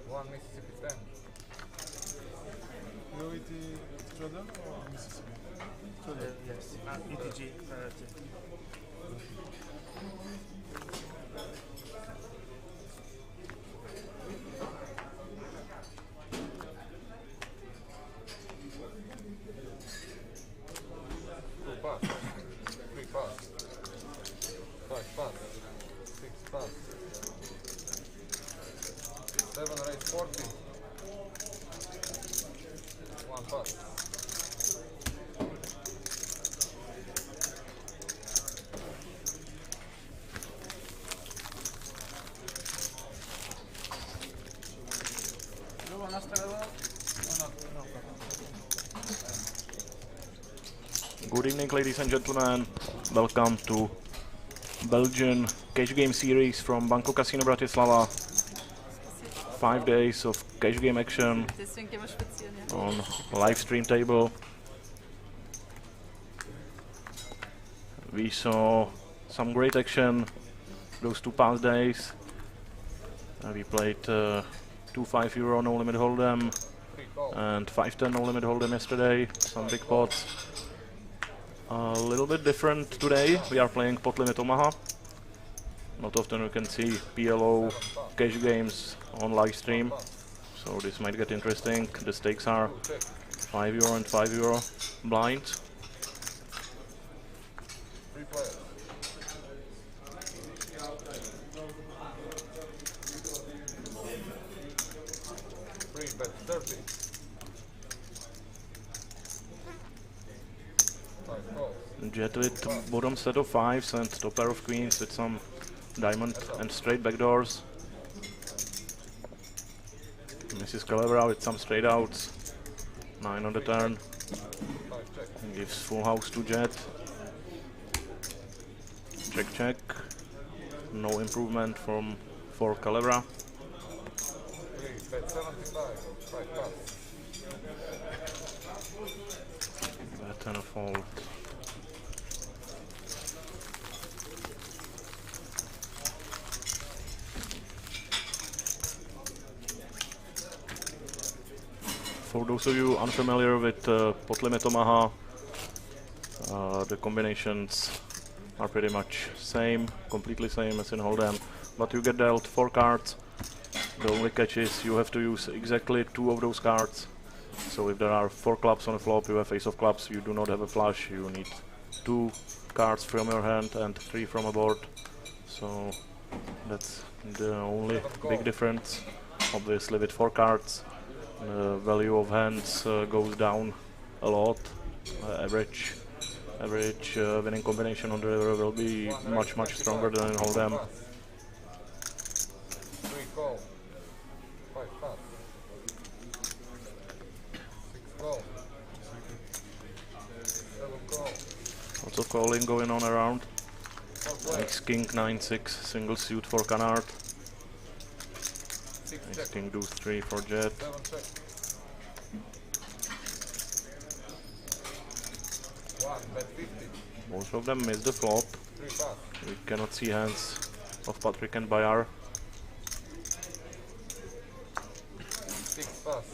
One Mississippi stand. Priority trader or Mississippi? Trader. Yes, ETG priority. Two pass. Three pass. Five pass. Six pass. 7 or 8 40. One pass. You want us to go? No. Good evening, ladies and gentlemen. Welcome to Belgian Cash Game Series from Banco Casino Bratislava. 5 days of cash game action on live stream table. We saw some great action those 2 past days. We played 2 €5 no limit hold'em and 5-10 no limit hold'em yesterday. Some big pots. A little bit different today. We are playing pot limit Omaha. Not often you can see PLO cash games on live stream, so this might get interesting. The stakes are €5 and €5 blind. Three players. Three bet 30. Five calls. Jet with bottom set of fives and top pair of queens with some diamond and straight backdoors. Mrs. Calabra with some straight outs. 9 on the turn. Five check. Gives full house to Jet. Check check. No improvement from for Calabra. Three bet 75. Five pass. Bet and a fold. For those of you unfamiliar with pot limit Omaha, the combinations are pretty much same, completely same as in Hold'em, but you get dealt 4 cards. The only catch is you have to use exactly 2 of those cards. So if there are 4 clubs on the flop, you have ace of clubs, you do not have a flush, you need 2 cards from your hand and 3 from a board. So that's the only big difference. Obviously with 4 cards, the value of hands goes down a lot. Average winning combination on the river will be much stronger than in Hold'em. Three call. Five pass. Six call. Seven call. Lots of calling going on around. Four players. Ace King 9-6 single suit for Canard. Six Ace check. King deuce 3 for Jet. Seven check. One bet 50. Both of them missed the flop. Three pass. We cannot see hands of Patrick and Bayar. Six pass.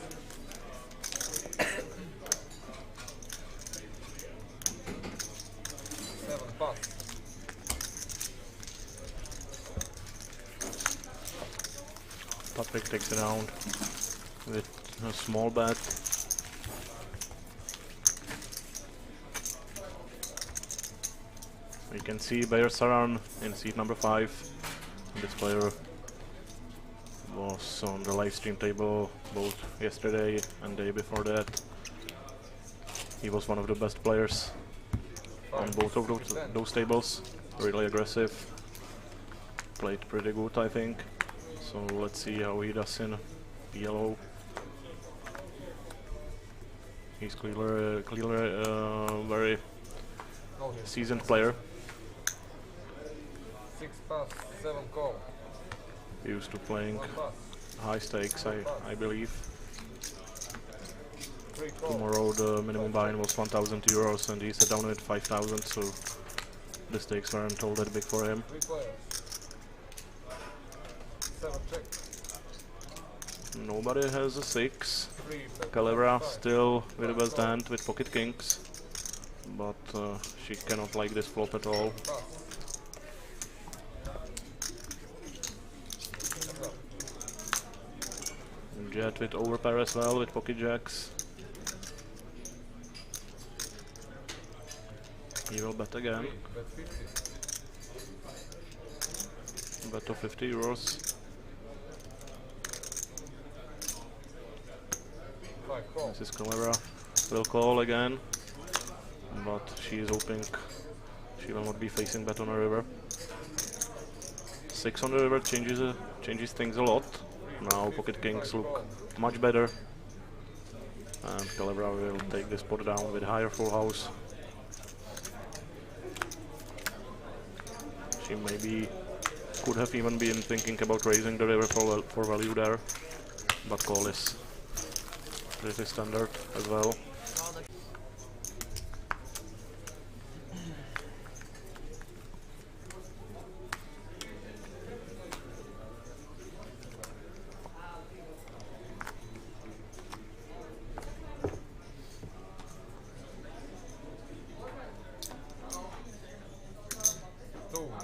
Seven pass. Patrick takes it round with a small bet. We can see Bayer Saran in seat number 5. This player was on the live stream table both yesterday and day before that. He was one of the best players on both of those tables. Really aggressive. Played pretty good, I think. So let's see how he does in PLO. He's clearly very No hit. seasoned player. Six pass. Seven call. Used to playing One pass. high stakes, I believe. Three call. Tomorrow the minimum buy-in was €1,000 and he sat down with 5,000, so the stakes weren't all that big for him. Three players. Nobody has a 6. 3 bet Calibra 5. still with the best hand with pocket kings, but she cannot like this flop at all. Pass. Heads up. Jet with overpair as well with pocket jacks. He will bet again. 3 bet 50. Bet of 50 euros. 5 call. Mrs. Calibra will call again, but she is hoping she will not be facing bet on a river. 6 on the river changes things a lot. Now pocket kings look much better, and Calibra will take this pot down with higher full house. She maybe could have even been thinking about raising the river for value there, but call is pretty standard as well.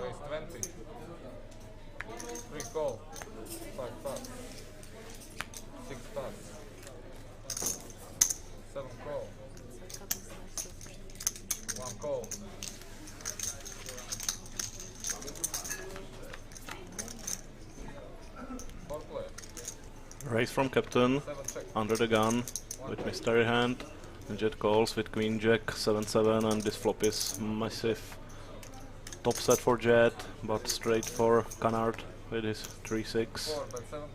Raise 20. 3 call. 5 pass. 6 pass. 7 call. 1 call. 4 player. Raise from captain 7 check. under the gun with mystery hand. And Jet calls with queen jack 7-7, and this flop is massive. Top set for Jet, but straight for Canard with his 3-6. 4 bet 7.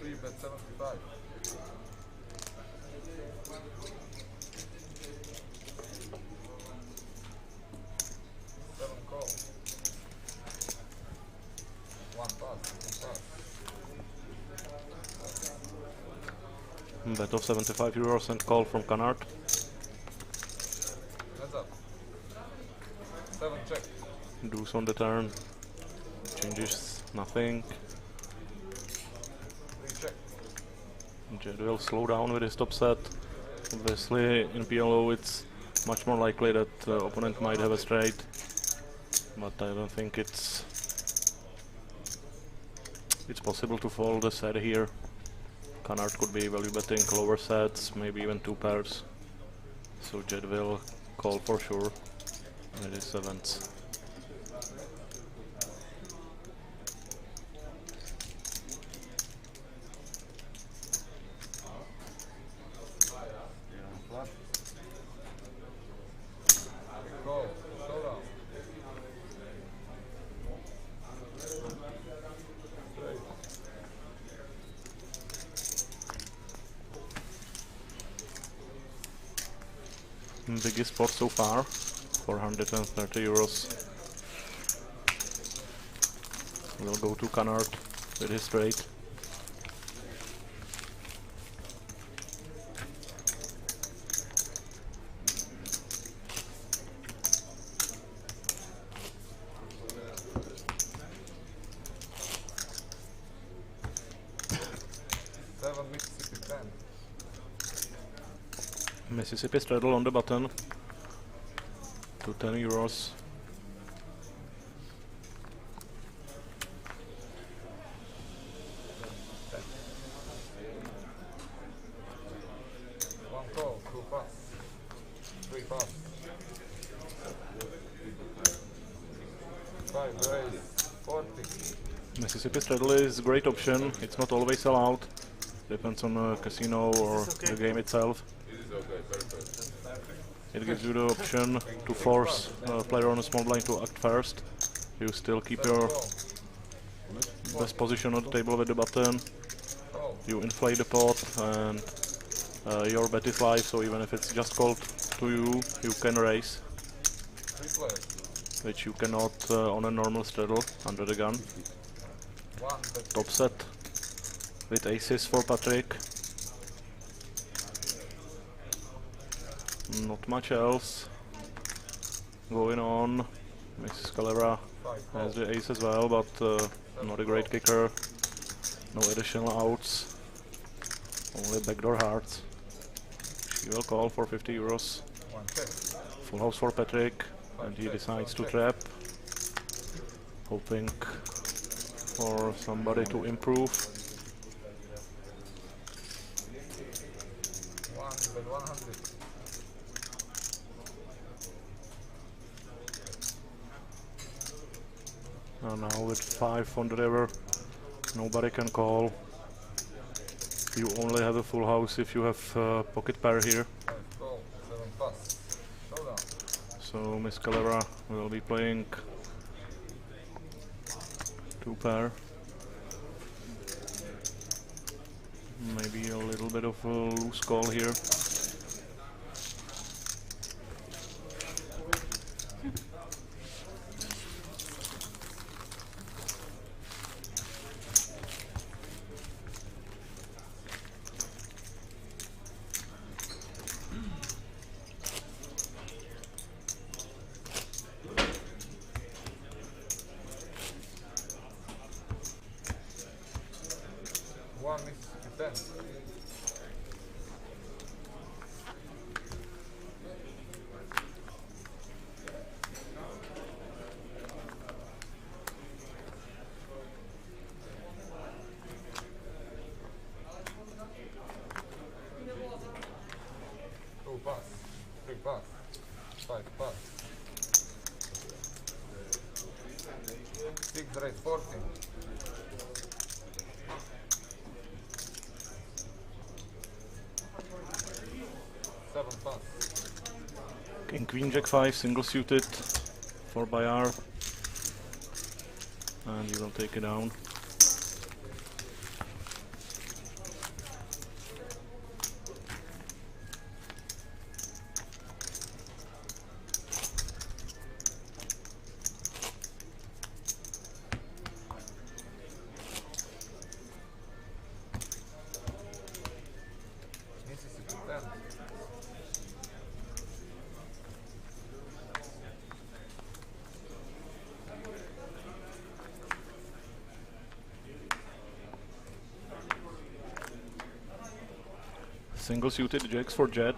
3 bet 75. 7 call. 1 pass. 2 pass. Bet of 75 euros and call from Canard. Heads up. 7 check. Deuce on the turn. Changes nothing. 3 check. Jet will slow down with his top set. Obviously in PLO it's much more likely that the opponent might have a straight, but I don't think it's possible to fold the set here. Canard could be value betting lower sets, maybe even 2 pairs. So Jet will call for sure with his 7s. Call. Showdown. Biggest pot so far, 430 euros. Will go to Canard with his straight. Mississippi 10. Mississippi straddle on the button to 10 euros. One call, 2 pass. 3 pass. 5 raise, 40. Mississippi straddle is a great option. It's not always allowed. Depends on the casino or the game itself. It gives you the option to force a player on a small blind to act first. You still keep your best position on the table with the button. You inflate the pot and your bet is live, so even if it's just called to you, you can raise, which you cannot on a normal straddle under the gun. Top set with aces for Patrick. Not much else going on. Mrs. Calibra has the ace as well, but not a great kicker. No additional outs. Only backdoor hearts. She will call for 50 euros. One check. Full house for Patrick, and he decides to trap, hoping for somebody to improve. Bet 100. And now with 5 on the river, nobody can call. You only have a full house if you have pocket pair here. 5 call, 7 pass. Showdown. So Miss Calera will be playing 2 pair. Maybe a little bit of a loose call here. One Mississippi 10. Two pass, 3 pass, 5 pass. 6 raise 14. King Queen Jack 5 single suited for Bayar, and he will take it down. Mississippi 10. Single suited jacks for Jet.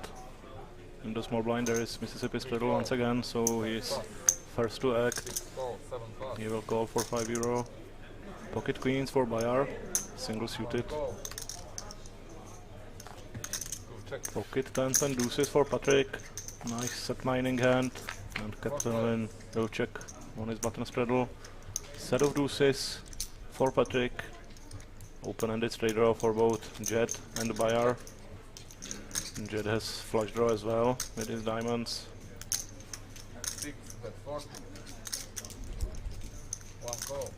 In the small blind there is Mississippi Straddle once again, so he is first to act. Call, 7 pass. He will call for 5 euro. Pocket queens for Bayar, single suited. Call. Two check. Pocket tens and deuces for Patrick. Nice set mining hand. And Captain will check on his button straddle. Set of deuces for Patrick. Open-ended straight draw for both Jet and Bayar. Jet has flush draw as well with his diamonds. 6 bet 40. One call.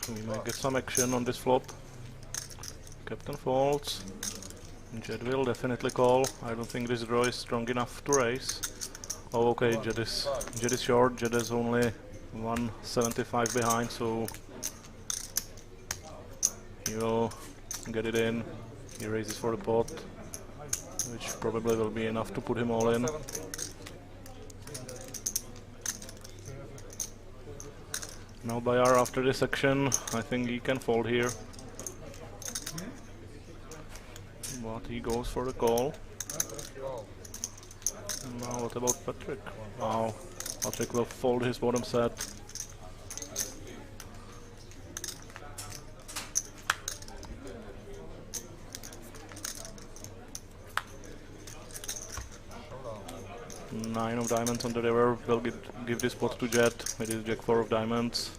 We may get some action on this flop. Captain folds. Jet will definitely call. I don't think this draw is strong enough to raise. Oh, okay, Jet is short. Jet is only 175 behind, so he will get it in. He raises for the pot, which probably will be enough to put him all in. 70. Now Bayar after this action, I think he can fold here. But he goes for the call. Call. Now what about Patrick? Wow, Patrick will fold his bottom set. Showdown. 9 of diamonds on the river will give this pot to Jet with his Jack 4 of diamonds.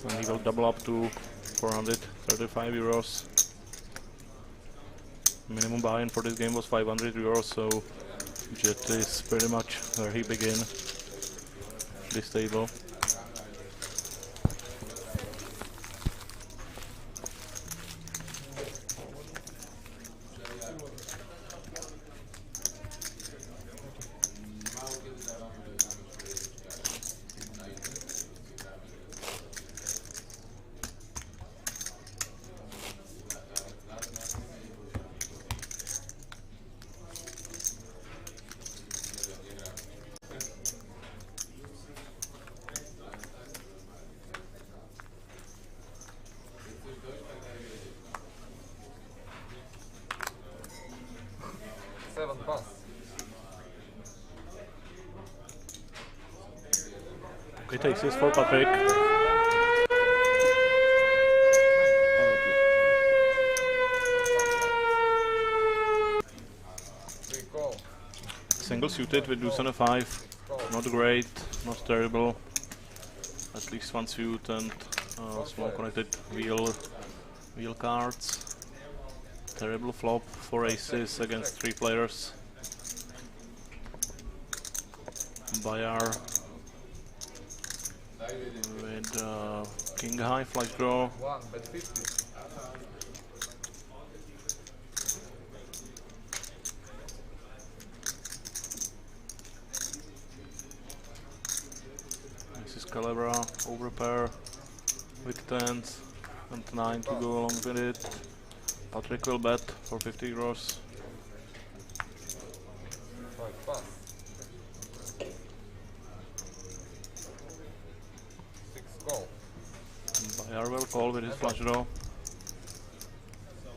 And he will double up to 435 euros. Minimum buy-in for this game was 500 euros, so Jet is pretty much where he began this table. Pocket aces for Patrick. Single suited with deuce and a 5. Not great, not terrible. At least one suit and small connected wheel cards. Terrible flop for aces against 3 players. Bayar with king high flush draw. This is Calabra over pair with 10s and 9 to go along with it. Patrick will bet for 50 gross. Bayar will call with his flush draw.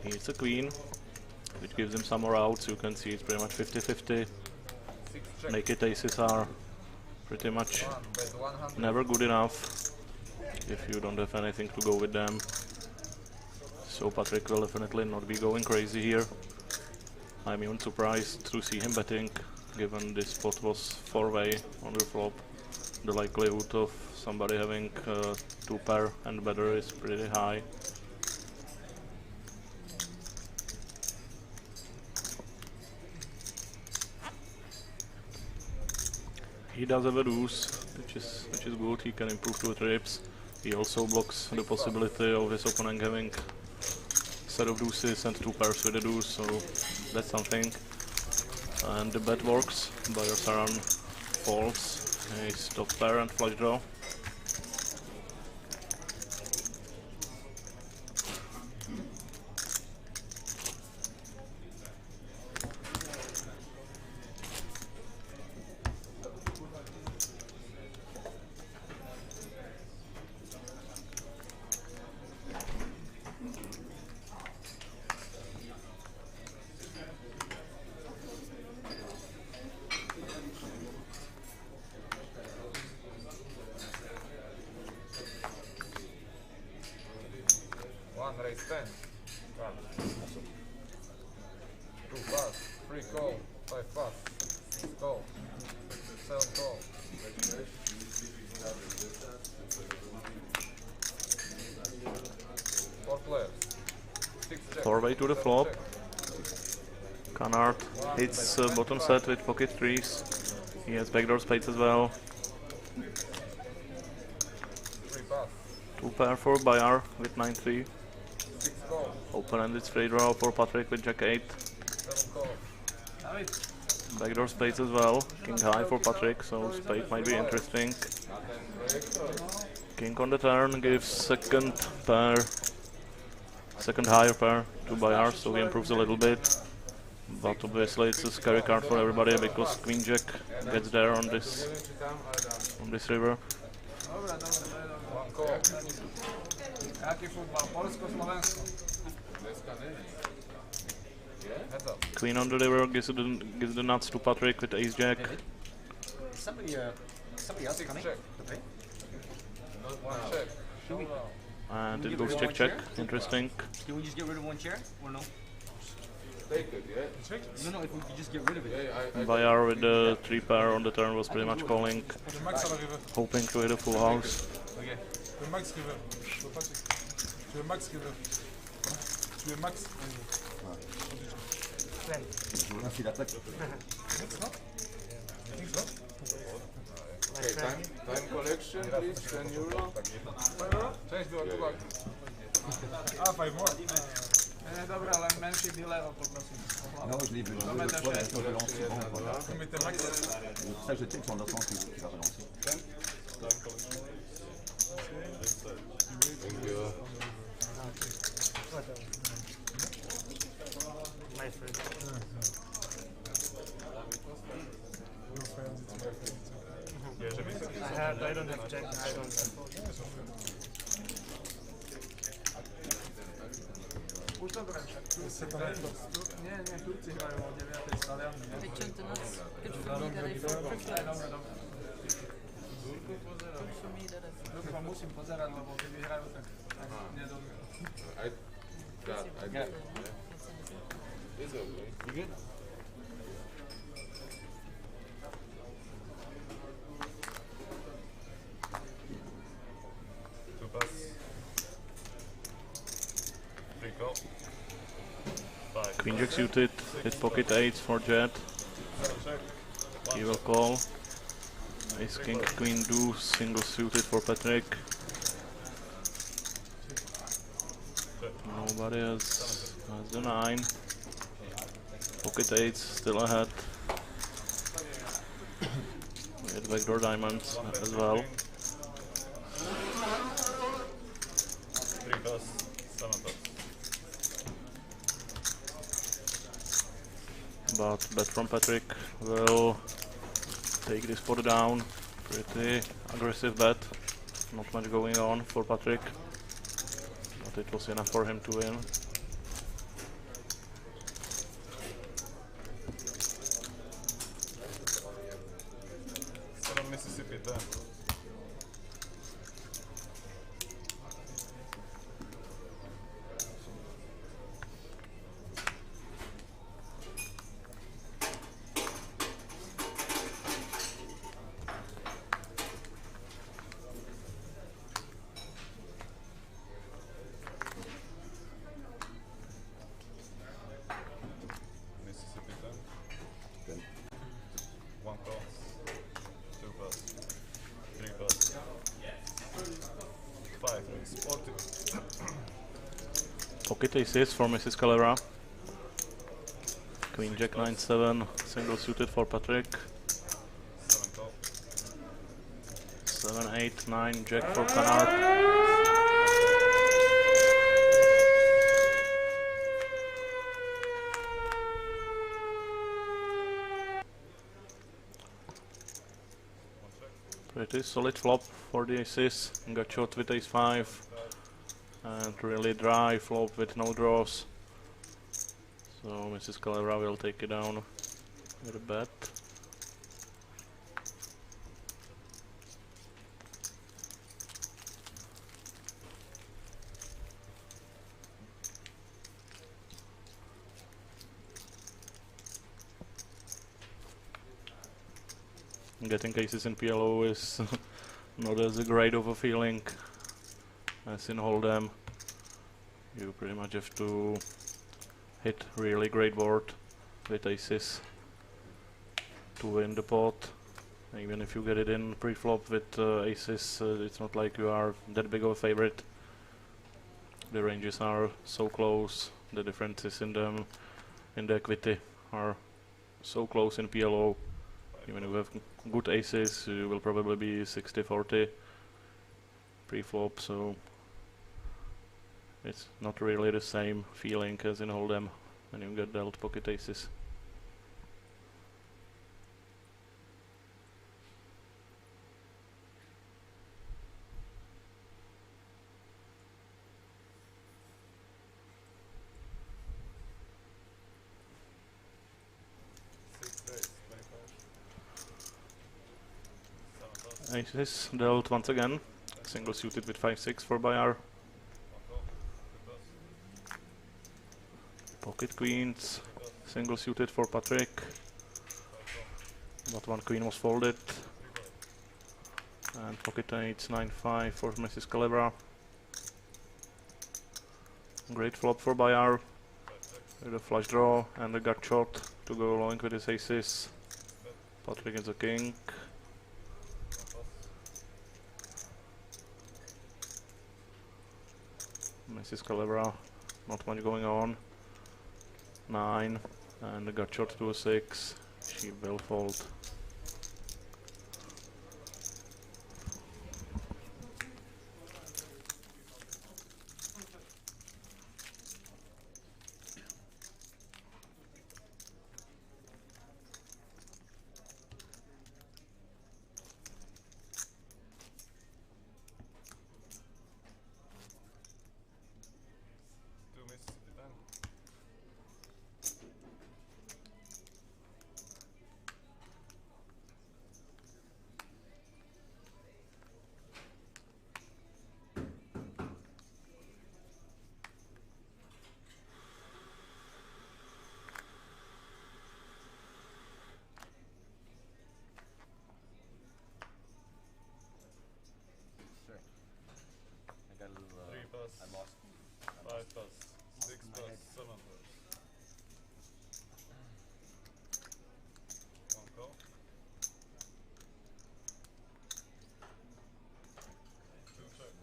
He's a queen, which gives him some more outs. You can see it's pretty much 50-50. Naked aces are pretty much never good enough if you don't have anything to go with them. So Patrick will definitely not be going crazy here. I'm even surprised to see him betting, given this spot was 4-way on the flop. The likelihood of somebody having 2 pair and better is pretty high. He does have a deuce, which is good. He can improve 2 trips. He also blocks the possibility of his opponent having set of deuces and 2 pairs with a deuce, so that's something. And the bet works. Bayar's run falls. Ace top pair and flush draw. Raise 10. 2 pass, 3 call, 5 pass, 6 call, 7 call. 4 players. 6 check. 4-way to the flop. Canard hits bottom set with pocket 3s. He has backdoor spades as well. 3 pass. 2 pair for Bayar with 9-3. 6 call. Open-ended straight draw for Patrick with jack 8. 7 call. Backdoor spades as well. King high for Patrick, so spade might be interesting. King on the turn gives second higher pair to Bayar, so he improves a little bit. But obviously it's a scary card for everybody because Queen Jack gets there on this river. 1 call. Jaký futbal? Polsko, Slovensko. Heads up. Queen on the river gives the nuts to Patrick with ace jack. Somebody else coming? Check. To play? 1 check. And it goes check check. Interesting. Can we just get rid of 1 chair? Or no? Take it, yeah? No, if we could just get rid of it. Bayar with the 3 pair on the turn was pretty much calling, hoping to hit a full house. Okay. Tu veux max river. Tu veux pas check. Tu veux max river. Tu veux max river. Merci d'attaque. Okay, time collection, please, 10 euro. Change do it, back. 5 more. Dobra, ale menší delay, poprosím. Non, je l'ai vu. Je le vois, je peux relancer. Bon, voilà. Tu mets tes max. Ça, je sais que son enfant qui va relancer. Thank you. My friend. I don't have check, I don't have. Už to berem. Nie, Turci hrajú o 9. stadion. Teď to nás, keď funguje tady for free. Dobre. musím pozerať, lebo keď vyhrajú, tak nedomiem. I Yeah. It's okay. You good? Two pass. Three call. Five. Queen jack suited, hit pocket 8 for jet. Seven check. He will call. Ace king queen deuce, single suited for Patrick. Nobody has the 9. Pocket 8 still ahead. With backdoor diamonds as well. Three pass. Seven pass. But bet from Patrick will take this pot down. Pretty aggressive bet. Not much going on for Patrick. But it was enough for him to win. Seven Mississippi then. Mississippi then. One pass. Two pass. Three pass. Five is 40. Pocket aces for Mrs. Calera. Queen jack 9-7, single suited for Patrick. Seven call. 7-8-9 jack for Canard. Pretty solid flop for the aces. Got shot with ace 5 and really dry flop with no draws. So Mrs. Calera will take it down with a bet. Getting aces in PLO is not as great of a feeling as in Hold'em. You pretty much have to hit really great board with aces to win the pot. Even if you get it in pre-flop with aces, it's not like you are that big of a favorite. The ranges are so close, the differences in them, in the equity, are so close in PLO. Even if you have good aces, you will probably be 60-40 pre-flop, so it's not really the same feeling as in Hold'em when you get dealt pocket aces. Six days. 25. Aces dealt once again, single suited with 5-6 for Bayar. Pocket queens, single suited for Patrick, but one queen was folded. And pocket eights 9-5 for Mrs. Calera. Great flop for Bayar with a flush draw and a gut shot to go along with his aces. Patrick is a king. Mrs. Calera, not much going on. 9 and a gut shot to a 6. She will fold. Two Mississippi then. 5 plus, 6 plus, 7 plus. One call. Two check.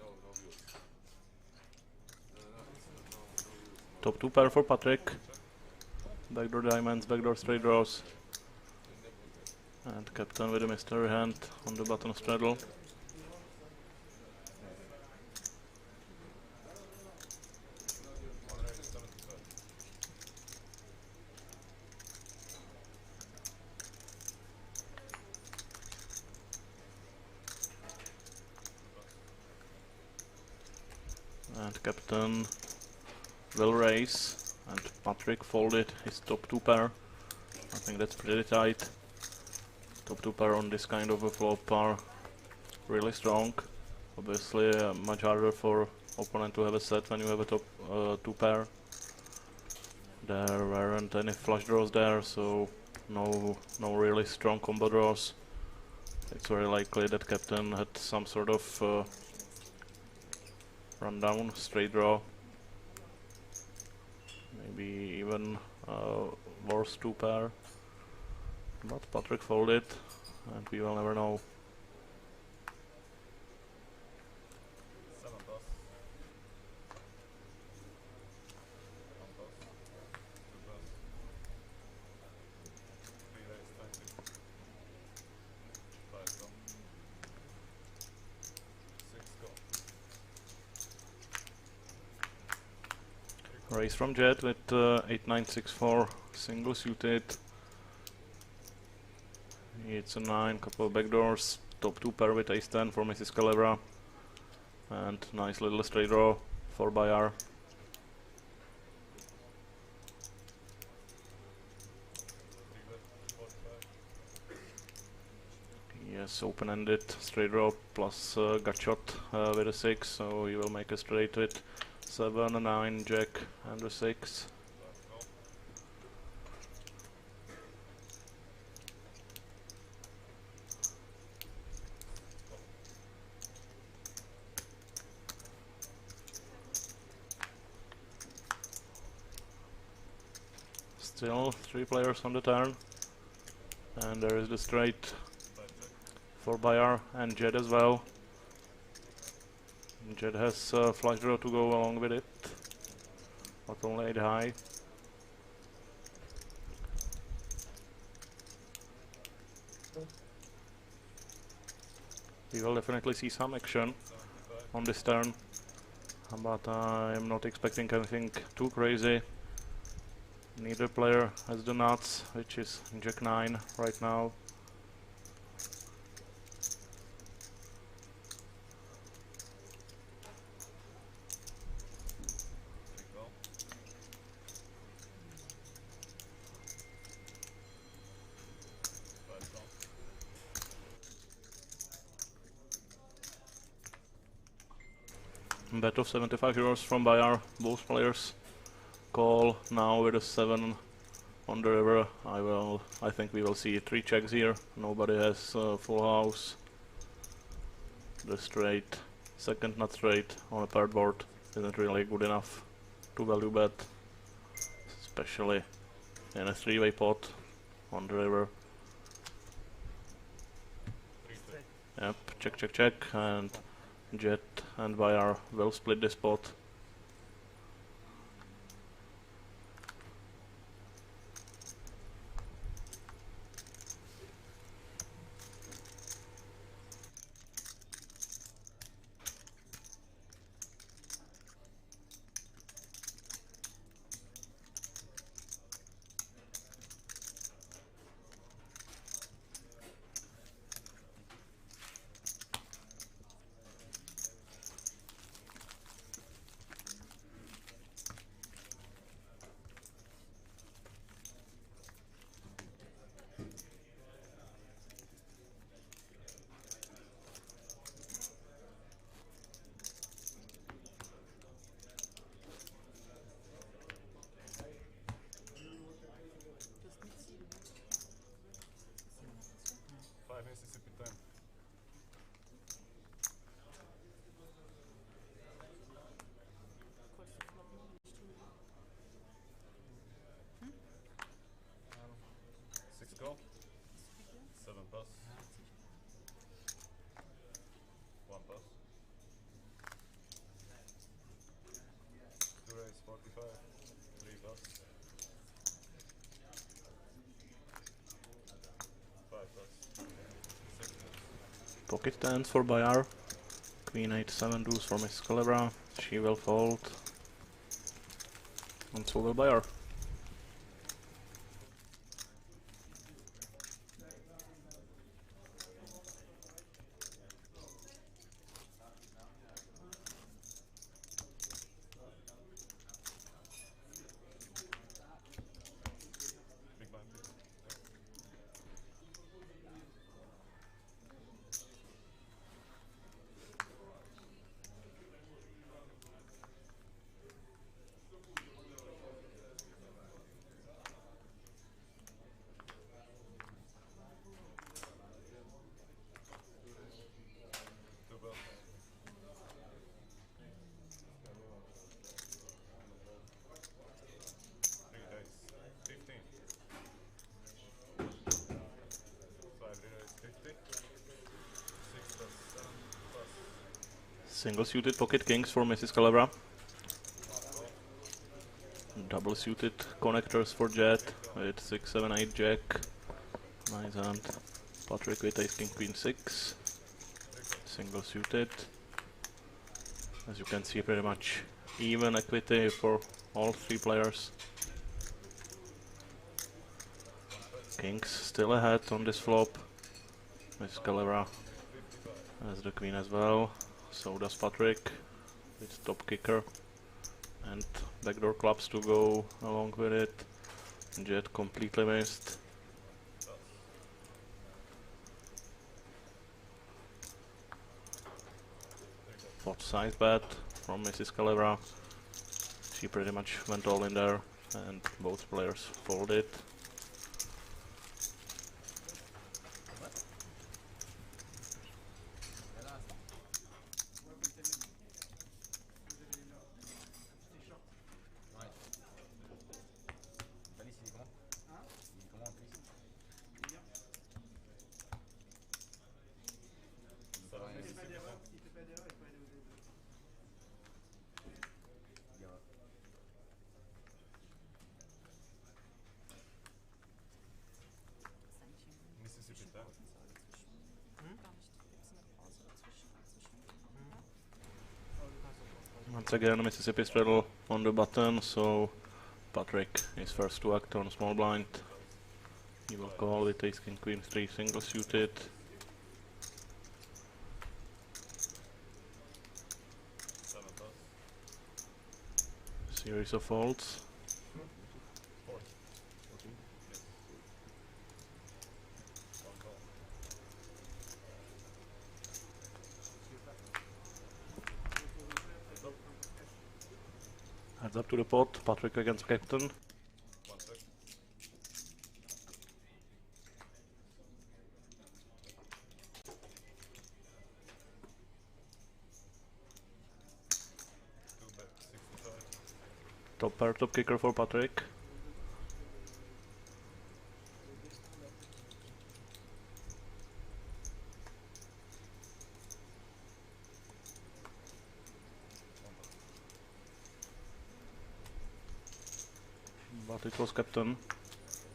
No views. Top 2 pair for Patrick. Backdoor diamonds, backdoor straight draws. And captain with a mystery hand on the button straddle. And captain will raise, and Patrick folded his top 2 pair. I think that's pretty tight. Top 2 pair on this kind of a flop are really strong. Obviously much harder for opponent to have a set when you have a top 2 pair. There weren't any flush draws there, so no really strong combo draws. It's very likely that captain had some sort of rundown straight draw. Maybe even worse 2 pair. But Patrick folded, and we will never know. 7 plus. 1 plus. 2 plus. 3 raise 20. 5 go. 6 go. Raise from Jet with 8-9-6-4 single suited. It's a 9, couple of backdoors, top 2 pair with ace-10 for Mrs. Calebra, and nice little straight draw for Bayar. Yes, open-ended straight draw plus gut shot with a 6, so he will make a straight with 7, 9, jack and a 6. Still 3 players on the turn, and there is the straight for Bayar and Jed as well. Jed has flush draw to go along with it, but only 8 high. We will definitely see some action on this turn, but I am not expecting anything too crazy. Neither player has the nuts, which is Jack 9 right now. Bet of 75 euros from Bayar, both players call now with a 7 on the river. I think we will see 3 checks here. Nobody has full house. The straight, second nut straight on a paired board isn't really good enough to value bet, especially in a 3-way pot on the river. Yep, check, check, check, and Jet and Bayar will split this pot. Pocket tens for Bayar. Queen 8-7 deuce for Miss Calibra. She will fold. And so will Bayar. Single suited pocket kings for Mrs. Calibra. Double suited connectors for Jet with 6, 7, 8 jack. Nice hand. Patrick with ace king queen 6. Single suited. As you can see, pretty much even equity for all three players. Kings still ahead on this flop. Miss Calibra has the queen as well. So does Patrick with top kicker and backdoor clubs to go along with it. Jet completely missed. Pot size bet from Mrs. Calibra. She pretty much went all in there and both players folded. Once again, Mississippi straddle on the button, so Patrick is first to act on small blind. He will call with ace king queen 3 single suited. Series of folds. Heads up to the pot, Patrick against captain. Top pair, top kicker for Patrick. But it was captain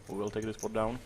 who will take this pot down.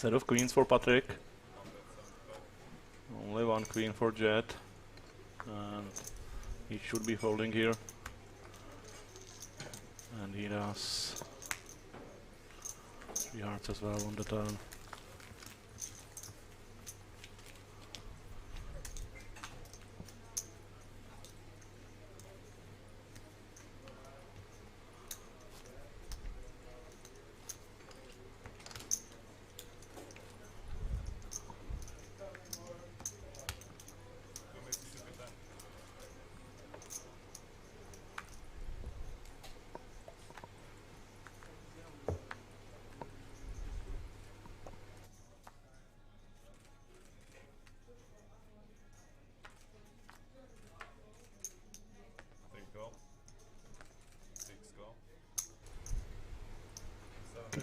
Set of queens for Patrick. Only one queen for Jet. And he should be folding here. And he does. 3 hearts as well on the turn.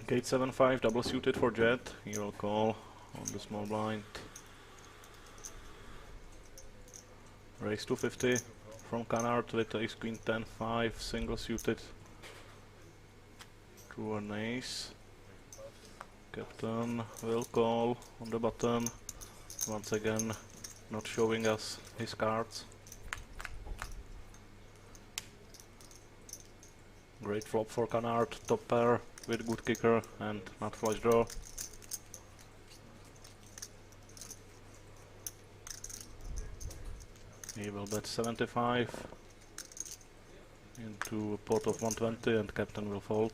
Gate 7-5 double suited for Jet. He will call on the small blind. Raise 250 from Canard with ace queen 10-5 single suited to an ace. Captain will call on the button. Once again, not showing us his cards. Great flop for Canard, top pair with good kicker and not flush draw. He will bet 75 into a pot of 120 and captain will fold.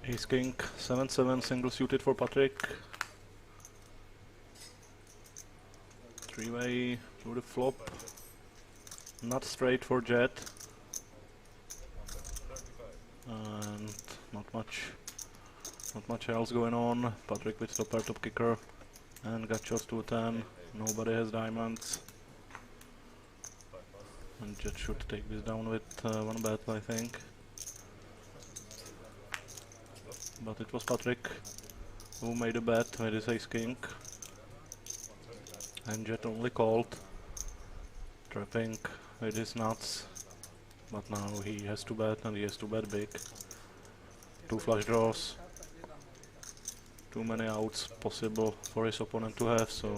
Ace king 7-7 single suited for Patrick. 3-way to the flop. Not straight for Jet. And not much else going on. Patrick with top pair top kicker and gachos to a 10. Nobody has diamonds. And Jet should take this down with one bet, I think. But it was Patrick who made a bet with his ace king. And Jet only called, trapping with his nuts. But now he has to bet, and he has to bet big. 2 flush draws. Too many outs possible for his opponent to have, so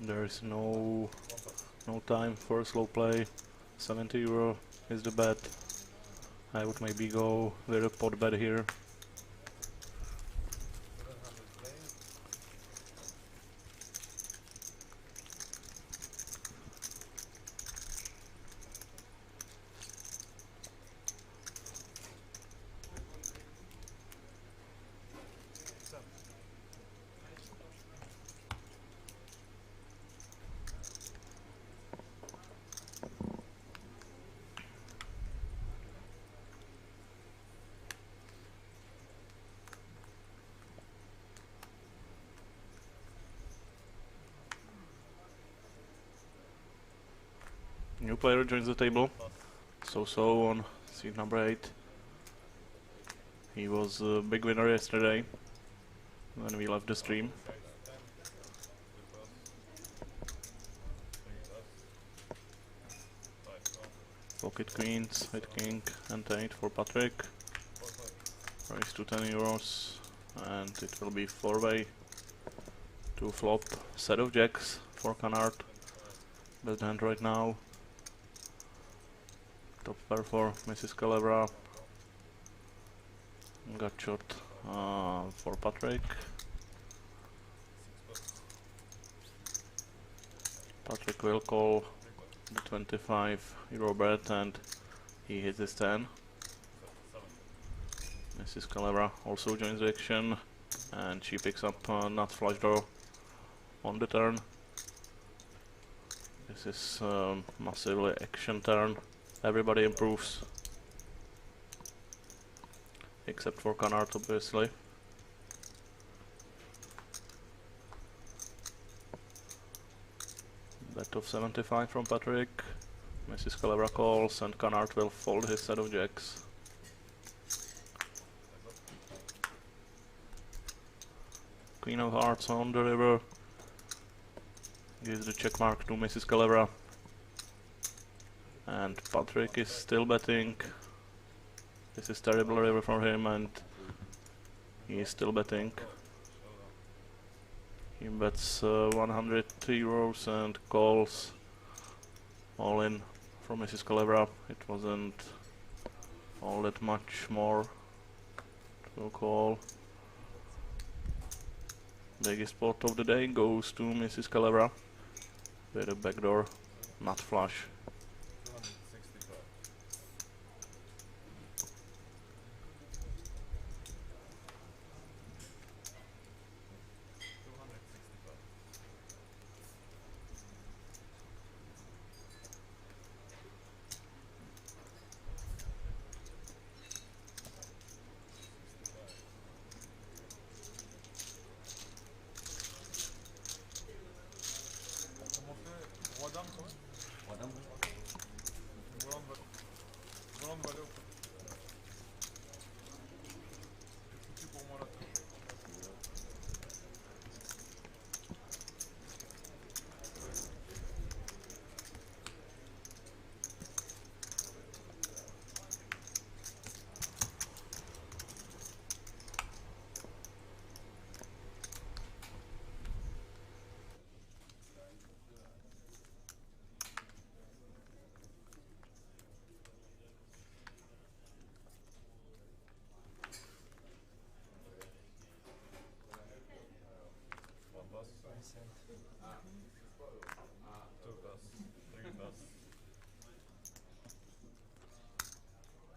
there is no time for a slow play. 70 euro is the bet. I would maybe go with a pot bet here. New player joins the table. So on seat number 8. He was a big winner yesterday when we left the stream. Pocket queens, hit king and 8 for Patrick. Raise to 10 euros and it will be 4-way to flop. Set of jacks for Canard. Best hand right now. Top pair for Mrs. Calebra. Got shot for Patrick. Patrick will call the 25 euro bet and he hits his 10. Mrs. Calebra also joins the action and she picks up nut flush draw on the turn. This is massively action turn. Everybody improves except for Canard, obviously. Bet of 75 from Patrick. Mrs. Calebra calls and Canard will fold his set of jacks. Queen of Hearts on the river. Gives the check mark to Mrs. Calebra. And Patrick is still betting. This is terrible river for him and he is still betting. He bets 100 euros and calls all in from Mrs. Calebra. It wasn't all that much more to call. Biggest spot of the day goes to Mrs. Calebra with a backdoor nut flush. 265. Comment on fait? Roi dame quoi? Roi dame, ouais. Volant de valet au fait. C'est foutu pour moi la tour. One bus. Two bus. Three bus.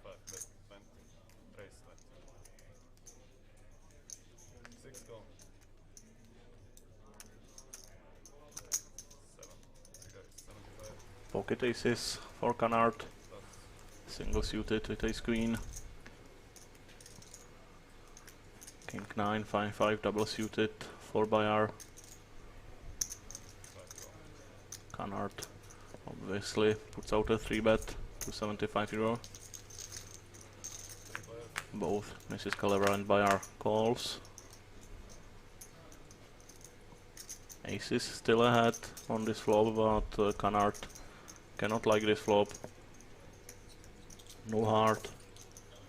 5 bet 20. Raise 20. 6 go. 7. You got 75. Pocket aces for Canard. Plus. Single suited with ace queen. King 9, 5, 5 double suited for Bayar. 5 go. Canard obviously puts out a 3 bet to 75 euro. 3 buyer. Both Mrs. Calebra and Bayar calls. Ace is still ahead on this flop, but Canard cannot like this flop. No heart,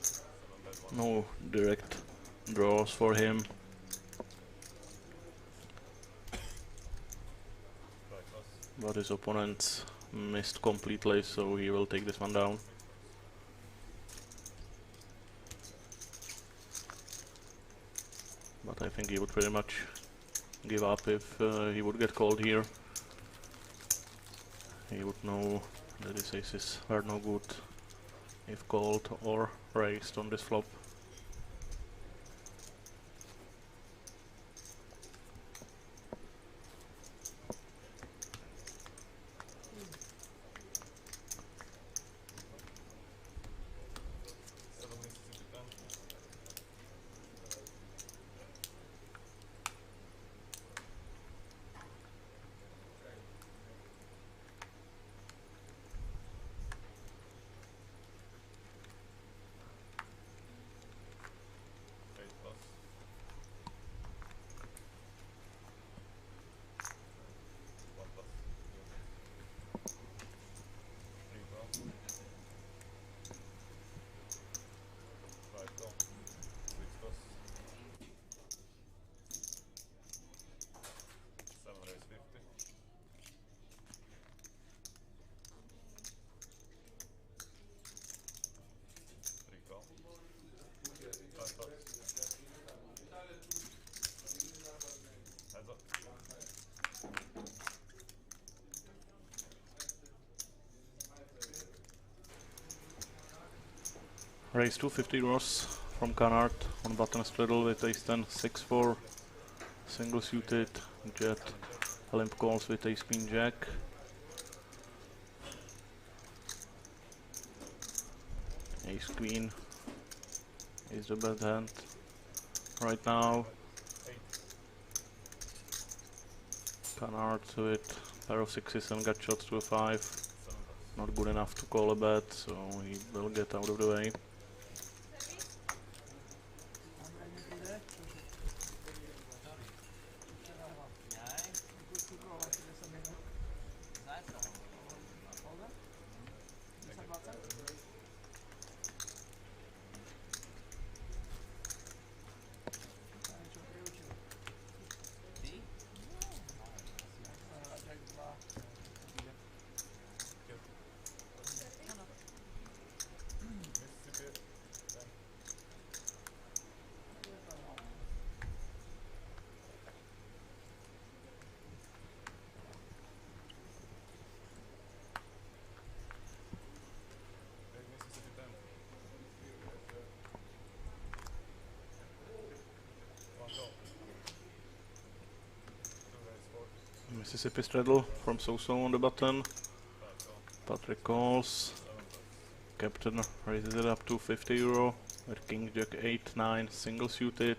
7 bet 1. no direct draws for him. 5 plus. But his opponents missed completely, so he will take this one down. But I think he would pretty much give up if he would get called here. He would know that his aces are no good if called or raised on this flop. Raise 250 euros from Canard on button straddle with ace 10, 6-4, single suited, jet, limp calls with ace queen jack. Ace queen is the best hand right now. Canard with pair of sixes and gut shots to a 5. Not good enough to call a bet, so he will get out of the way. Mississippi straddle from so-so on the button. Patrick calls. Captain raises it up to 50 euro with king jack 8, 9 single suited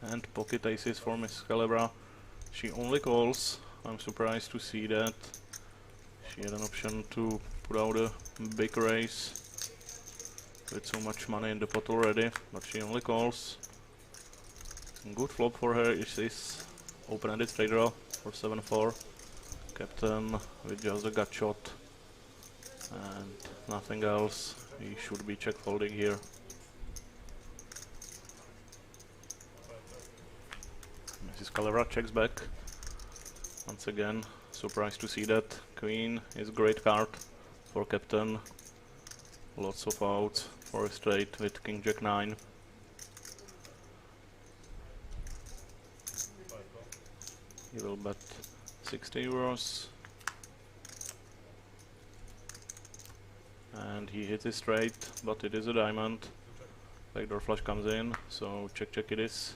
and pocket aces for Miss Calibra. She only calls. I'm surprised to see that. She had an option to put out a big raise with so much money in the pot already, but she only calls. Good flop for her is this open-ended straight draw for 7-4. Captain with just a gut shot and nothing else. He should be check folding here. Mrs. Calibra checks back. Once again, surprised to see that. Queen is a great card for Captain. Lots of outs for a straight with king jack 9. He will bet 60 euros. And he hits it straight, but it is a diamond. Backdoor flush comes in, so check it is.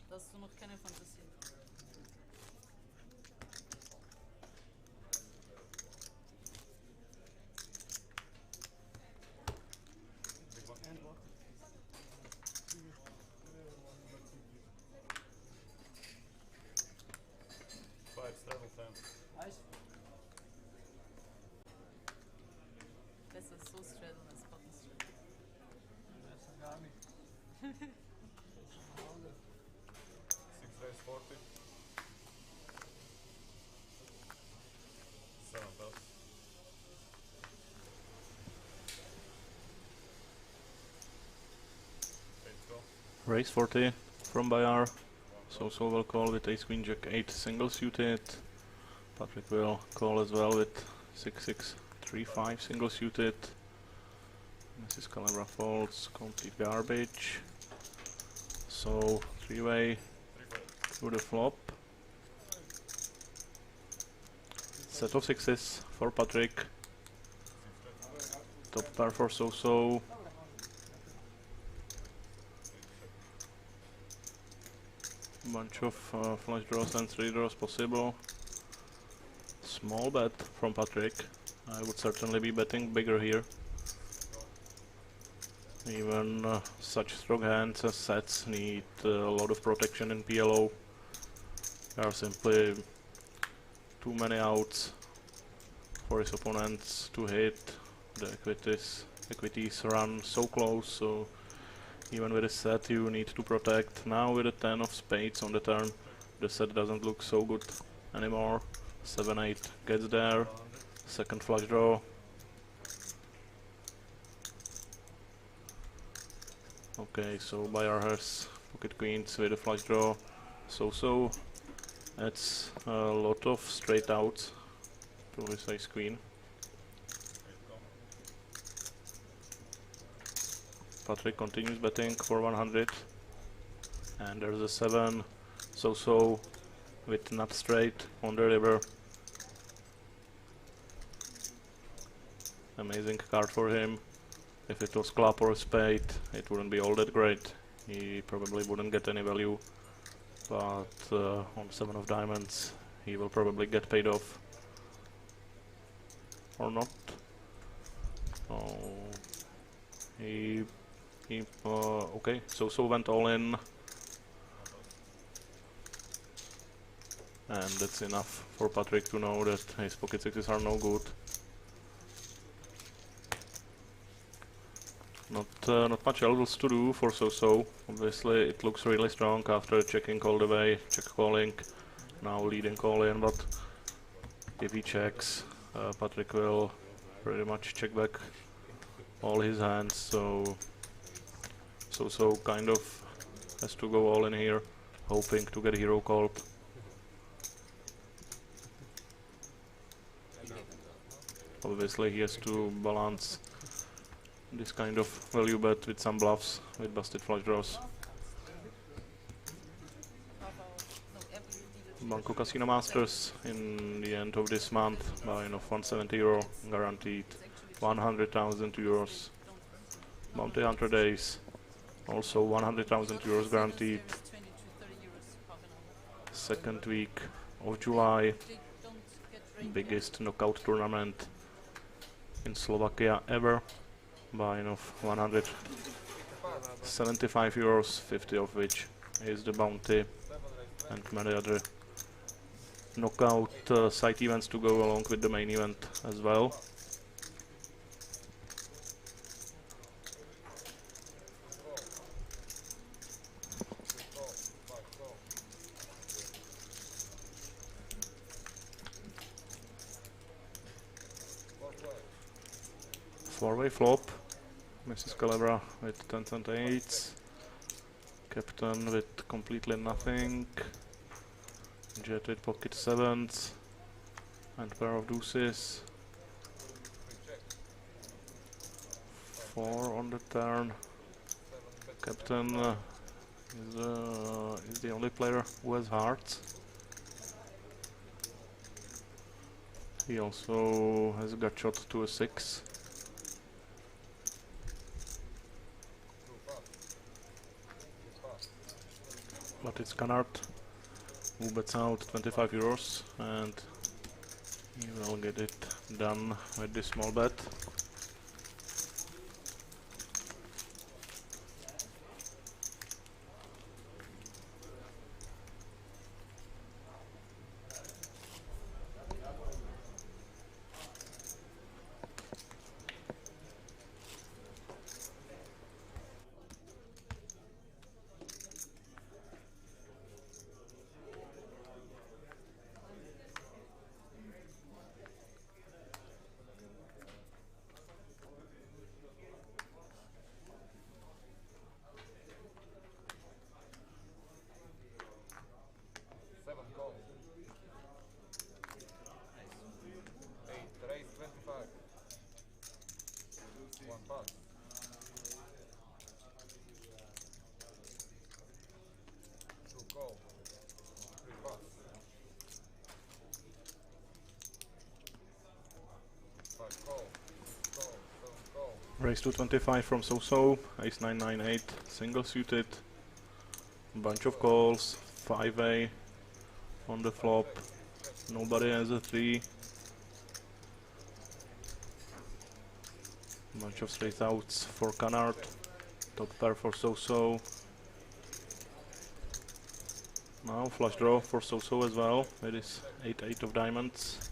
Dass du noch keine Fantasie. Besser so straddlen als button straddlen. Besser gar nicht. 6 raise 40. 7 plus. Raise 40 from Bayar. So will call with ace queen jack 8 single suited. Patrick will call as well with 6-6 3-5 single suited. Mrs. Calibra folds, complete garbage. So 3-way to the flop. Set of sixes for Patrick. Top pair for so-so. Bunch of flush draws and straight draws possible. Small bet from Patrick. I would certainly be betting bigger here. Even such strong hands as sets need a lot of protection in PLO. There are simply too many outs for his opponents to hit. The equities run so close, so even with a set you need to protect. Now with a 10 of spades on the turn, the set doesn't look so good anymore. 7-8 gets there. Second flush draw. Okay, so Bayar has pocket queens with a flush draw. So adds a lot of straight outs to his ace queen. Patrick continues betting for 100, and there's a 7. So with nut straight on the river. Amazing card for him. If it was club or spade, it wouldn't be all that great. He probably wouldn't get any value, but on 7 of diamonds he will probably get paid off. Or not. Oh, okay, so went all in, and that's enough for Patrick to know that his pocket sixes are no good. Not much else to do for so. Obviously it looks really strong after checking all the way, check calling, now leading call in, but if he checks, Patrick will pretty much check back all his hands, so kind of has to go all in here, hoping to get hero called. Obviously he has to balance this kind of value bet with some bluffs, with busted flush draws. Banco Casino Masters in the end of this month, buy-in of €170, guaranteed 100,000 euros. Bounty 100 days, also 100,000 euros guaranteed. Second week of July, biggest knockout tournament in Slovakia ever. Buy-in of 175 euros, 50 of which is the bounty, and many other knockout side events to go along with the main event as well. Four-way flop. Mrs. Calabra with 10s and 8s, Captain with completely nothing, Jet with pocket 7s, and pair of deuces. 4 on the turn. Captain is the only player who has hearts. He also has a gut shot to a 6. But it's Canard who bets out 25 euros, and he will get it done with this small bet. Raise to 25 from So-So, ace 9, 9, 8, single suited, bunch of calls, 5-way on the flop, nobody has a 3, bunch of straight outs for Canard, top pair for So-So, now flush draw for So-So as well, it is 8-8 of diamonds,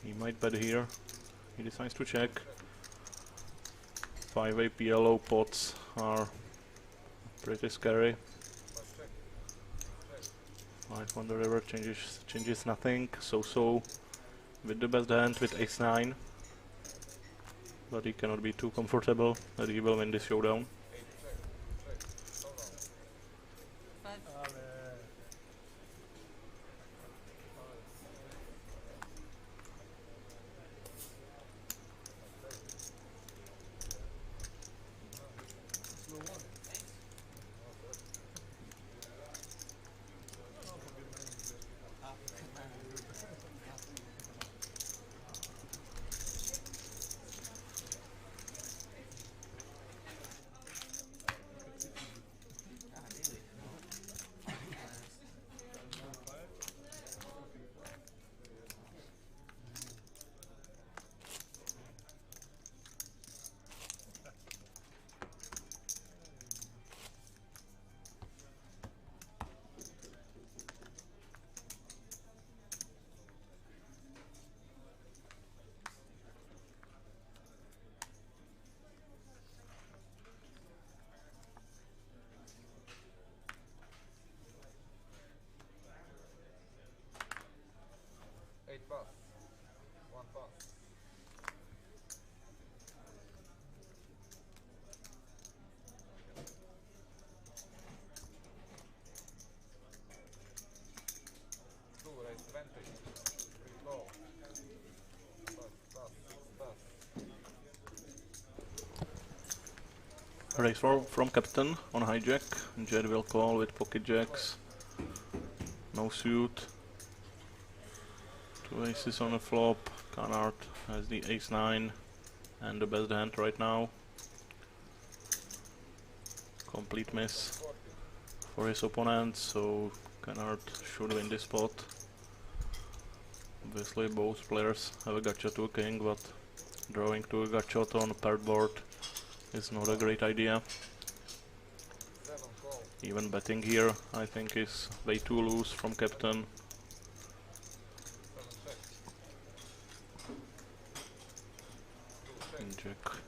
he might bet here. He decides to check. 5-way PLO pots are pretty scary. 5 on the river changes nothing. So with the best hand with ace 9, but he cannot be too comfortable that he will win this showdown. Raise from captain on hijack. Jet will call with pocket jacks. No suit. Two aces on the flop. Canard has the ace-9 and the best hand right now. Complete miss for his opponent, so Canard should win this spot. Obviously both players have a gotcha to a king, but drawing to a gotcha on a paired board is not a great idea. Even betting here, I think, is way too loose from captain.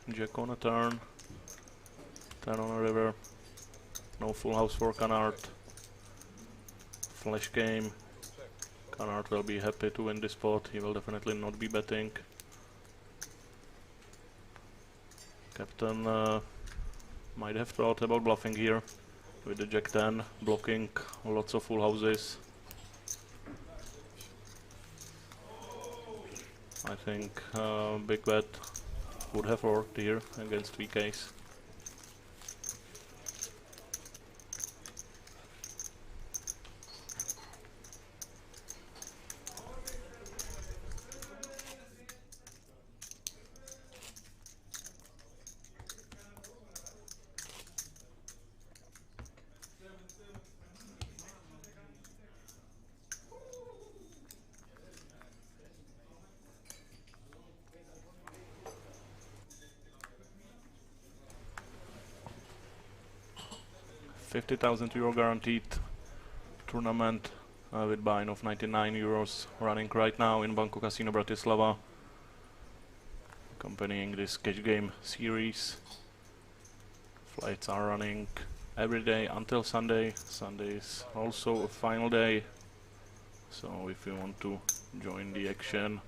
Jack on a turn, 10 on a river, no full house for Canard. Flash game, Canard will be happy to win this spot, he will definitely not be betting. Captain might have thought about bluffing here with the Jack 10, blocking lots of full houses. I think big bet would have worked here against weak ace. €50,000 guaranteed tournament with buy-in of €99 running right now in Banco Casino Bratislava, accompanying this cash game series. Flights are running every day until Sunday. Sunday is also a final day, so if you want to join the action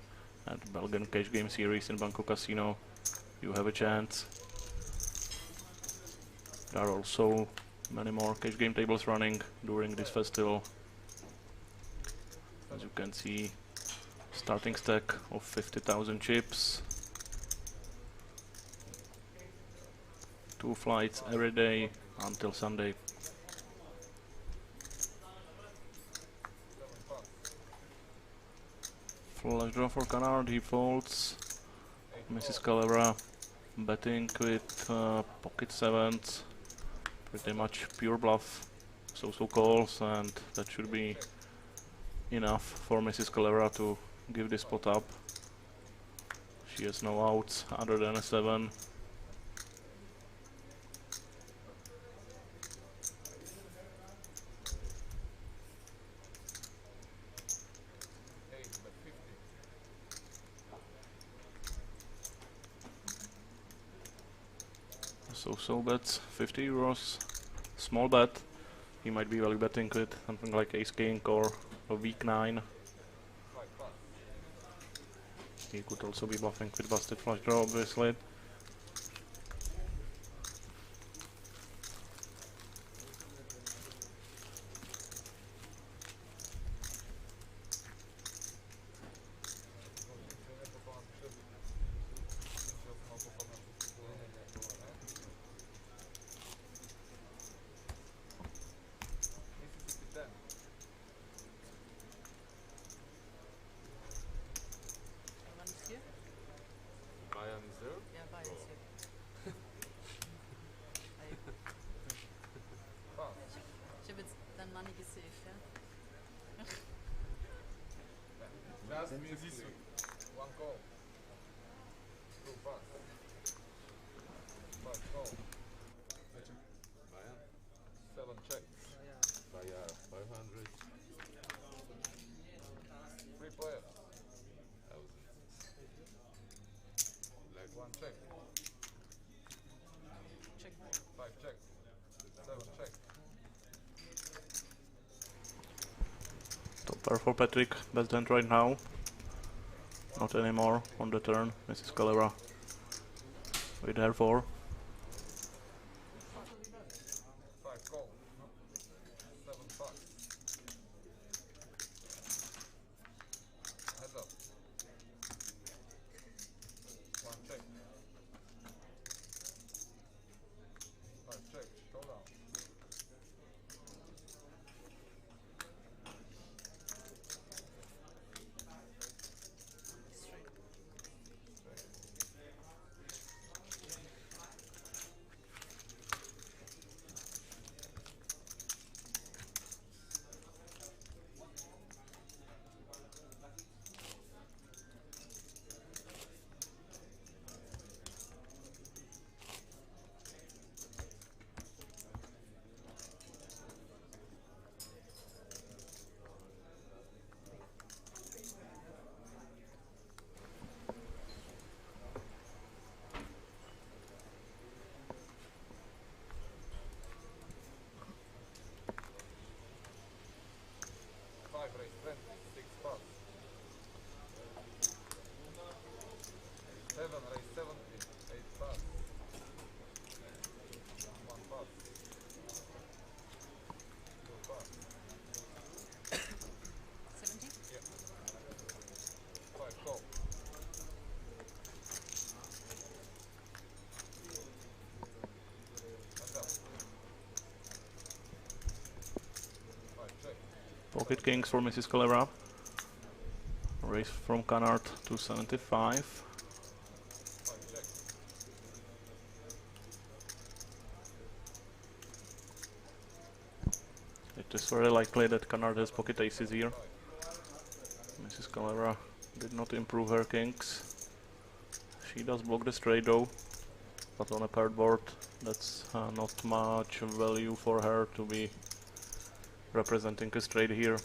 at Belgian Cash Game Series in Banco Casino, you have a chance. There are also many more cash game tables running during this festival. As you can see, starting stack of 50,000 chips. 2 flights every day until Sunday. Flush draw for Canard, he folds. Mrs. Calabra betting with pocket sevens. Pretty much pure bluff, so calls, and that should be enough for Mrs. Calera to give this pot up. She has no outs other than a 7. So bets €50, small bet. He might be value betting with something like ace king or a weak 9. He could also be bluffing with busted flush draw, obviously. One call. 2 pass. 5 call. 7 check. Fire 500. 3 players. 1000. Leg 1 check. Check. 5 check. 7 check. Top pair for Patrick, best hand right now. Not anymore on the turn, Mrs. Calera with her 4. 5 call. 7 pass. Heads up. 1 check. Pocket kings for Mrs. Calera. Raise from Canard to 75. It is very likely that Canard has pocket aces here. Mrs. Calera did not improve her kings. She does block the straight though, but on a paired board that's not much value for her to be representing a straight here.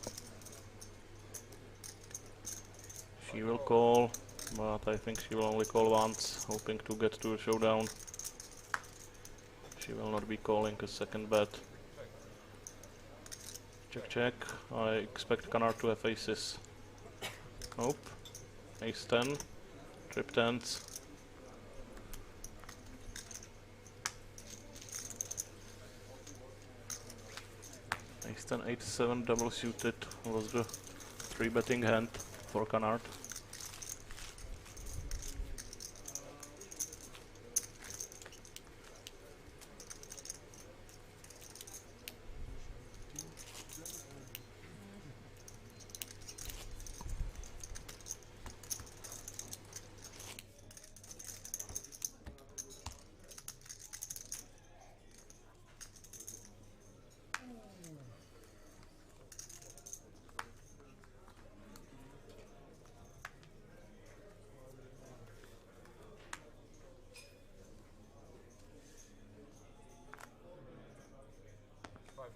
She will call, but I think she will only call once, hoping to get to a showdown. She will not be calling a second bet. Check, check. I expect Canard to have aces. Nope. Ace 10. Trip tens. Ace 10, 8, 7 double suited was the 3-betting hand for Canard.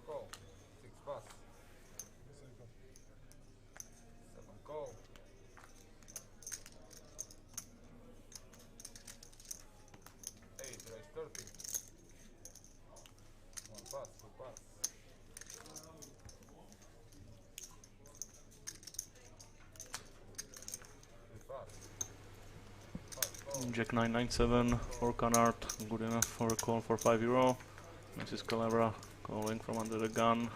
Call. 6 pass. 7 call. 8 raise 30. 1 pass, 2 pass. 3 pass. 5 call. Jack 997 for Canard, good enough for a call for €5. Mrs. Calera calling from under the gun.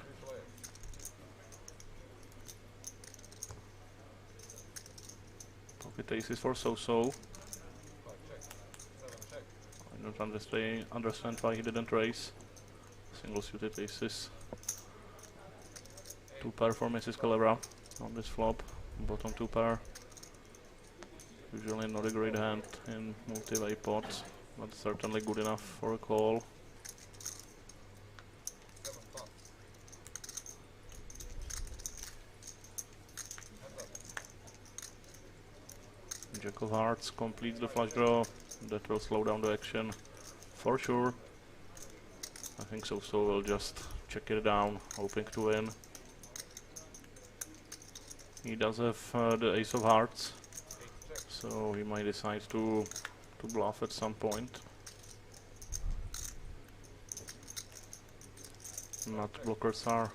Pocket aces for so-so. I don't understand why he didn't raise. Single suited aces. 2 pair for Mrs. Calera on this flop. Bottom 2 pair. Usually not a great hand in multi-way pots, but certainly good enough for a call. Jack of Hearts completes the flush draw. That will slow down the action for sure. I think so will just check it down, hoping to win. He does have the Ace of Hearts, so he might decide to bluff at some point. Nut blockers are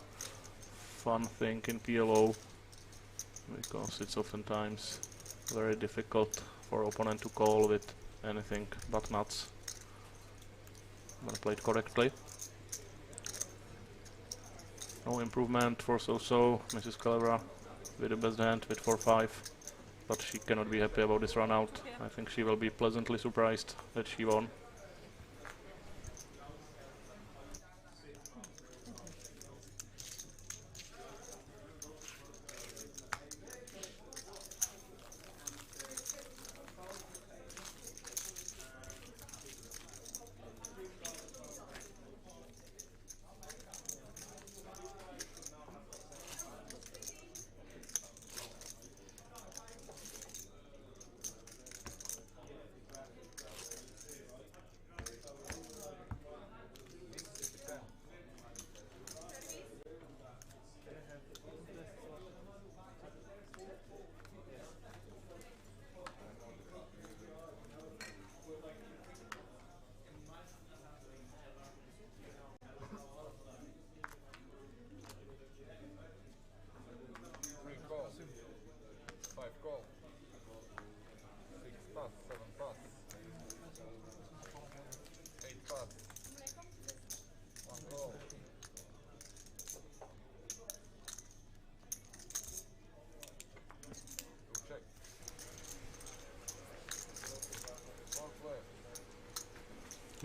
fun thing in PLO, because it's oftentimes very difficult for opponent to call with anything but nuts when played correctly. No improvement for so-so. Mrs. Calera with the best hand with 4-5, but she cannot be happy about this run out. I think she will be pleasantly surprised that she won.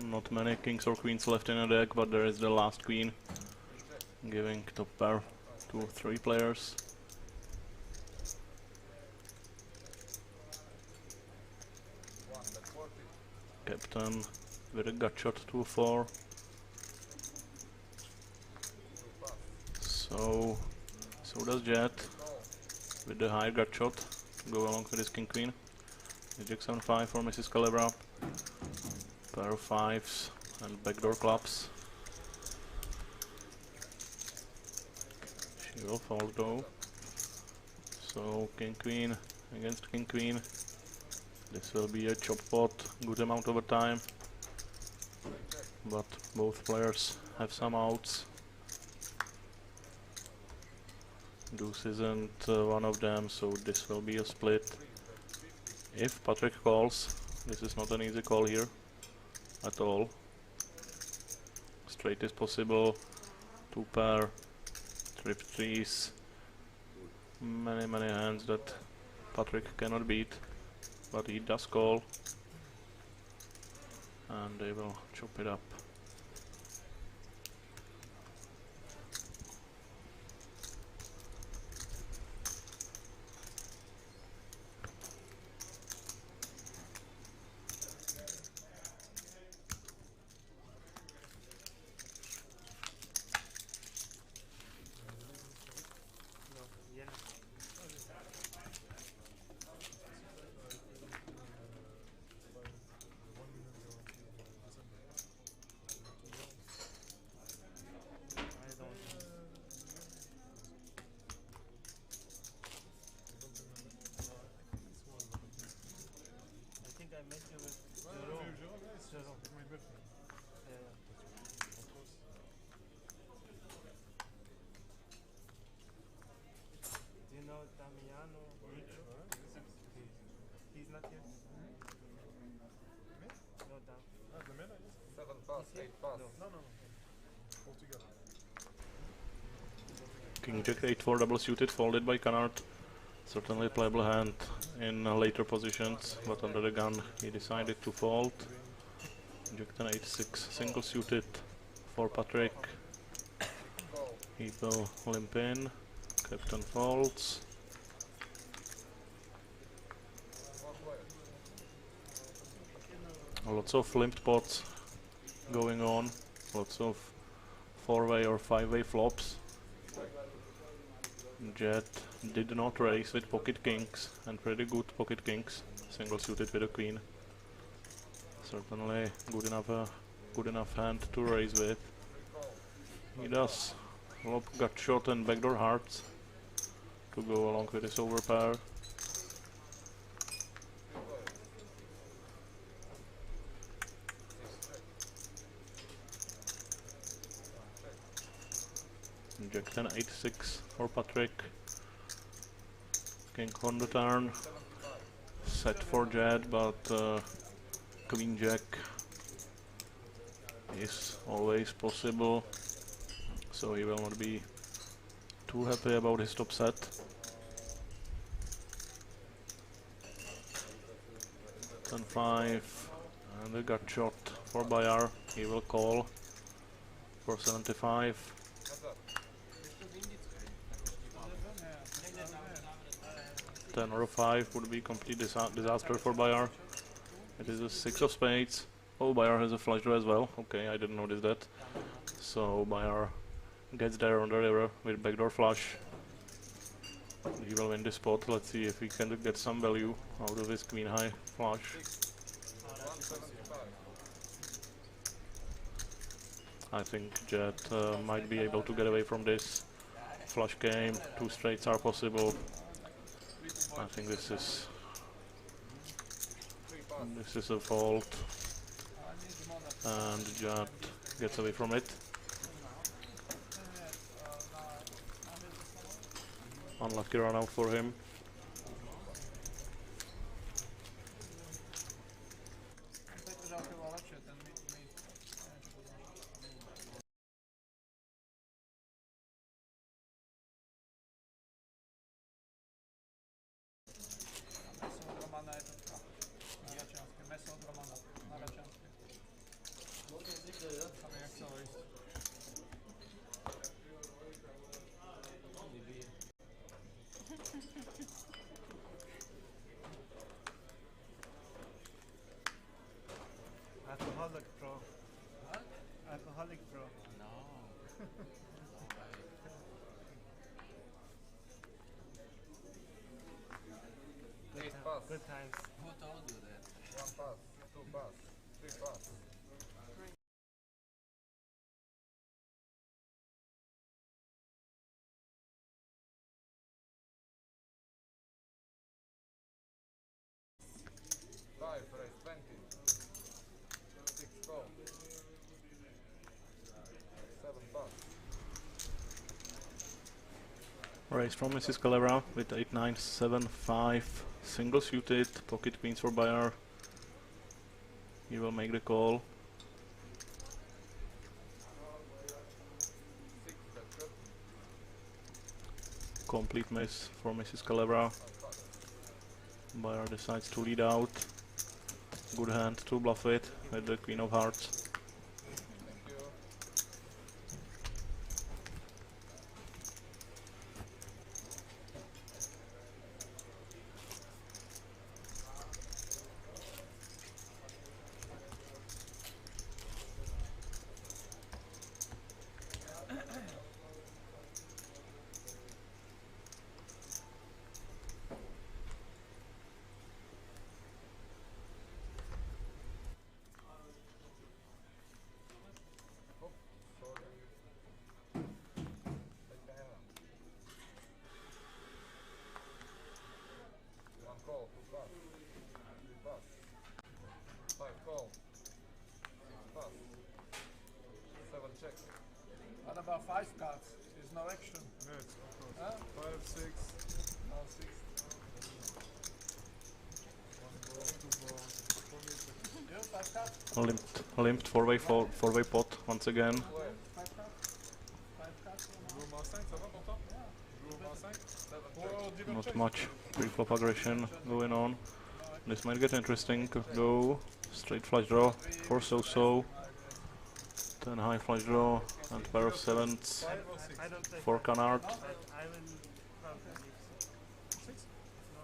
Not many kings or queens left in a deck, but there is the last queen, giving top pair to 3 players. Captain with a gut shot 2-4. So does Jet with the high gut shot to go along with his king queen. Jack 7-5 for Mrs. Calibra. Pair of 5s and backdoor clubs. She will fold though. So king queen against king queen. This will be a chop pot, good amount over time. But both players have some outs. Deuce isn't one of them, so this will be a split. If Patrick calls, this is not an easy call here at all. Straight is possible, 2 pair, trip trees, many hands that Patrick cannot beat, but he does call, and they will chop it up. King Jack 8-4 double suited folded by Canard. Certainly playable hand in later positions, but under the gun he decided to fold. Jack 10 8-6 single suited for Patrick. He will limp in. Captain folds. Lots of limped pots going on. Lots of 4-way or 5-way flops. Jet did not raise with pocket kings, and pretty good pocket kings, single suited with a queen. Certainly good enough hand to raise with. He does lob gut shot and backdoor hearts to go along with his overpair. Jack 10 8-6 for Patrick. King on the turn. Set for Jet, but Queen Jack is always possible, so he will not be too happy about his top set. Ten 5 and a gut shot for Bayar. He will call for 75. 10 or a 5 would be complete disaster for Bayar. It is a 6 of spades. Oh, Bayar has a flush draw as well. Okay, I didn't notice that. So Bayar gets there on the river with backdoor flush. He will win this spot. Let's see if he can get some value out of his queen high flush. I think Jet might be able to get away from this flush game. 2 straights are possible. I think this is a fault, and Jet gets away from it. Unlucky run out for him. Alcoholic Pro. What? Alcoholic Pro. No. Eight pass. Good times. Who told you that? One pass. Two pass. Three pass. Five, raise 20. Six, call. Seven, pass. Raise from Mrs. Calera with 8, 9, 7, 5. Single suited, pocket queens for buyer. He will make the call. Six, that's good. Complete miss for Mrs. Calera. Buyer decides to lead out. Good hand to bluff it with the Queen of Hearts. Thank you. Oh, sorry. Take the hand. One call, two pass. Three pass. Five call. Six pass. Seven check. What about 5 cards? There's no action. Yes, of course. Huh? 5, 6. No, 6. One ball, two balls. You 5 cards? Limped four-way pot once again. 5 cards? 5 cards? Joue au main 5, ça va pour toi? Joue au main 5? Oh, divert Not check. much pre-flop aggression going on. This might get interesting. Go straight flush draw for so-so. Then high flush draw and pair of sevens 5 or 6? I don't think. for Canard. I will probably leave 6. No.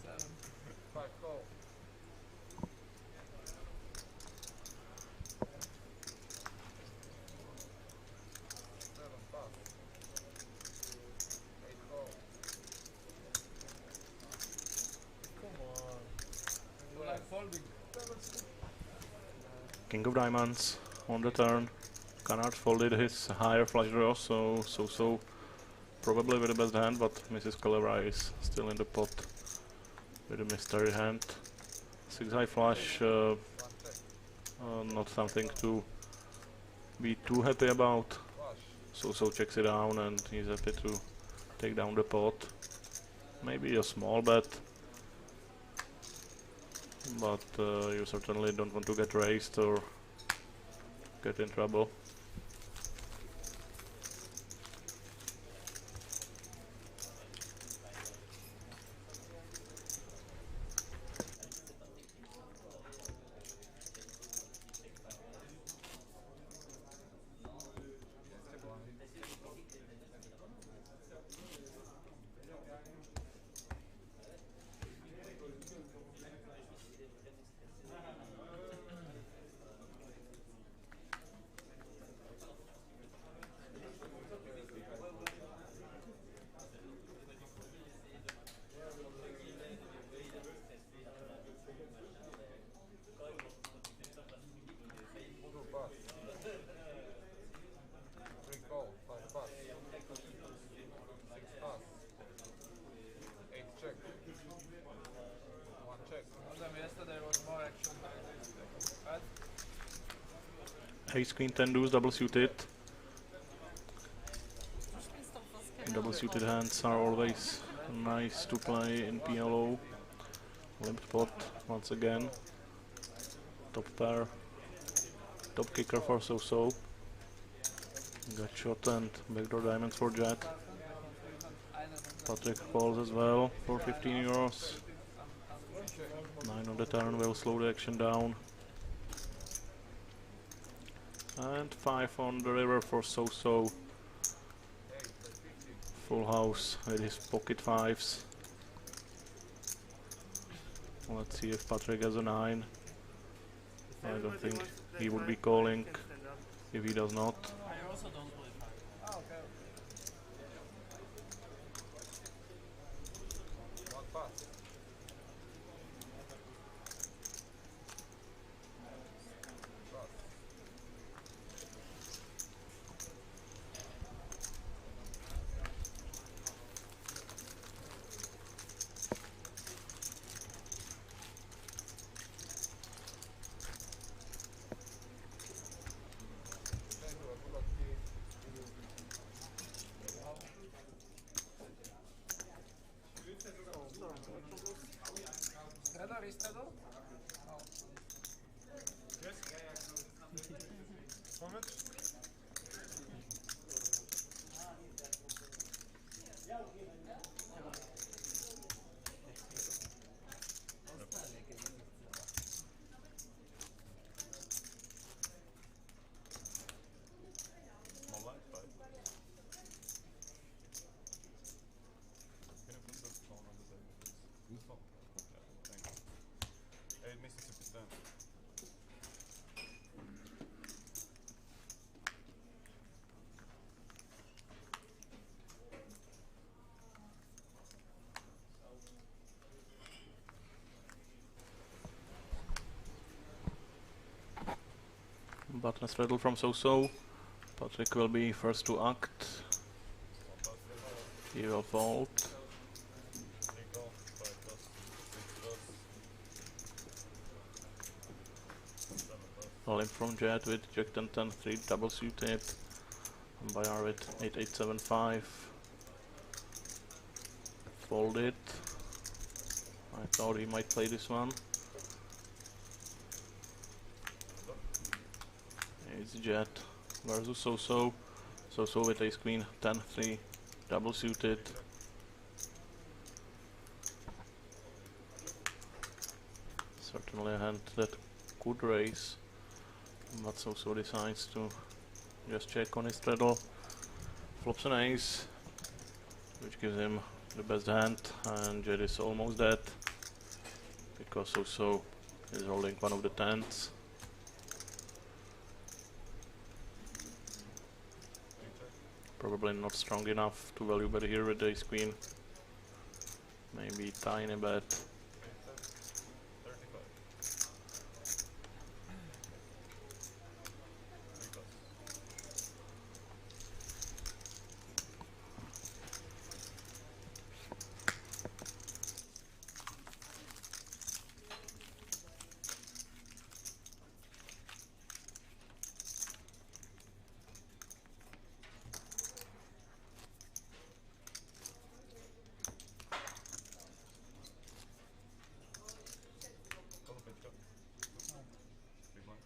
7. Five call. Seven pass. Eight call. Come on. You like folding? King of diamonds on the turn. Canard folded his higher flush draw, so probably with the best hand, but Mrs. Calera is still in the pot with a mystery hand. 6 high flush, One check. not something to be too happy about. Flush. So checks it down and he's happy to take down the pot. Maybe a small bet, but you certainly don't want to get raised or get in trouble. Two pass. Three call. Five pass. Six pass. Eight check. One check. Yesterday was more action than this. Right? Ace queen 10 deuce double suited. Stop was keine Double suited hands are always nice to play in PLO. Limped pot once again. Top pair. Top kicker for so-so. Got shot and backdoor diamonds for Jet. Patrick calls as well for 15 euros. 9 on the turn will slow the action down. And 5 on the river for so-so. Full house with his pocket 5s. Let's see if Patrick has a 9. I don't think he would be calling if he does not. I also don't play five. Oh, okay. One pass. Pass. Tego, dodatki. Straddle, restraddle? How much? Small light, 5. Can you put the phone on the table, please? Whose phone? Yeah, thank you. 8 Mississippi stand. Button straddle from So-So. Patrick will be first to act. He will fold. 3 call, 5 plus, 6 plus. 7 plus. All in from Jet with Jack 10-10, 3 double suited. And Bayar with 8-8-7-5. Folded. I thought he might play this one. It's Jet versus So-So. So-So with Ace Queen 10-3 double suited. Certainly a hand that could raise, but So-So decides to just check on his straddle. Flops an ace, which gives him the best hand, and Jet is almost dead because So-So is holding one of the tens. Probably not strong enough to value bet here with Ace Queen. Maybe tiny bet. 35. 3 plus. Call a pitch cup. 3 blind.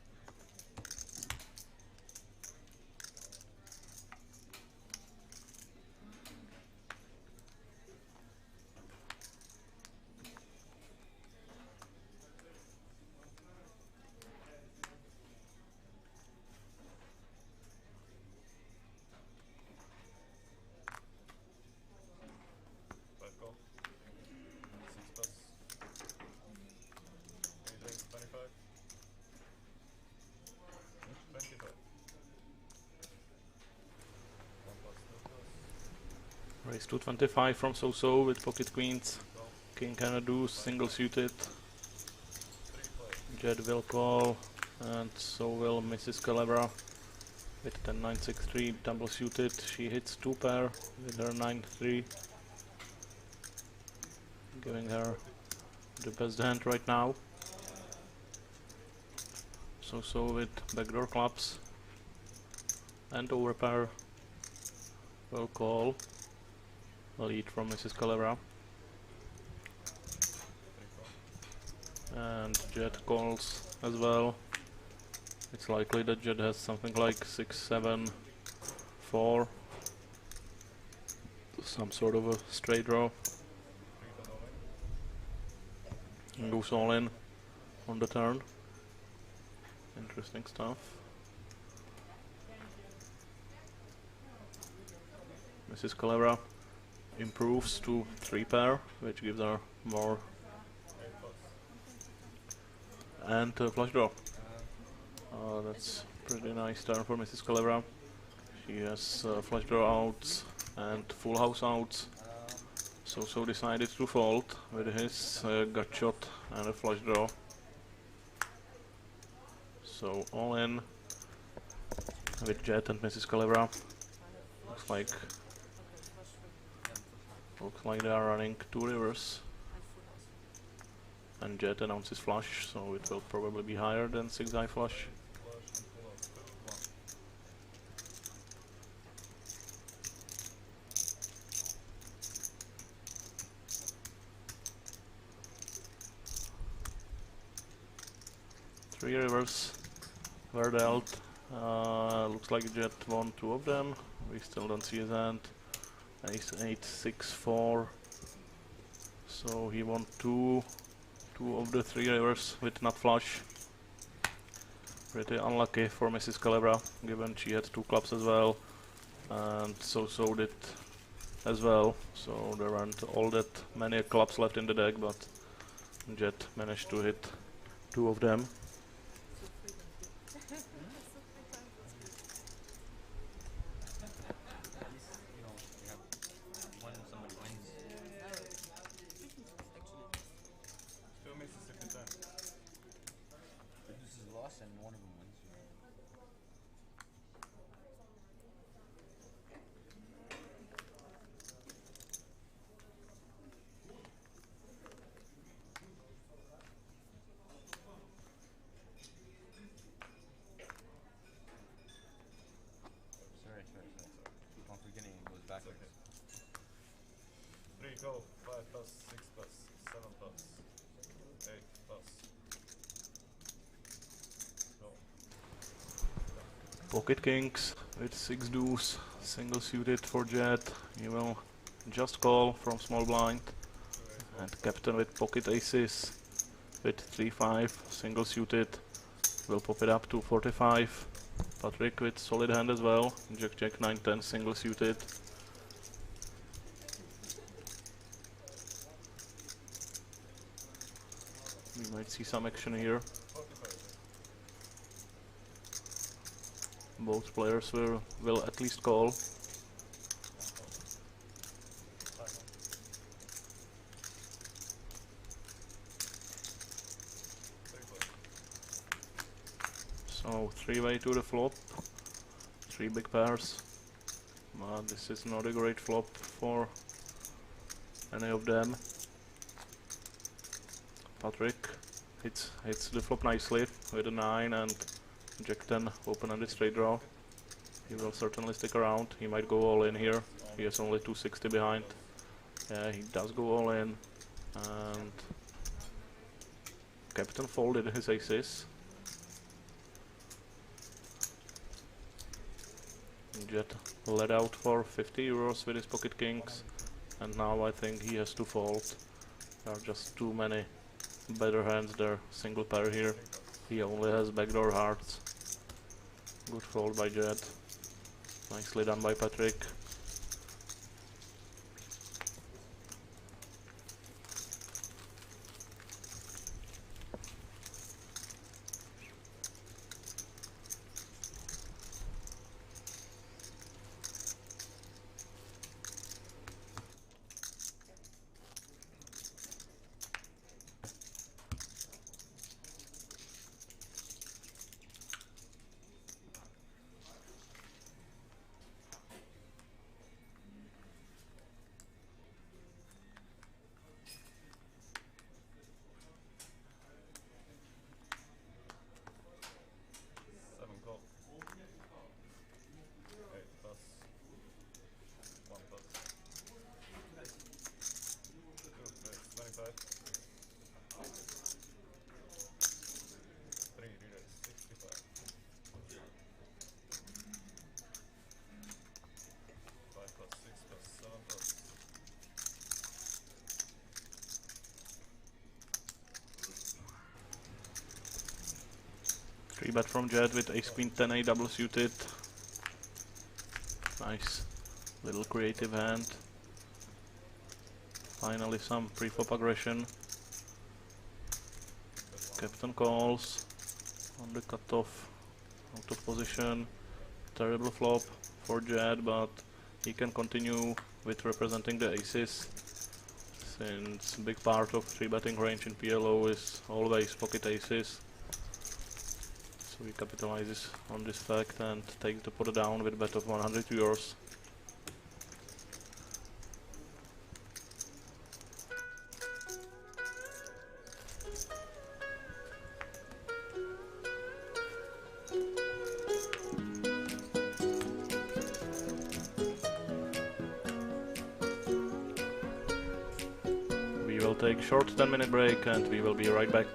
Five call. 6 plus. 8 raise, 25. 25. 1 plus, 2 plus. Raise to 25 from So-So with pocket queens. Call. King cannot do, single suited. 3 play. Jet will call, and so will Mrs. Calabra with 10-9-6-3 double suited. She hits 2 pair with her 9-3, giving her the best hand right now. So with backdoor clubs and overpair will call. A lead from Mrs. Calabra. 3 call. And Jet calls as well. It's likely that Jet has something like 6-7-4, some sort of a straight draw, 3 bet all in. and goes all in on the turn. Interesting stuff. Mrs. Calabra improves to 3 pair, which gives her more, 8 plus. and flush draw. That's pretty nice turn for Mrs. Calebra. She has flush draw outs and full house outs. So decided to fold with his gut shot and a flush draw. So all in with Jet and Mrs. Calebra. Looks like they are running 2 rivers. And Jet announces flush, so it will probably be higher than 6-high flush. Three rivers were dealt. Looks like Jet won 2 of them. We still don't see his hand. Ace 8, 6, 4. So he won two of the 3 rivers with nut flush. Pretty unlucky for Mrs. Calebra, given she had 2 clubs as well, and so did as well. So there aren't all that many clubs left in the deck, but Jet managed to hit 2 of them. And one of them wins. Sorry. Keep on forgetting it goes backwards. 3 go, 5 plus, 6 plus, 7 plus, 8 plus. Pocket kings with 6 deuce, single suited for Jet. He will just call from small blind. And captain with pocket aces with 3-5, single suited, will pop it up to 45. Patrick with solid hand as well, Jack 9-10, single suited. We might see some action here. Both players will at least call. So 3-way to the flop, 3 big pairs. But this is not a great flop for any of them. Patrick hits the flop nicely with a 9 and Jack 10 open-ended straight draw. He will certainly stick around. He might go all in here. He has only 260 behind. Yeah, he does go all in. And captain folded his aces. Jet led out for 50 euros with his pocket kings. And now I think he has to fold. There are just too many better hands there. Single pair here. He only has backdoor hearts. Good fold by Jet. Nicely done by Patrick. Bet from Jet with ace queen 10 double suited. Nice little creative hand. Finally some pre-flop aggression. Captain calls on the cutoff out of position. Terrible flop for Jed, but he can continue with representing the aces, since big part of 3-betting range in PLO is always pocket aces. So he capitalizes on this fact and takes the pot down with a bet of 100 euros. We will take a short 10-minute break and we will be right back.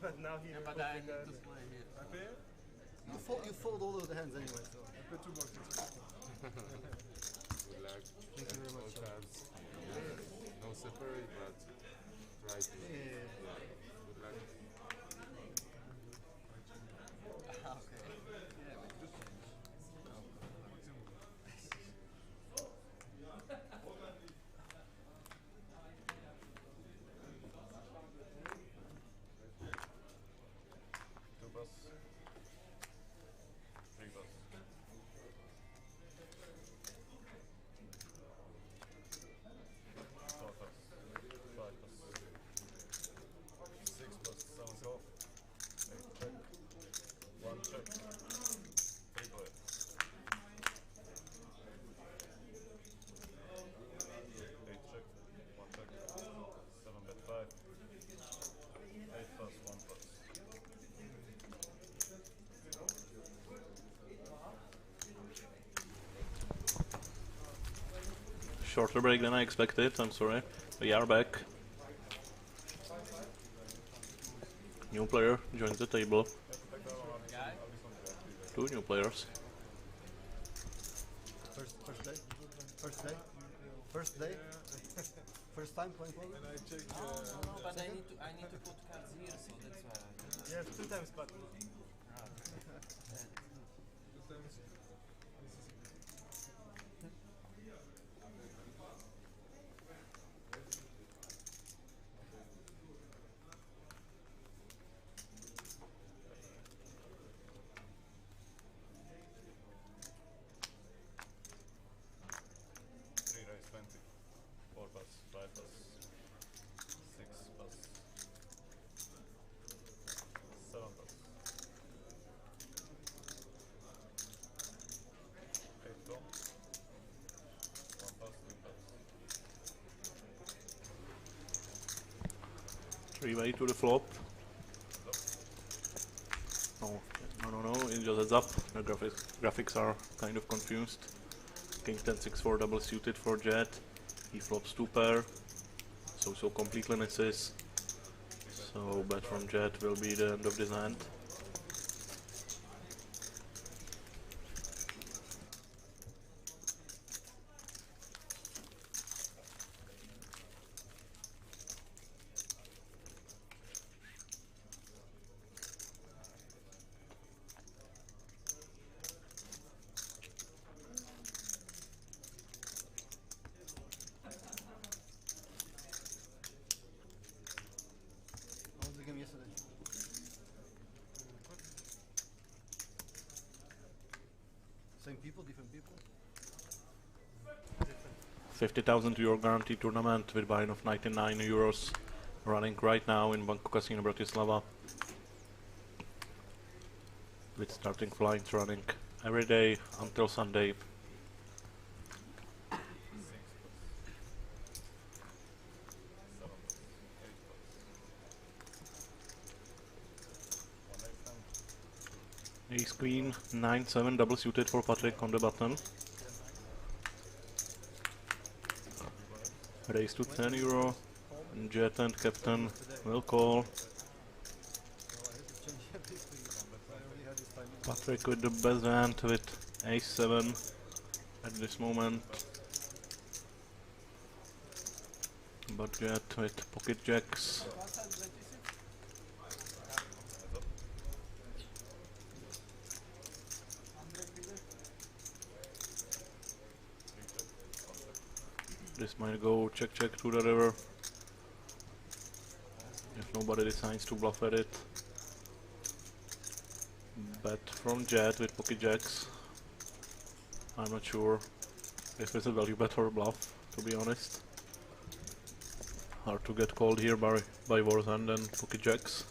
But now he But I need to play here. I pay it? you fold all of the hands anyway, so. I pay $2. It's okay. Good luck. Thank you very much. All cards. No separate, but try to. Yeah. Good luck. Two bus. Three bus. Four bus. Five bus. Six bus. Seven go. Eight check. One check. Three play. Eight check. One check. Seven bet five. Eight bus. One bus. Shorter break than I expected, I'm sorry. We are back. New player joins the table. Two new players. First day? First day? First day? First time playing poker? And I check. No, but I need to put cards here, so that's why. Yes, 2 times button. Three raise 20. Four bus. Five bus. Six bus. Seven bus. Eight go. One bus. Two bus. Three-way to the flop. No, it just heads up. The graphics are kind of confused. King 10-6-4 double suited for Jet. He flops 2 pair. So completely misses. So bet from Jet will be the end of this hand. How was the game yesterday? Same people, different people? 50,000 euro guarantee tournament with buy-in of 99 euros running right now in Banco Casino Bratislava. With starting flights running every day until Sunday. Ace Queen 9-7 double suited for Patrick on the button. Raise to 10 euro. And Jet and Captain will call. Patrick with the best hand with Ace 7 at this moment. But Jet with pocket jacks. This might go check check to the river. If nobody decides to bluff at it. Bet from Jet with pocket jacks. I'm not sure if it's a value bet or a bluff, to be honest. Hard to get called here by Warhand and pocket jacks.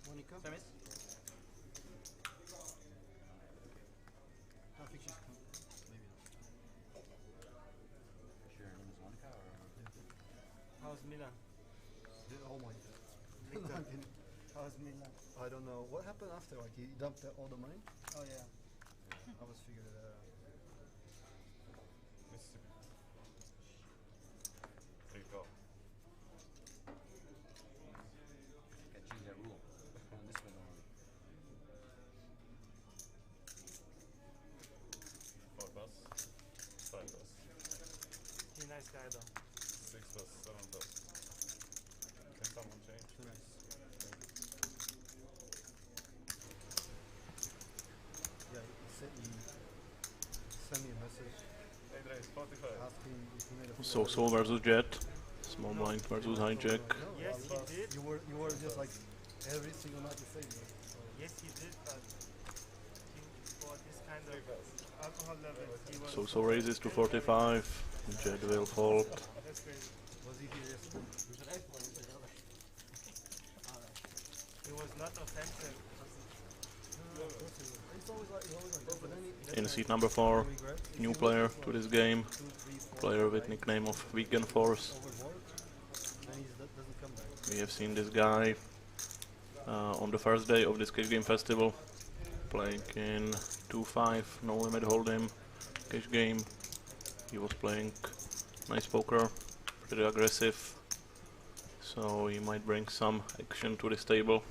Monica? Semis? I don't know what happened after. Like he dumped all the money. Oh yeah. I was figuring it out. Mississippi. 3 call. Can change that rule on this one only. 4 pass. 5 pass. He's a nice guy though. 6 pass. 7 pass. Can someone change? Too nice. Yeah, he sent me a message 8 raise. 45. asking if he made a So versus Jet. Small blind versus hijack. No, Yes, he did. You were just like every single night you say. Yes, he did, but he, for this kind of alcohol level, he was. So raises to 45. Jet will fold. That's crazy. Was he here yesterday? It was not offensive. It's always like that, but then In seat number 4, new player to this game. Player with nickname of Vegan Force. overwork, then he doesn't come back. We have seen this guy on the first day of this Cash Game Festival, playing in 2-5, no limit hold'em, cash game. He was playing nice poker, pretty aggressive, so he might bring some action to this table.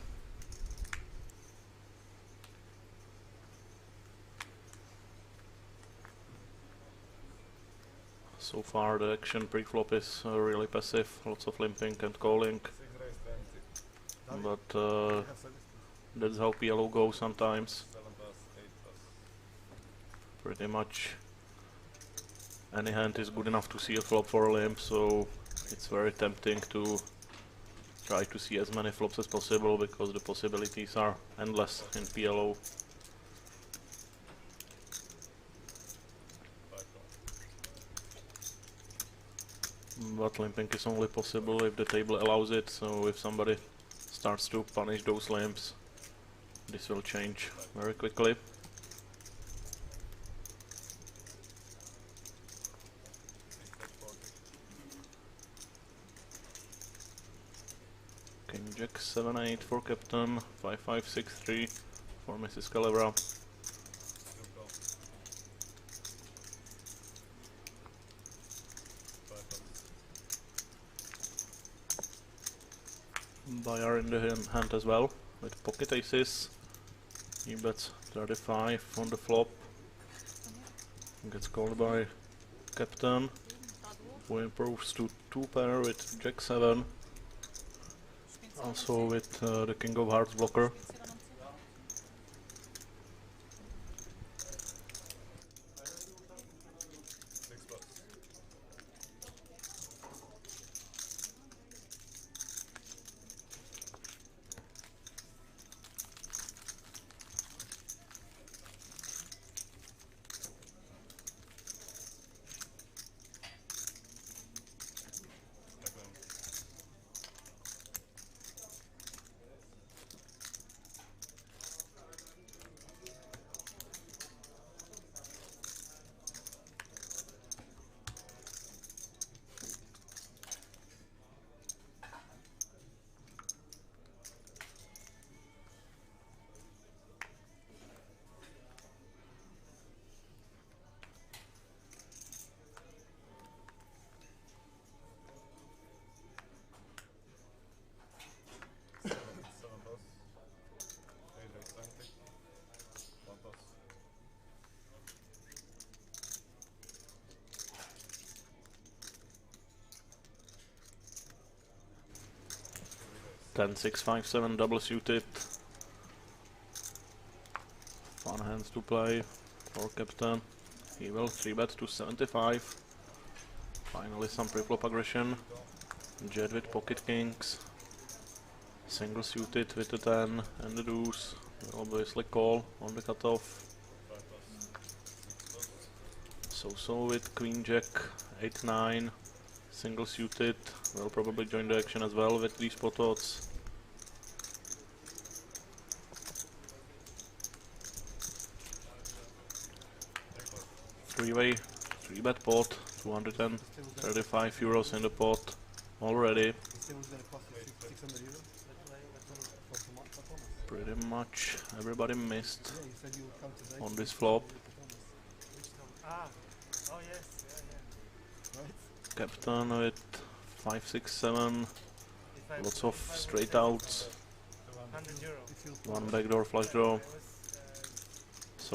So far the action pre-flop is really passive, lots of limping and calling, 6 raise. 20. but Have service. that's how PLO goes sometimes. 7 pass. 8 pass. Pretty much any hand is good enough to see a flop for a limp, so it's very tempting to try to see as many flops as possible because the possibilities are endless in PLO. 5 call. But limping is only possible if the table allows it, so if somebody starts to punish those limps, this will change very quickly. King Jack 7-8 for captain, 5-5-6-3 for Mrs. Calibra. 2 call. 5 pass. Buyer in the hand as well, with pocket aces. He bets 35 on the flop. Gets called by captain, who improves to 2 pair with Jack 7. Also with the King of Hearts blocker. 6 pass. 7 pass. 8 raise. 20. 1 pass. 10-6-5-7 double suited. Fun hands to play for captain. He will 3-bet to 75. Finally some pre-flop aggression. Jet with pocket kings. Single suited with the 10 and the deuce. Will obviously call on the cutoff. 5 pass. 6 pass. So with queen jack 8-9. Single suited. Will probably join the action as well with these pot odds. Three-way, 3-bet pot, 235 euros in the pot already. He said it was going to cost you 600 euros for performance. Pretty much everybody missed Yeah, you said you would come today. on this flop. Which number? Ah. Oh yes. Yeah. Right? Captain with 5, 6, 7, If I, lots of if I would straight take outs, €100. If you one backdoor flush draw. I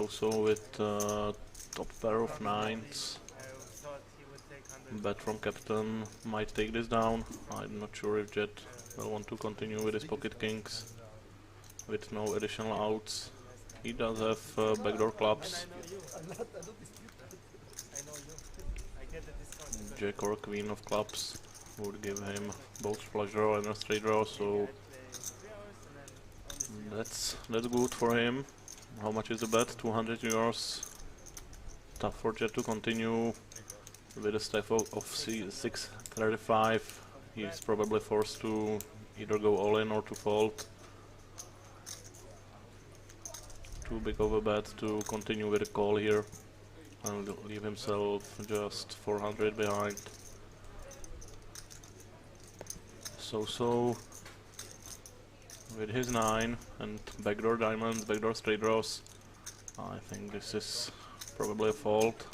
was, So with top pair of nines. I thought he would take 100. Bet from captain might take this down. I'm not sure if Jet will want to continue with his pocket kings with no additional outs. He does have backdoor clubs, I know you. I don't dispute that. I know you. I get the discount. Jack or queen of clubs would give him both flush draw and a straight draw, so that's good for him. How much is the bet? 200 euros. Tough for Jet to continue with a stack of 635. He's probably forced to either go all in or to fold. Too big of a bet to continue with a call here and leave himself just 400 behind. So with his 9 and backdoor diamonds, backdoor straight draws, I think this is probably a fold.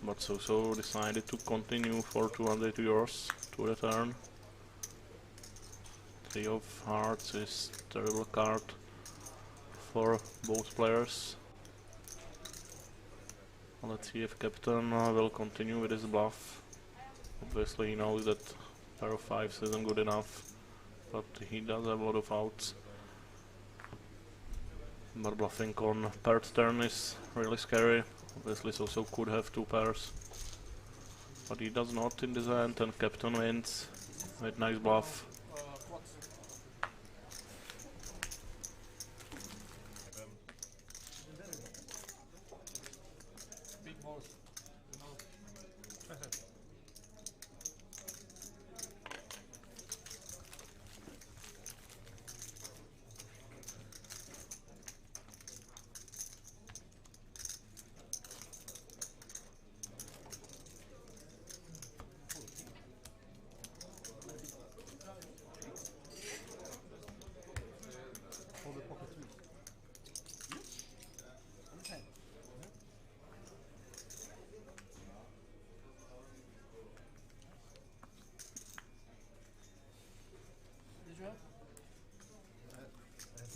But So decided to continue for 200 euros to the turn. 3 of hearts is terrible card for both players. Let's see if captain will continue with his bluff. Obviously he knows that pair of fives isn't good enough, but he does have a lot of outs. But bluffing on paired turn is really scary. Obviously So could have 2 pairs, but he does not in this end, and captain wins with nice bluff. Big balls, you know. For the pocket three. Okay. Did you have?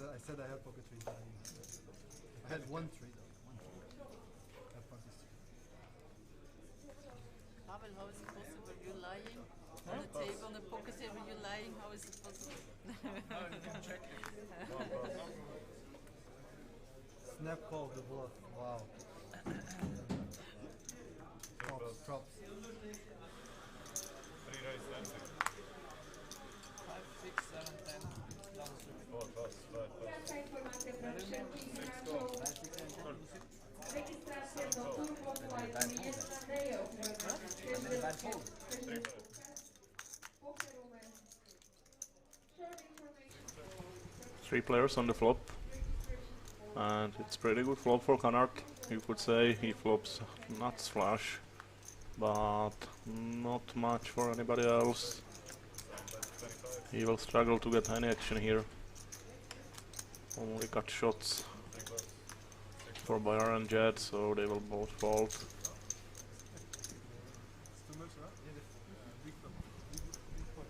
I said I had pocket threes. I had 1 3 though. 1 3. I pocket three. Pavel, how is it possible? You're lying on the table, on the poker table, you're lying. How is it possible? Snap call the bluff. Wow. Props. 3 raise empty. 5, 6, 7, 10. Downstream. 4 pass, 5 pass. Registracja do Turbo Flight jest na day off. 3 3 players on the flop, and it's pretty good flop for Canard. You could say he flops nuts flush, but not much for anybody else. He will struggle to get any action here. Only cut shots for Bayer and Jet, so they will both fold. It's too much, huh? Big flop. Big pot.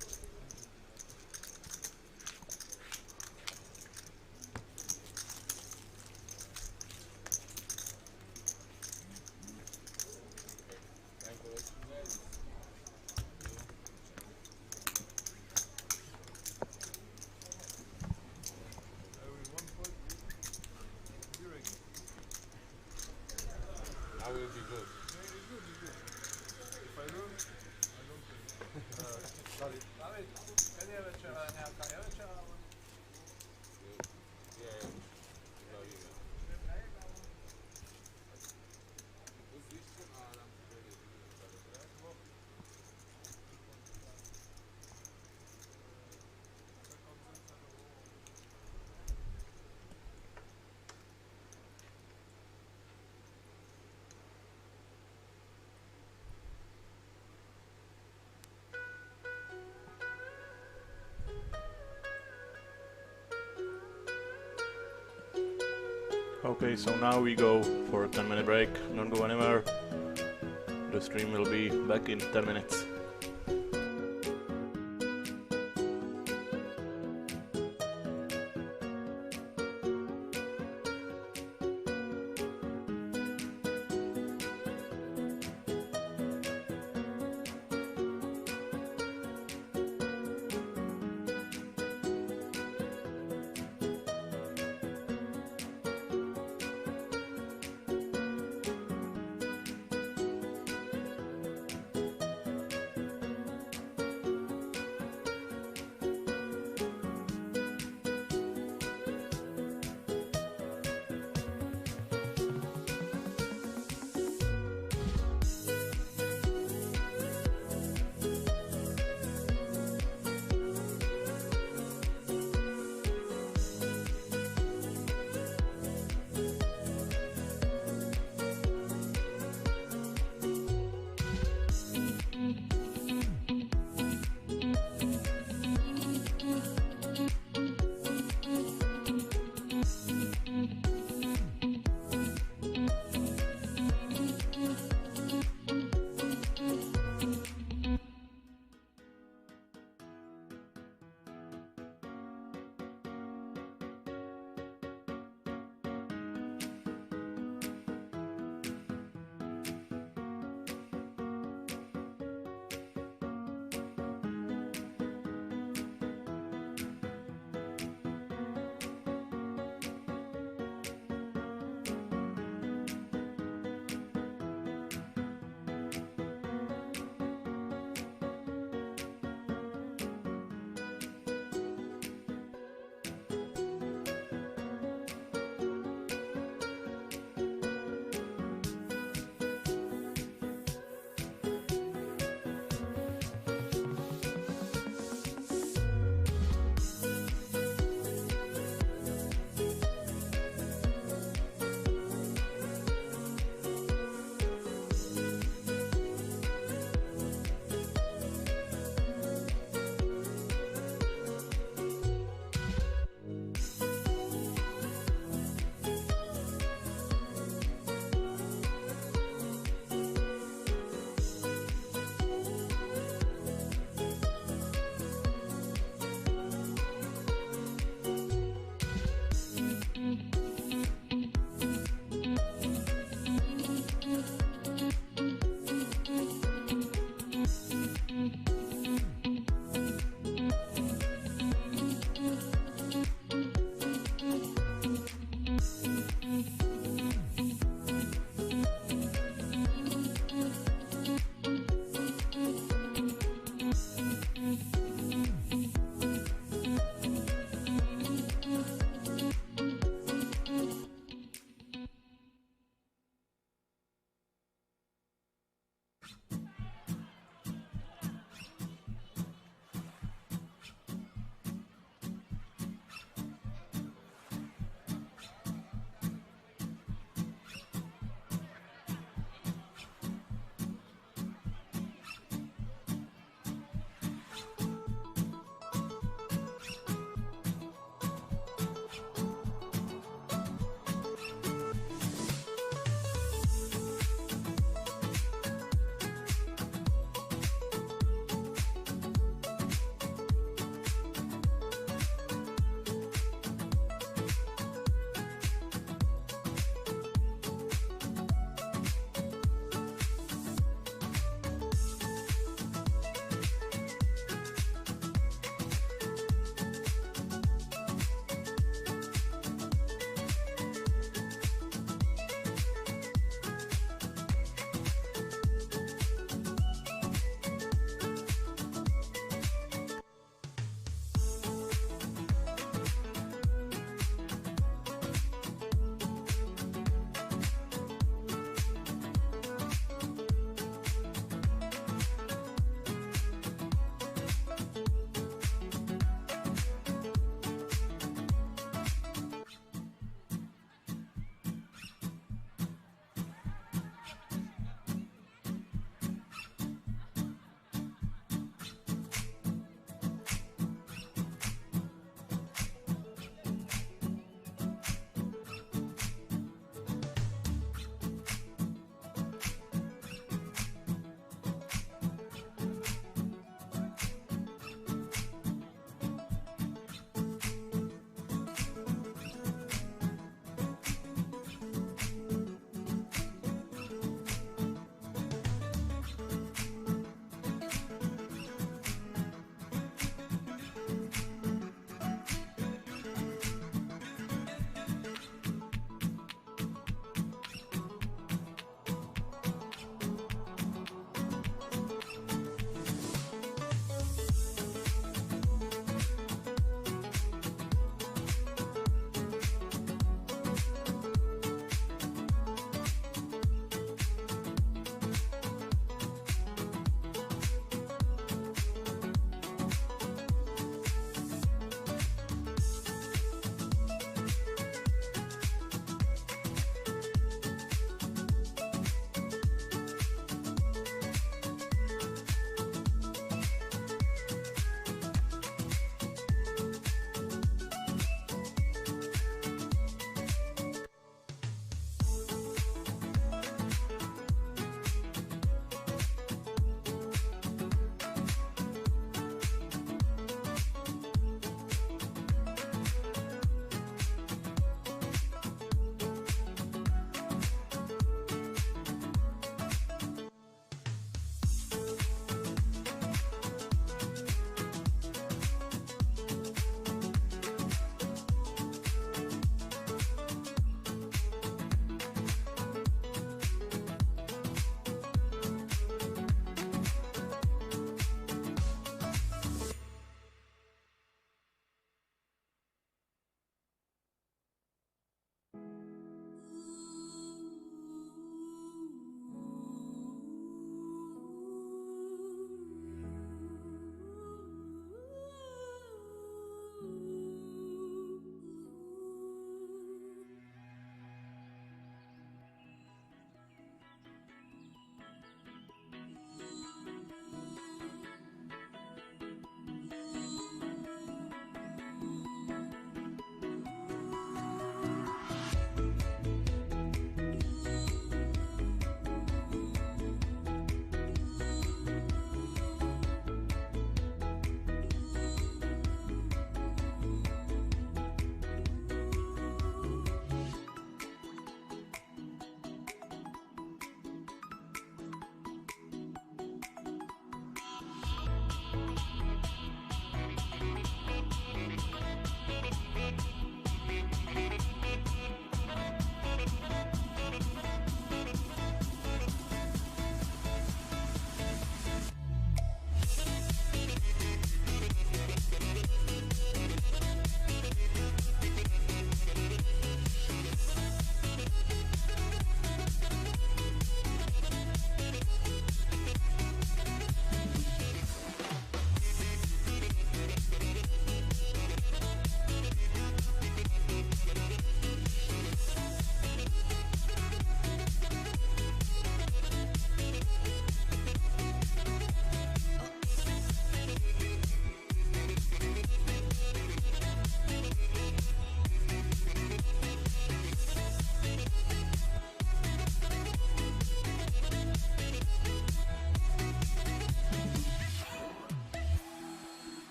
With 1 point, Zurich. I will be good. Okay, so now we go for a 10-minute break. Don't go anywhere. The stream will be back in 10 minutes.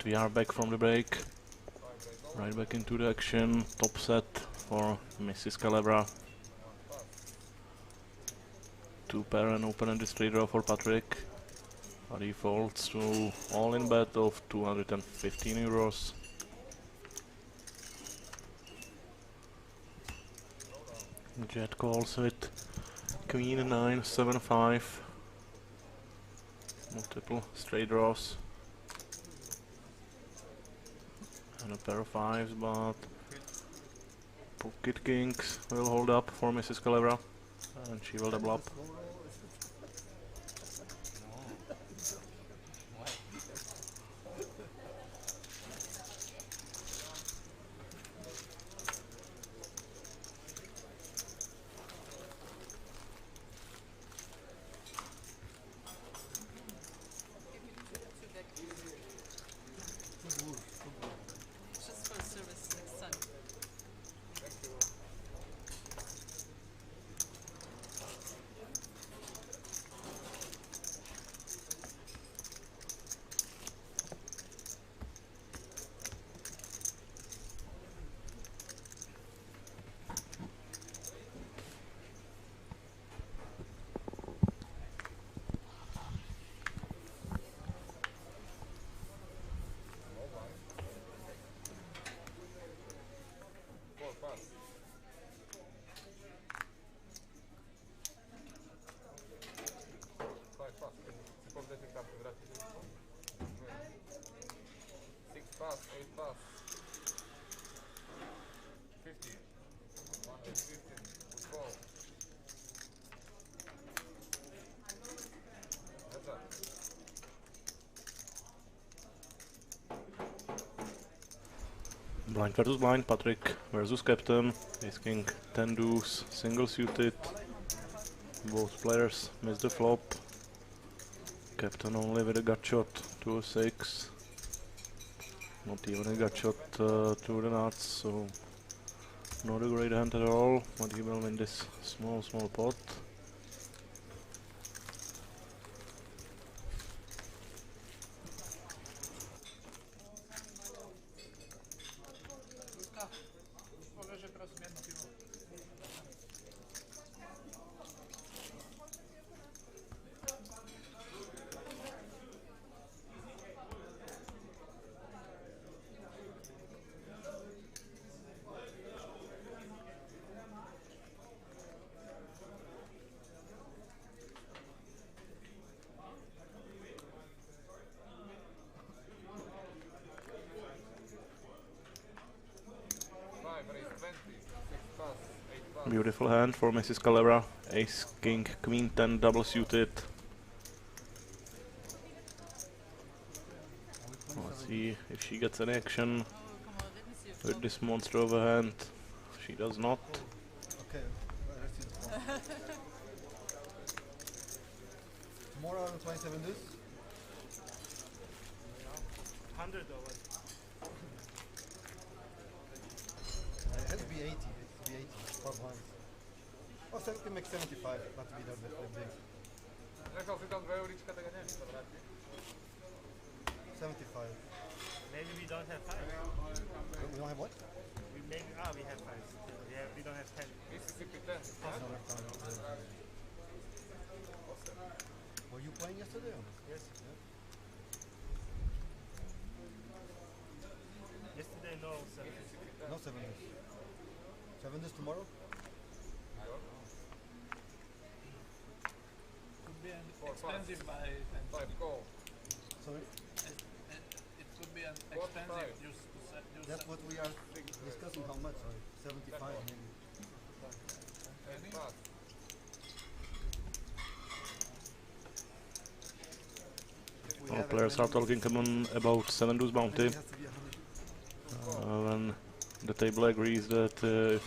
And we are back from the break. Right back into the action. Top set for Mrs. Calabra. 2 pair and open ended straight draw for Patrick. But he folds to all in bet of 215 euros. Jet calls with Queen 9, 7, 5. Multiple straight draws. And a pair of 5s, but pocket kings will hold up for Mrs. Calabra. And she will double up. Just for service next time. Blind versus blind, Patrick versus captain. Ace king 10 deuce, single suited. Both players miss the flop. Captain only with a gut shot to a 6. Not even a gut shot to the nuts, so not a great hand at all. But he will win this small pot. Beautiful hand for Mrs. Calabra. Ace, king, queen 10 double suited. Let's see if she gets an action with this monster of a hand. She does not. Okay. Tomorrow 27 deuce. 100 or what? It has to be 80. It has to be 80. 12 lines. Oh, 70 makes 75. Not to be that big. Nechal si tam 2 eurička, tak ja neviem, či to vráti. 75. Maybe we don't have 5. We don't have what? We have 5. We don't have 10. Mississippi 10. Were you playing yesterday? Or? Yes. Yeah. Yesterday, no 7. No 7 days. 7 days tomorrow? Could be an expensive buy. 5 call. Sorry? It could be an expensive use. That's what we are discussing. How much? Sorry. 75 maybe. All players are talking about 7 deuce bounty. When the table agrees that if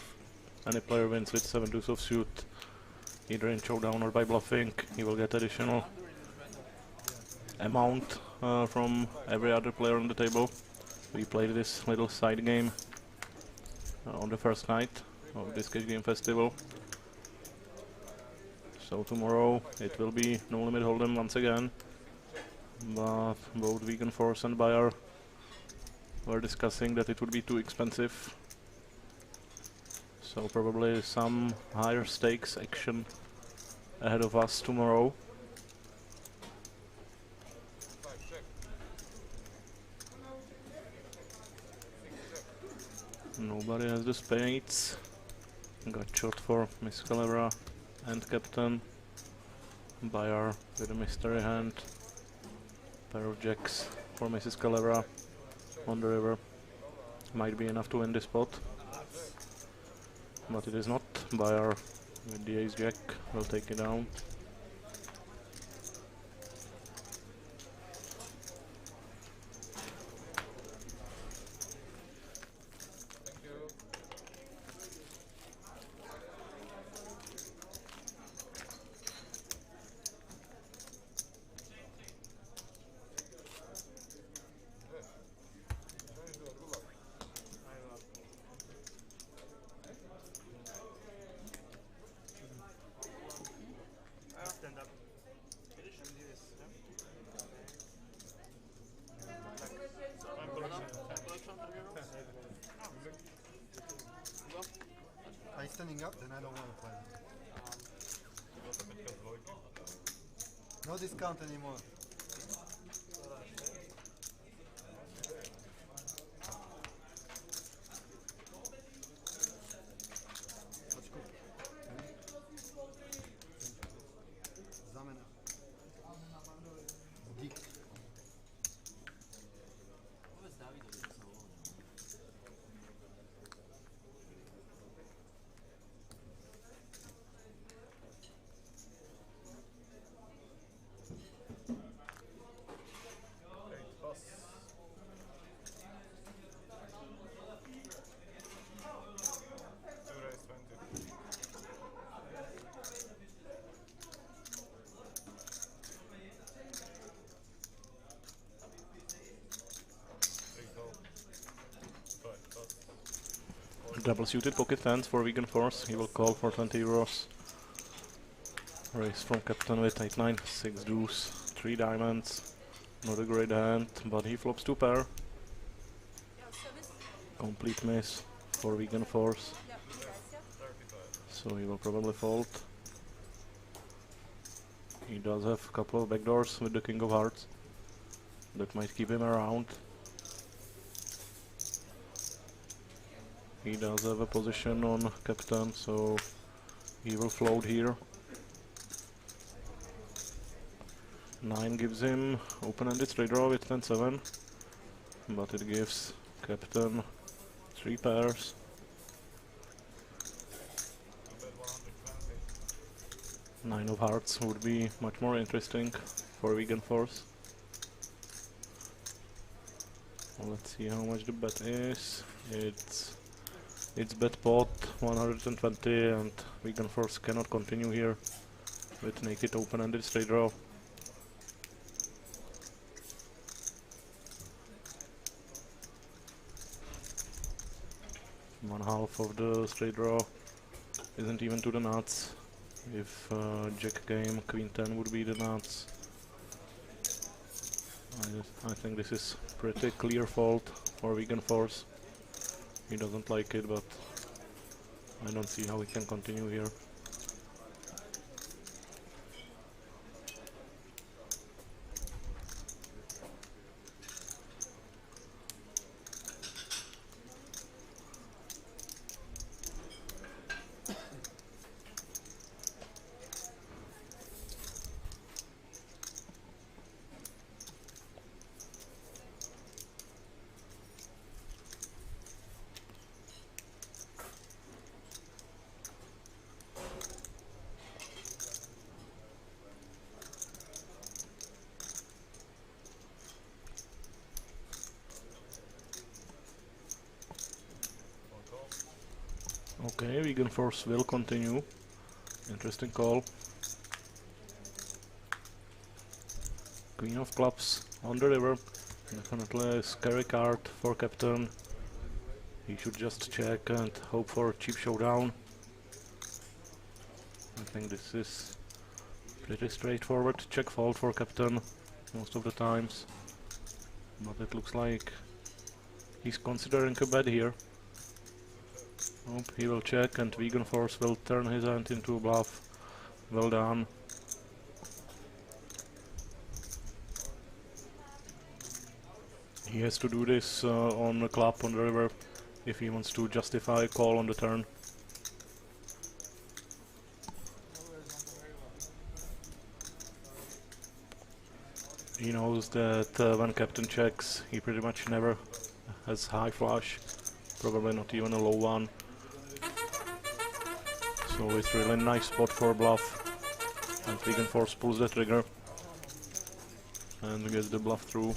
any player wins with 7 deuce of suit, either in showdown or by bluffing, he will get additional amount from every other player on the table. We played this little side game on the first night of this Cash Game Festival. So tomorrow it will be no limit hold'em once again, but both Vegan Force and Bayer were discussing that it would be too expensive. So probably some higher stakes action ahead of us tomorrow. 5 check. 6 check. Nobody has the spades. Got shot for Miss Calebra and Captain. Buyer with a mystery hand. Pair of jacks for Mrs. Calebra on the river. Might be enough to win this spot. But it is not. Buyer with the ace jack will take it down. Thank you. Good luck. Stand up. Are you standing up? Then I don't want to play. No discount anymore. Zamena. Dik. Double suited pocket hands for Vegan Force. He will call for 20 euros. Raise from Captain with 8-9, 6 deuce, 3 diamonds. Not a great hand, but he flops 2 pair. Complete miss for Vegan Force. So he will probably fold. He does have a couple of backdoors with the King of Hearts. That might keep him around. He does have a position on Captain, so he will float here. 9 gives him open-ended straight draw with 10-7, but it gives Captain 3 pairs. Nine of Hearts would be much more interesting for Vegan Force. Well, let's see how much the bet is. It's bet pot 120, and Vegan Force cannot continue here with naked open-ended straight draw. One half of the straight draw isn't even to the nuts. If Jack game, Queen 10 would be the nuts. I think this is pretty clear fault for Vegan Force. He doesn't like it, but I don't see how he can continue here. Okay, Vegan Force will continue. Interesting call. Queen of Clubs on the river. Definitely a scary card for Captain. He should just check and hope for a cheap showdown. I think this is pretty straightforward check fold for Captain most of the times. But it looks like He's considering a bet here. Nope, he will check and Vegan Force will turn his hand into a bluff. Well done. He has to do this on a club on the river if he wants to justify a call on the turn. He knows that when captain checks, he pretty much never has high flush, probably not even a low one. So it's really a nice spot for a bluff. And Vegan Force pulls the trigger and gets the bluff through.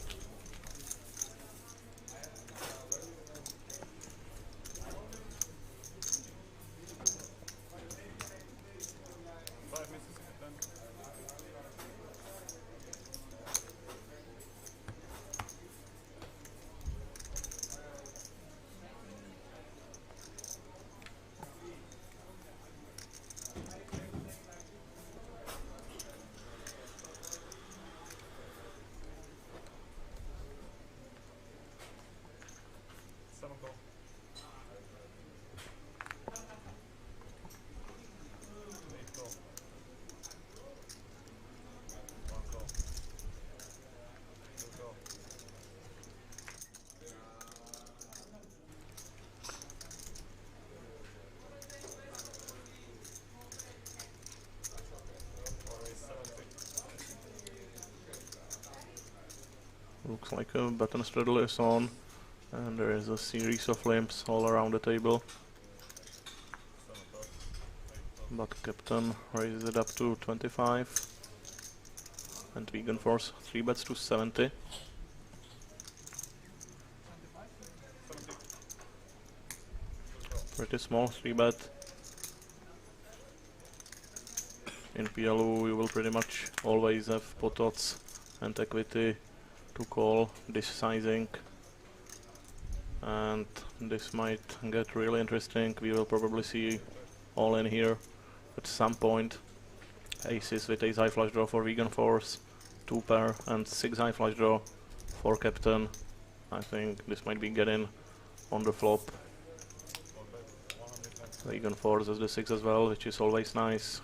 Looks like a button straddle is on, and there is a series of limps all around the table. But captain raises it up to 25, and Vegan Force 3 bets to 70. Pretty small 3 bet. In PLO you will pretty much always have pot odds and equity to call this sizing, and this might get really interesting. We will probably see all in here at some point. Aces with ace high flush draw for Vegan Force, 2 pair and 6 high flush draw for captain. I think this might be getting on the flop. Vegan Force has the 6 as well, which is always nice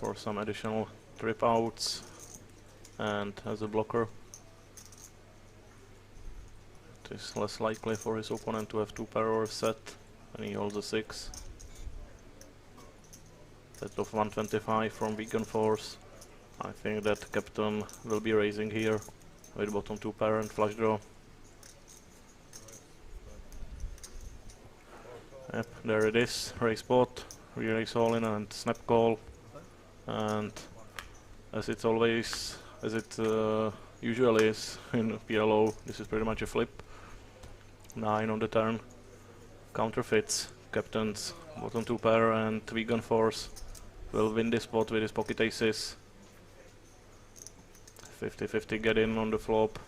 for some additional trip outs, and as a blocker it is less likely for his opponent to have 2 pair or a set when he holds a 6. Set of 125 from Vegan Force. I think that captain will be raising here with bottom 2 pair and flush draw. Yep, there it is, raise pot, re-raise all in and snap call, and as it usually is in PLO, this is pretty much a flip. 9 on the turn, counterfeits, captain's bottom 2 pair and Vegan Force will win this spot with his pocket aces. 50-50 get in on the flop.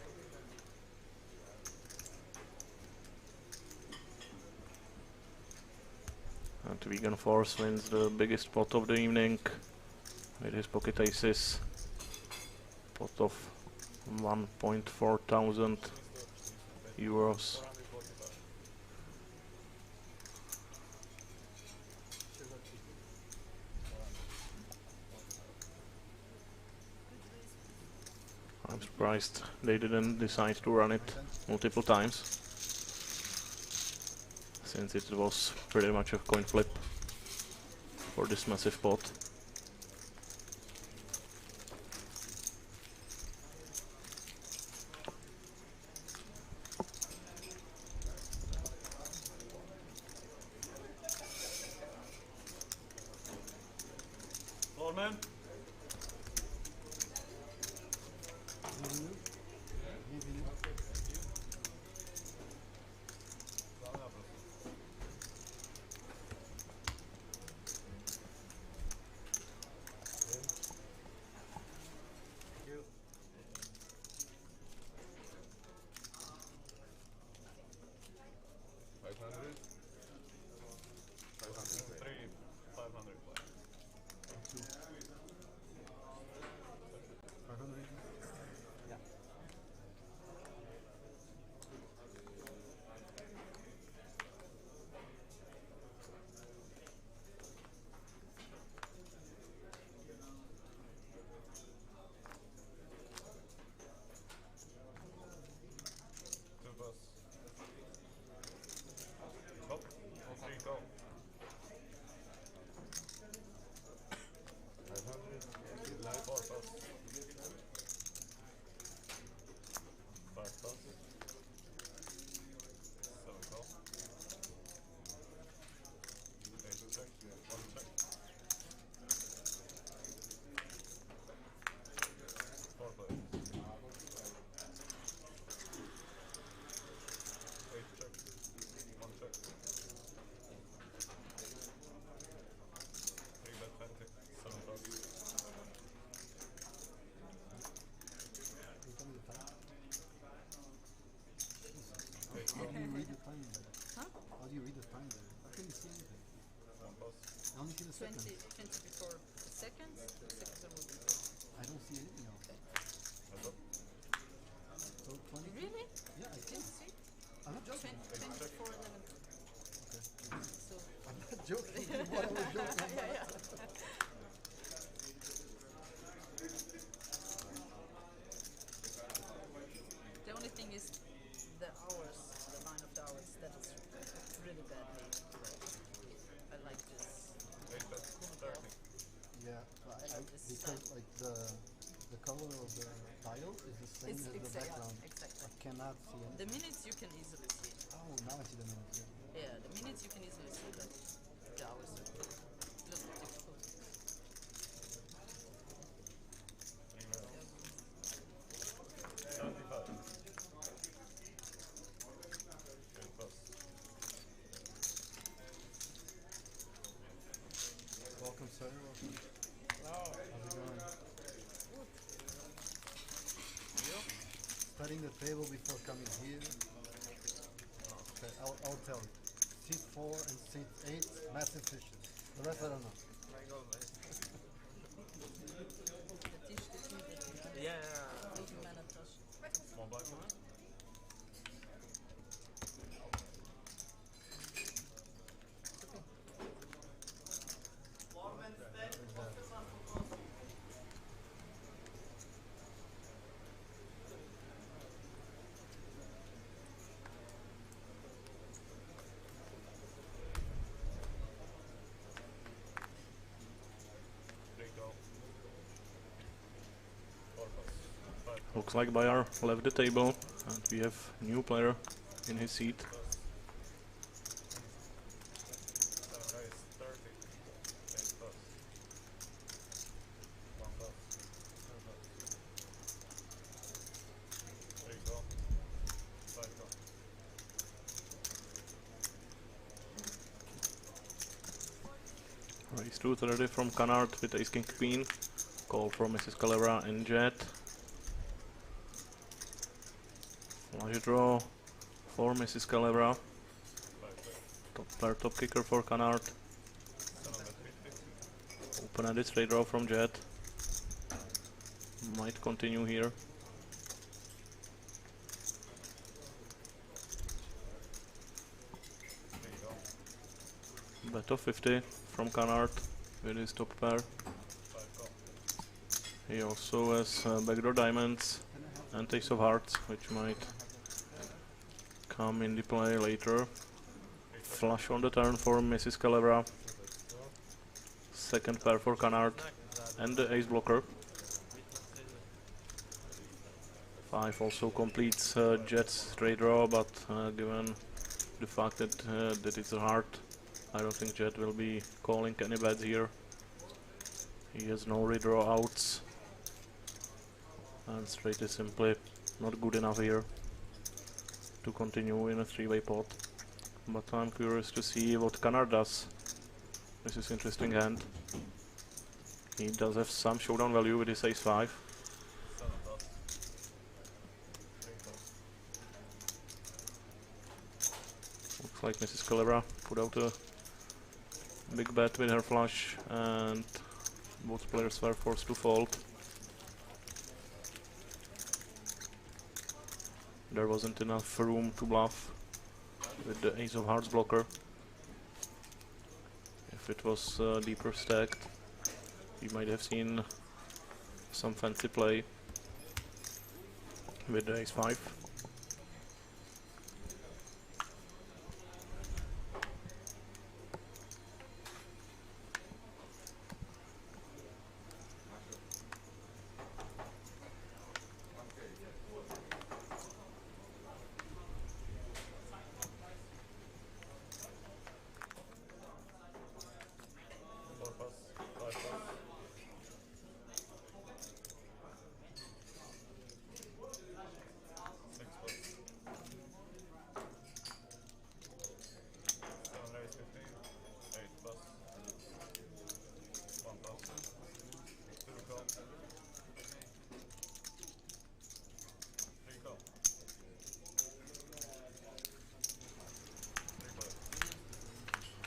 And Vegan Force wins the biggest pot of the evening with his pocket aces. Pot of 1.4 thousand euros. I'm surprised they didn't decide to run it multiple times, since it was pretty much a coin flip for this massive pot. Man. How do you read the time there? Huh? How do you read the time there? How can you see anything? One pass. I only see the 20, seconds. 20 before the seconds are moving. I don't see anything else. Heads up. So 20. Really? Yeah, I Didn't see. see? I'm not joking. 20 before 11. Okay. So, I'm not joking. What I was joking about. yeah. The only thing is the hours, the line of the hours, that is really badly read. I like this. 8 bets. 30. Yeah, but I like this because side. like the color of the tile is the same It's as the exactly, background. exactly. I cannot see it. The minutes you can easily see. Oh, now I see the minutes. Yeah. Yeah, the minutes you can easily see, but the hours are a little difficult. 3 minutes. 75. 8 pass. Welcome, sir. Welcome. How's it going? Studying the table before coming here. Okay, I'll tell you. Seat 4 and seat 8, massive fishes. The rest I don't know. Yeah. Small blind for me. Three go. 4 pass. 5 go. Looks like Bayar left the table and we have new player in his seat. 7 raise. 30. 8 pass. 1 pass. 3 go. 5 go. Raise truth ready from Canard with Ace King Queen. Call from Mrs. Calera and Jet. Flush draw for Mrs. Calera. 5 bet. Top player, top kicker for Canard. 750. Open-ended straight draw from Jet. Might continue here. 3 go. Bet of 50 from Canard with his top pair. 5 go. He also has backdoor diamonds and ace of hearts, which might come into play later. Flush on the turn for Mrs. Calebra. Second pair for Canard and the ace blocker. 5 also completes Jet's straight draw, but given the fact that it's a heart, I don't think Jet will be calling any bets here. He has no redraw outs, and straight is simply not good enough here to continue in a 3-way pot. But I'm curious to see what Canard does. This is interesting hand. He does have some showdown value with his ace 5. 7 pass. 3 pass. Looks like Mrs. Calebra put out a big bet with her flush, and both players were forced to fold. There wasn't enough room to bluff with the ace of hearts blocker. If it was deeper stacked, we might have seen some fancy play with the ace 5.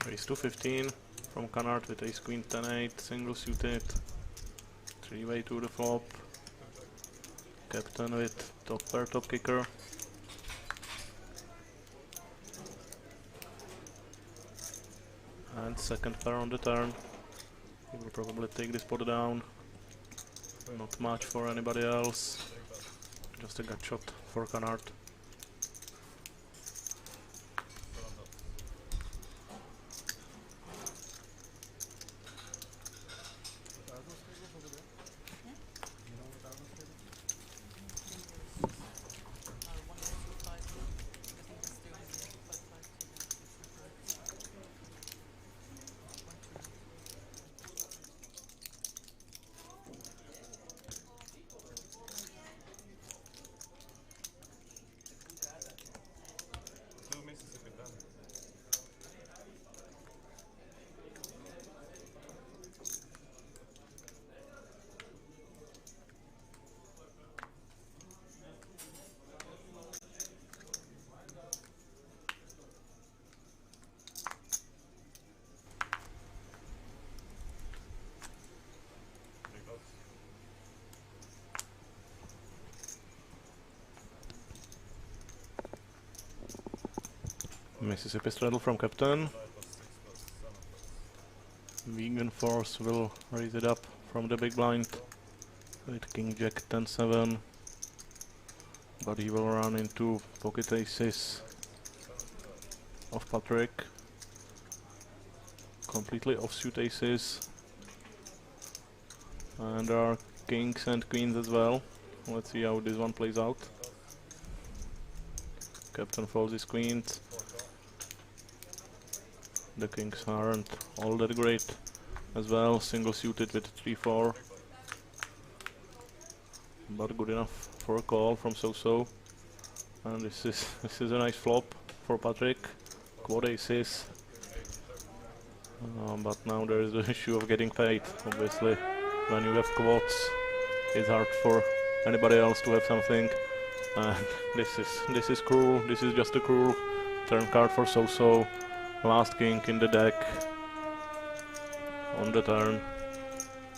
Raise to 15 from Canard with ace queen 10-8, single suited. 3-way to the flop. Captain with top pair top kicker. And second pair on the turn. He will probably take this pot down. Not much for anybody else. Just a gut shot for Canard. Two Mississippi done. Three bucks. Mississippi straddle from Captain. 5 plus 6 plus 7 plus. Vegan Force will raise it up from the big blind with King Jack 10-7. But he will run into pocket aces of Patrick. Completely offsuit aces. And there are kings and queens as well. Let's see how this one plays out. Captain folds his queens. The kings aren't all that great as well. Single suited with 3-4. But good enough for a call from So-So. And this is a nice flop for Patrick. Quad aces. But now there is the issue of getting paid. Obviously, when you have quads, it's hard for anybody else to have something. And this is cruel. This is just a cruel turn card for So-So. Last king in the deck on the turn,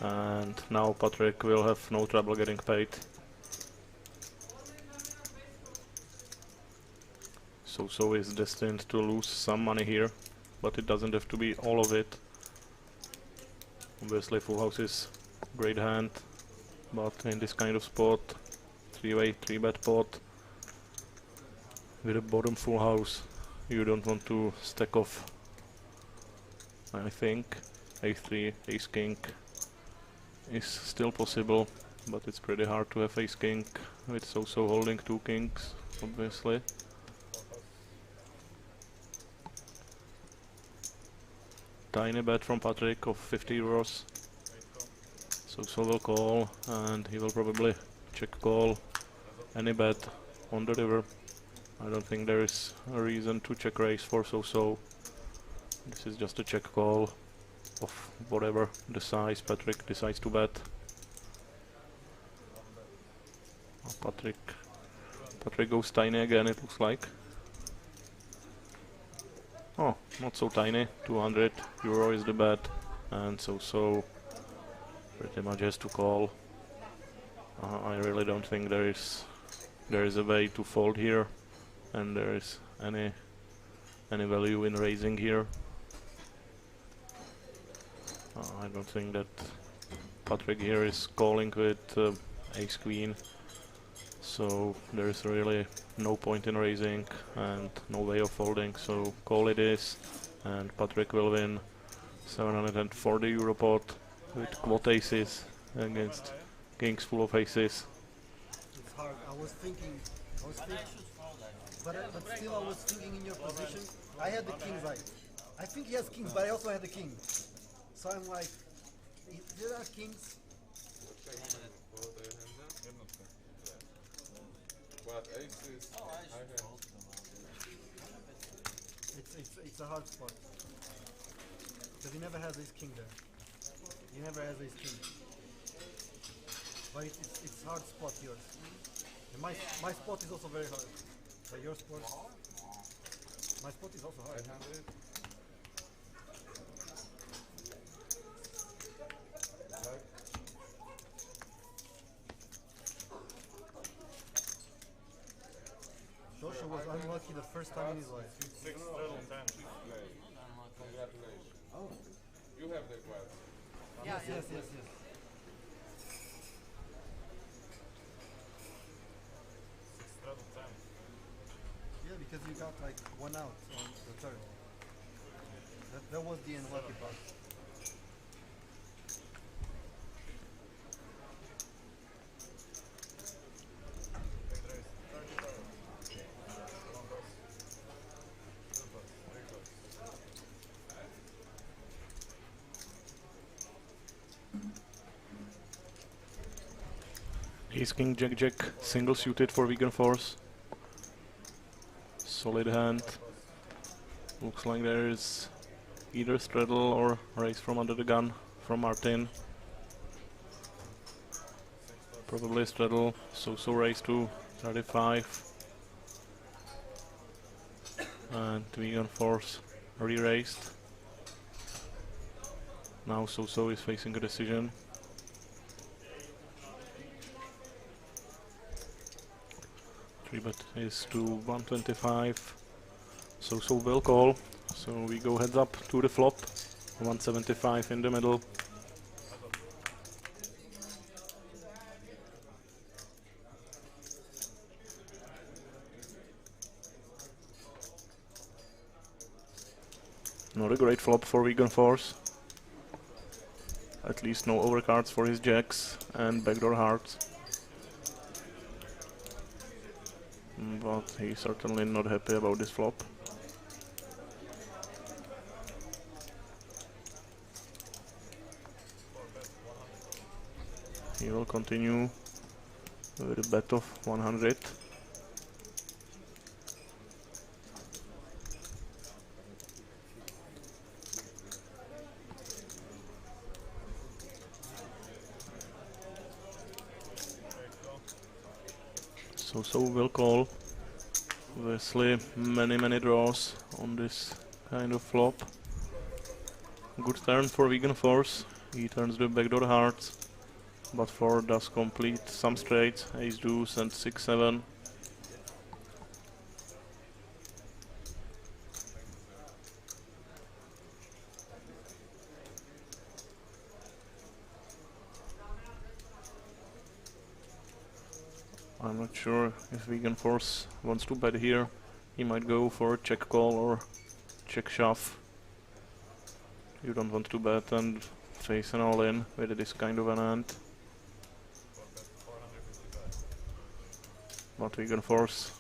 and now Patrick will have no trouble getting paid. So is destined to lose some money here, but it doesn't have to be all of it. Obviously full house is great hand, but in this kind of spot, 3-way, 3-bet pot with a bottom full house, you don't want to stack off. I think ace-3, ace-king is still possible, but it's pretty hard to have ace-king with So-So holding 2 kings, obviously. Tiny bet from Patrick of 50 euros. So-So will call, and he will probably check call any bet on the river. I don't think there is a reason to check raise for So-So. This is just a check call of whatever the size Patrick decides to bet. Oh, Patrick goes tiny again, it looks like. Oh, not so tiny. 200 euro is the bet, and So-So pretty much has to call. I really don't think there is a way to fold here. And there is any value in raising here. I don't think that Patrick here is calling with ace queen, so there is really no point in raising and no way of folding, so call it is, and Patrick will win 740 euro pot with quad aces against kings full of aces. It's hard. I was thinking, but still I was thinking in your position. I had the kings. I think he has kings, but I also had the king. So I'm like, if there are kings. But aces, I have. It's a hard spot. Because he never has his king there. He never has his king. But it's hard spot yours. And my spot is also very hard. But your spot, my spot is also hard. 800. Joshua was unlucky the first time in his life. 6 straddle 10. Congratulations. Oh. You have the class. Yeah, Yes, yes, yes. 6 straddle 10. Yeah, because you got like 1 out on the third. That was the unlucky part. Big raise. 35. 1 pass. 2 pass. 3 pass. Ace King Jack Jack single suited for vegan force. Solid hand. Looks like there is either straddle or raise from under the gun from Martin. Probably straddle, so raise to 35. And vegan force re-raised. Now so is facing a decision. Three bet is to 125. So will call. So we go heads up to the flop. 175 in the middle. Not a great flop for vegan force. At least no overcards for his jacks and backdoor hearts. But he's certainly not happy about this flop. He will continue with a bet of 100. So will call. Obviously many draws on this kind of flop. Good turn for vegan force. He turns the backdoor hearts, but 4 does complete some straights, ace deuce and 6-7. I'm not sure if vegan force wants to bet here. He might go for a check call or check shove. You don't want to bet and face an all-in with this kind of an hand. But vegan force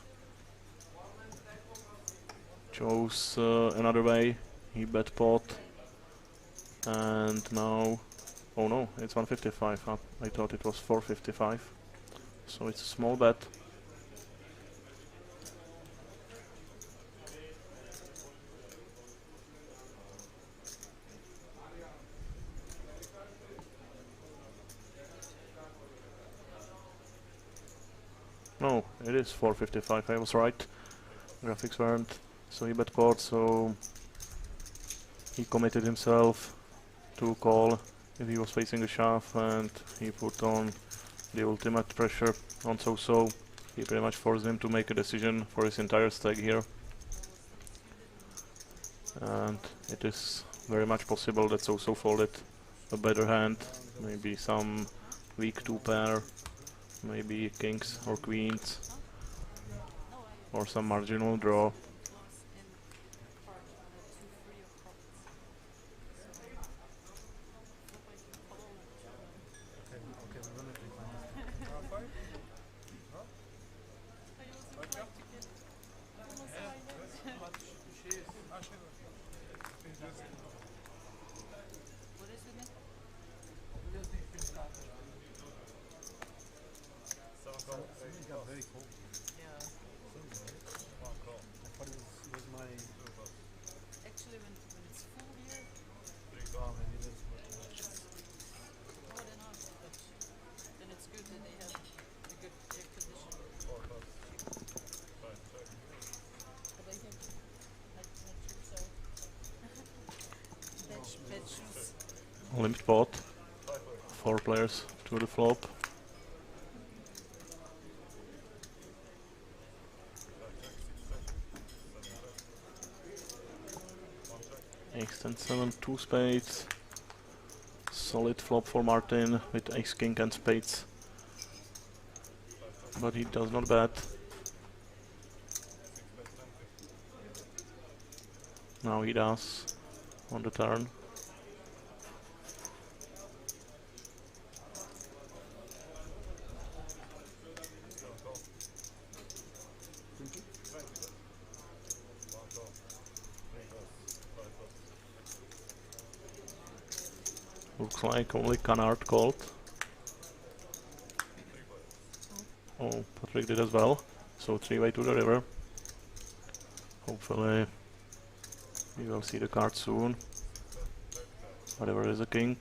chose another way. He bet pot, and now, oh no, it's 155. I thought it was 455. So it's a small bet. No, it is 455, I was right. Graphics weren't. So he bet pot, so he committed himself to call if he was facing a shove, and he put on the ultimate pressure on so. He pretty much forced him to make a decision for his entire stack here. And it is very much possible that so folded a better hand, maybe some weak 2 pair, maybe kings or queens, or some marginal draw. Limped pot, 4 players to the flop. Ace 10 7, 2 spades. Solid flop for Martin with ace king and spades. But he does not bet. Now he does on the turn. Looks like only Canard called. Oh, Patrick did as well. So 3-way to the river. Hopefully we will see the card soon. Whatever is a king.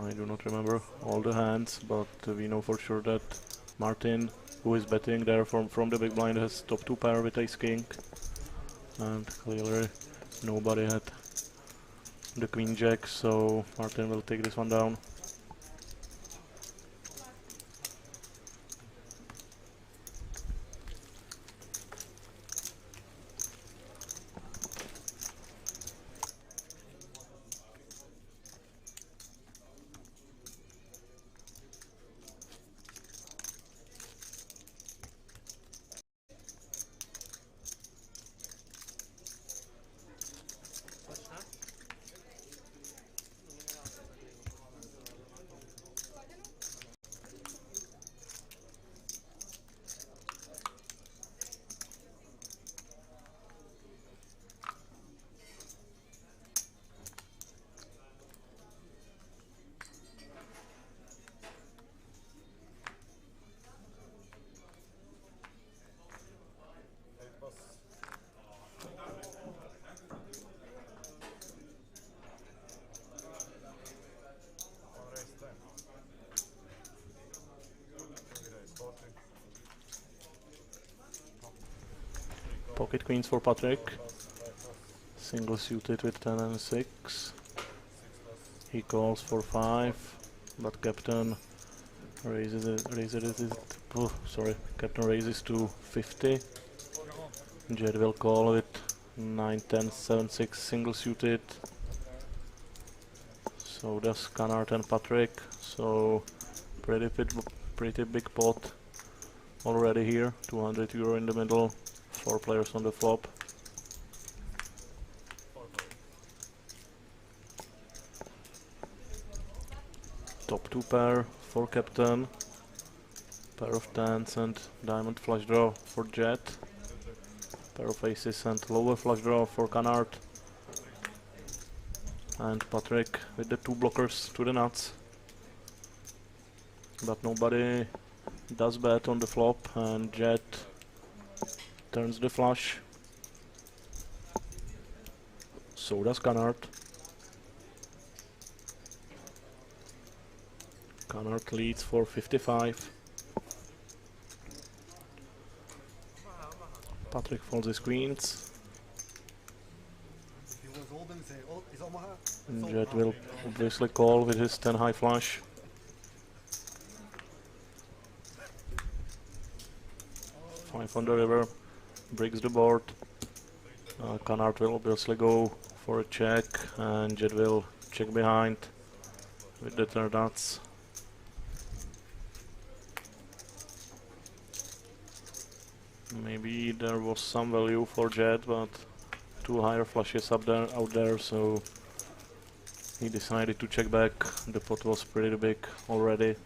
I do not remember all the hands, but we know for sure that Martin, who is betting there from the big blind, has top 2 pair with ace king. And clearly nobody had the queen jack, so Martin will take this one down. Pocket queens for Patrick. Single suited with 10 and 6. He calls for 5, but captain raises captain raises to 50. Jed will call with 9, 10, 7, 6 single suited. So does Canard and Patrick. So pretty big pot already here. 200 euro in the middle. 4 players on the flop. Top 2 pair for captain. Pair of 10s and diamond flush draw for Jet. Pair of aces and lower flush draw for Canard. And Patrick with the 2 blockers to the nuts. But nobody does bet on the flop, and Jet turns the flush. So does Canard. Canard leads for 55. Patrick folds his queens. And Jet will obviously call with his 10 high flush. Five on the river. Breaks the board. Canard will obviously go for a check, and Jet will check behind with the turn nuts. Maybe there was some value for Jet, but 2 higher flushes out there, so he decided to check back. The pot was pretty big already.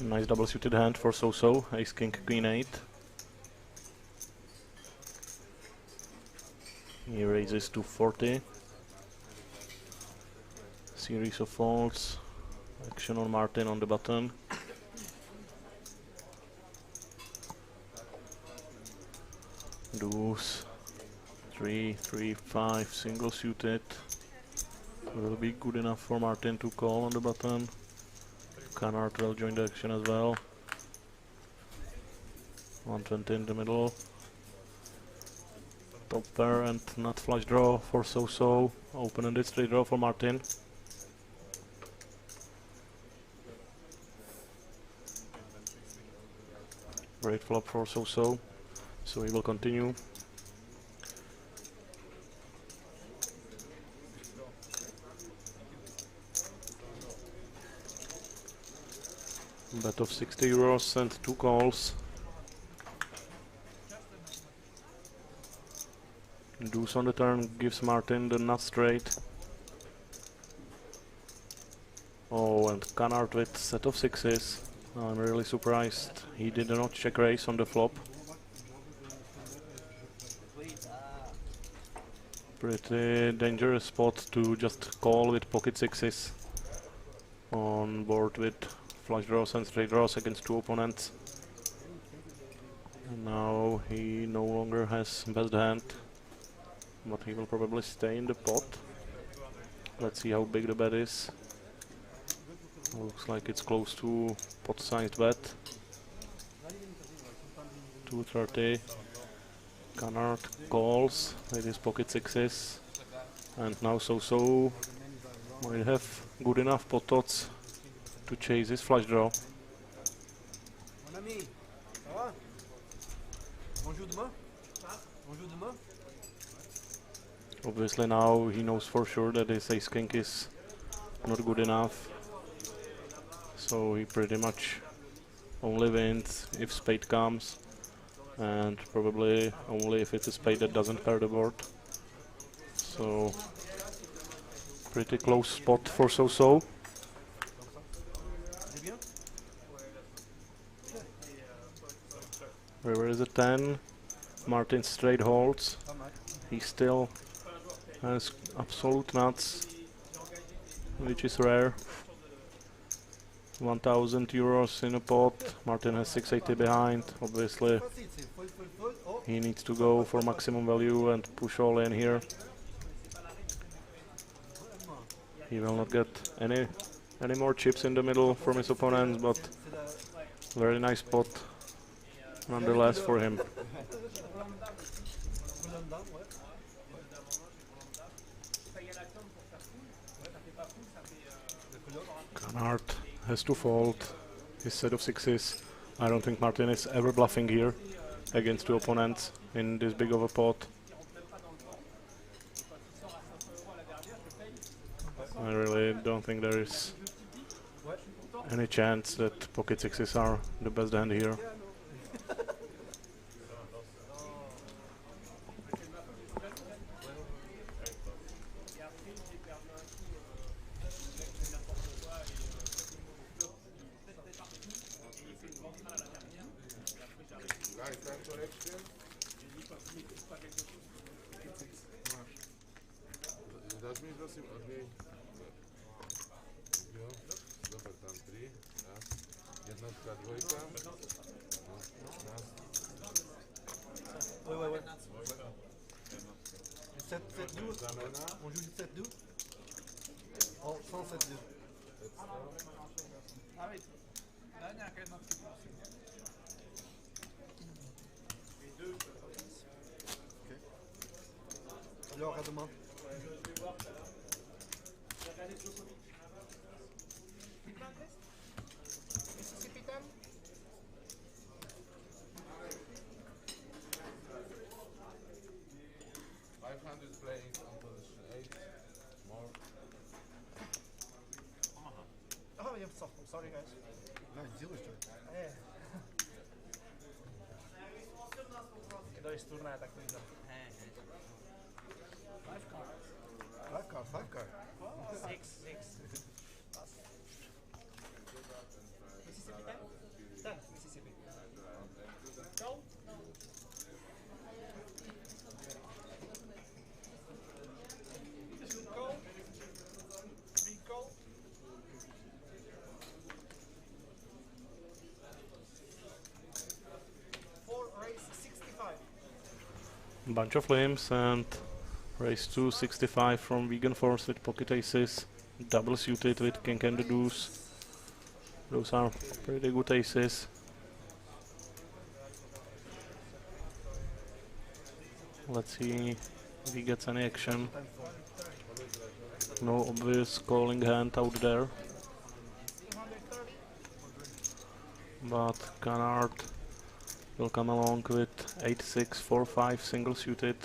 Nice double suited hand for So-So, ace king queen 8. He raises to 40. Series of folds. Action on Martin on the button. Deuce. 3, 3, 5, single suited. Will be good enough for Martin to call on the button. Canard will join the action as well. 120 in the middle. Top pair and nut flush draw for So-So. Open-ended straight draw for Martin. Great flop for So-So. So he will continue. Bet of 60 euros and 2 calls. Deuce on the turn gives Martin the nut straight. Oh, and Canard with set of sixes. I'm really surprised he did not check raise on the flop. Pretty dangerous spot to just call with pocket sixes on board with flush draws and straight draws against two opponents. And now he no longer has best hand, but he will probably stay in the pot. Let's see how big the bet is. Looks like it's close to pot-sized bet. 230. Canard calls with his pocket sixes, and now So-So might have good enough pot odds to chase his flush draw. Mon ami, ça va? On joue demain? On joue demain? Obviously now he knows for sure that his ace-king is not good enough, so he pretty much only wins if spade comes, and probably only if it's a spade that doesn't pair the board. So pretty close spot for So-So. River is a 10. Martin straight holds. He still has absolute nuts, which is rare. 1000 euros in a pot. Martin has 680 behind. Obviously he needs to go for maximum value and push all in here. He will not get any more chips in the middle from his opponents, but very nice pot nonetheless for him. Canard has to fold his set of sixes. I don't think Martin is ever bluffing here against two opponents in this big of a pot. I really don't think there is any chance that pocket sixes are the best hand here. Guys, time for action. Dasz mi prosím od něj. Jo, super, tam 3. Raz. Jednotka, dvojka. No, raz. Ouais. 7-2. On joue du 7-2. Oh, sans 7-2. Ah oui. Là, il y a quand même un petit peu. Alors, à demain. Playing on position 8. More. Oh, yeah, sorry guys. No, it's Zill's turn. Yeah. Keď dojdeš z turnaja, tak to ide. 5 card. 6. Mississippi time? Done, Mississippi. Go. Bunch of limbs and raise 265 from Vegan Force with pocket aces, double suited with king and the deuce. Those are pretty good aces. Let's see if he gets any action. No obvious calling hand out there. But Canard will come along with 8-6, 4-5 single suited.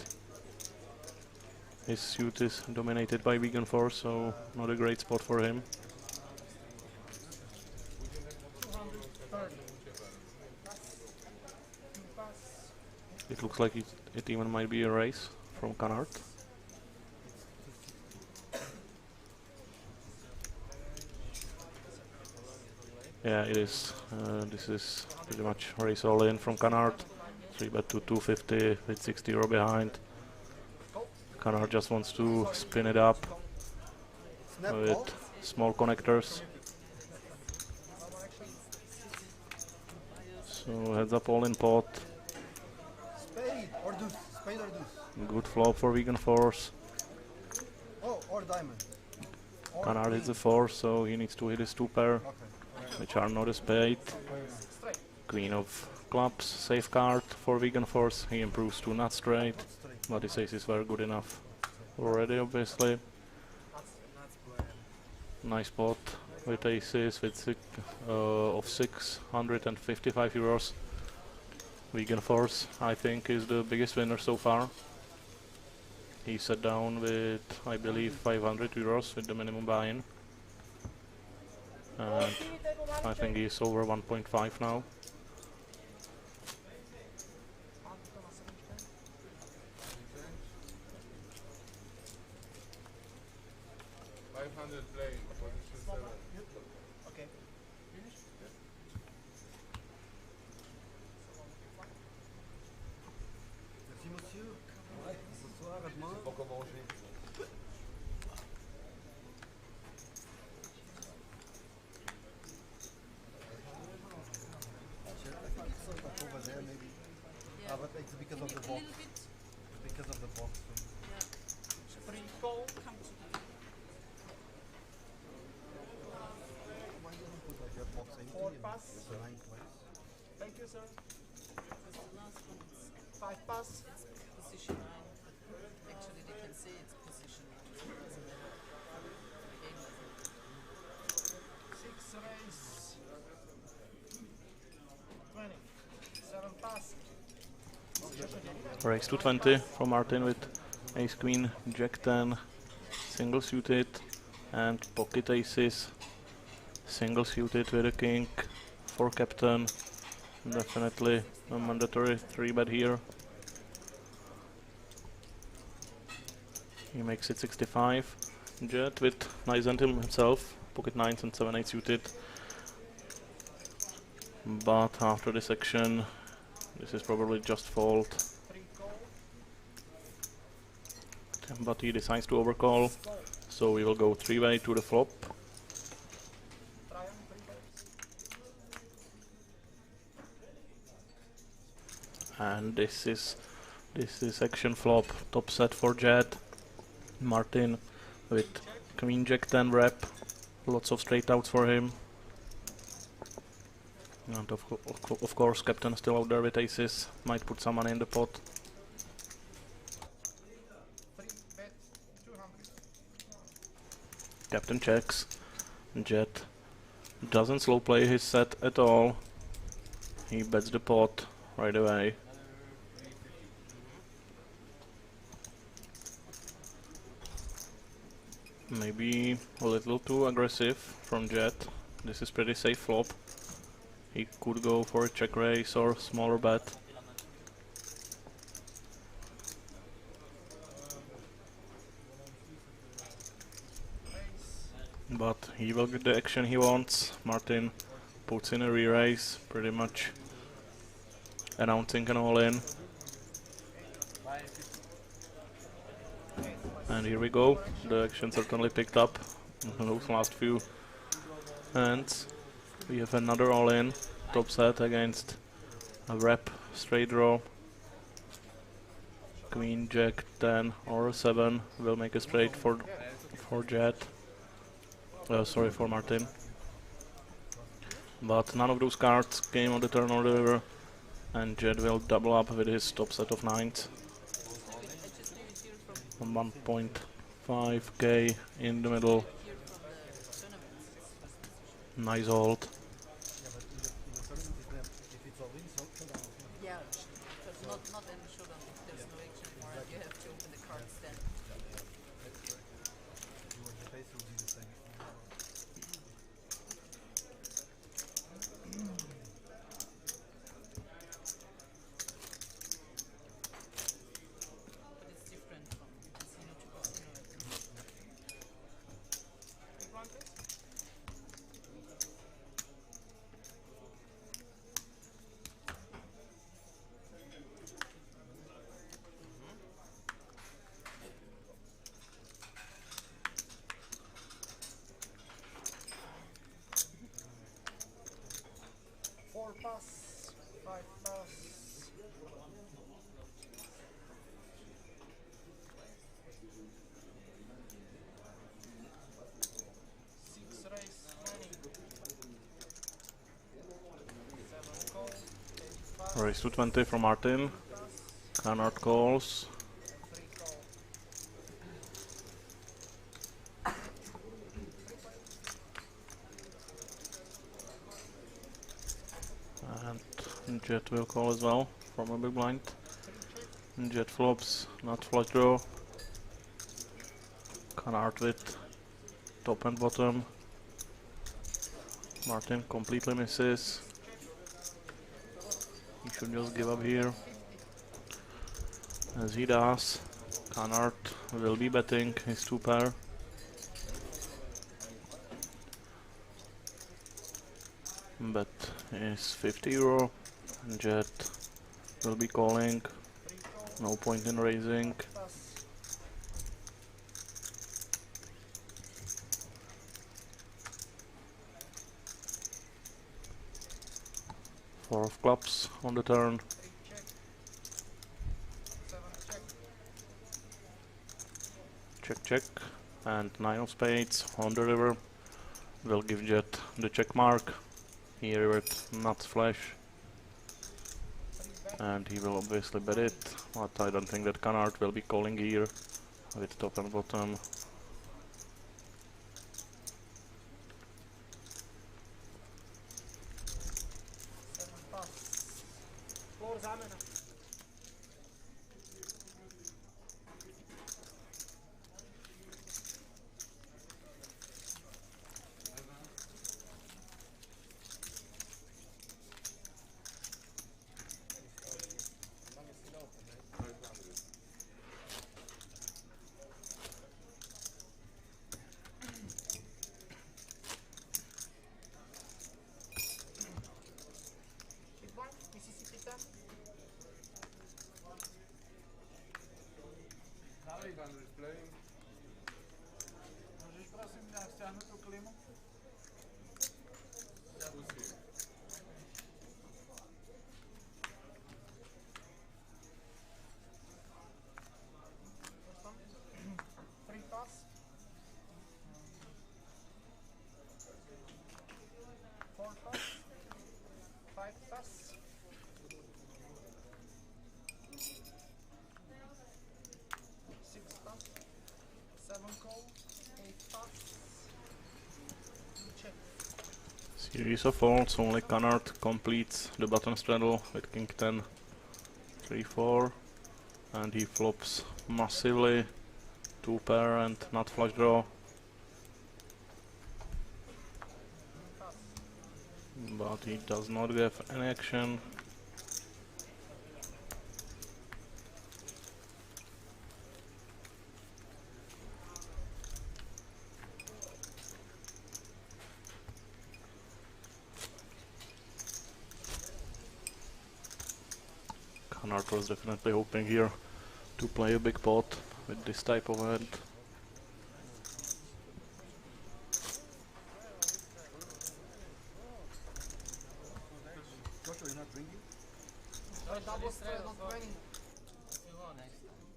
His suit is dominated by Vegan Force, so not a great spot for him. It looks like it even might be a race from Canard. Yeah, it is. This is pretty much race all in from Canard. 3-bet to 250 with 60 euro behind. Canard just wants to spin it up with small connectors. So heads up all in pot. Spade or deuce. Spade or deuce. Good flop for Vegan Force. Oh, or diamond. Or Canard hits a 4, so he needs to hit his 2 pair, which are not a spade. Queen of clubs, safe card for Vegan Force. He improves to not straight, but his aces were good enough already, obviously. Nice spot with aces with of 655 euros. Vegan Force, I think, is the biggest winner so far. He sat down with, I believe, 500 euros with the minimum buy-in. And I think he's over 1.5 now. Playing, position 7. Okay. Merci monsieur. Bonsoir à demain. Faut qu'on mange. I think it's sort of over there maybe. Yeah. But it's because of the A box. little bit. Because of the box. Yeah. Bring ball. Come to the. Why you don't put like that box empty? Four and pass. it's a 9th place. Thank you, sir. That's the last one. It's 5 pass. position 9. Actually, they can say it's position 9. It doesn't matter. The game doesn't. 6 raise. 20. 7 pass. Raise to 20 from Martin with ace queen, jack 10, single suited, and pocket aces. Single suited with a king for captain. Definitely a mandatory 3-bet here. He makes it 65. Jet with nice hand himself, pocket 9s and 7-8 suited. But after this action, this is probably just fold. 3 call. But he decides to overcall, so we will go 3-way to the flop. Try on 3 times. And this is action flop, top set for Jet. Martin with queen jack 10 rep, lots of straight outs for him. And of course captain still out there with aces, might put some money in the pot. 3-bet 200. Captain checks, Jet doesn't slow play his set at all, he bets the pot right away. Maybe a little too aggressive from Jet. This is pretty safe flop. He could go for a check raise or smaller bet. But he will get the action he wants. Martin puts in a re-raise, pretty much announcing an all-in. And here we go, the action certainly picked up in those last few hands. We have another all-in, top set against a rep straight draw. Queen, Jack, 10 or 7 will make a straight for Jet. Sorry, for Martin. But none of those cards came on the turn or the river, and Jet will double up with his top set of 9s. 1.5k in the middle. Nice hold. Yeah, but not in the showdown. There's no action anymore, and you have to open the cards then. But it's different from casino to casino, I think. Four pass, 5 pass. Six raise, 7 call, 8 pass, Raise to 20 from Martin. Canard calls. 3 call. And Jet will call as well from a big blind. Jet flops, not flush draw. Canard with top and bottom. Martin completely misses. He should just give up here. As he does, Canard will be betting his 2 pair. Bet is 50 euro. Jet will be calling. No point in raising. Four of clubs on the turn. 7 check. Check, check. And 9 of spades on the river. Will give Jet the check mark. He rivered nuts flash. And he will obviously bet it. But I don't think that Canard will be calling here with top and bottom. Floor zamena. Mississippi 10. Alexander is playing. Můžeš prosím mě stáhnout tu klimu? Pussy. Three pass. 4 pass. 5 pass. 6 pass. 7 call. 8 pass. Check. Series of folds, only Canard completes the button straddle with king 10, 3, 4. And he flops massively. 2 pair and not flush draw. But he does not give any action. Canard was definitely hoping here to play a big pot with this type of hand. Joshua, you're not drinking? Double straight, not winning. You go next time.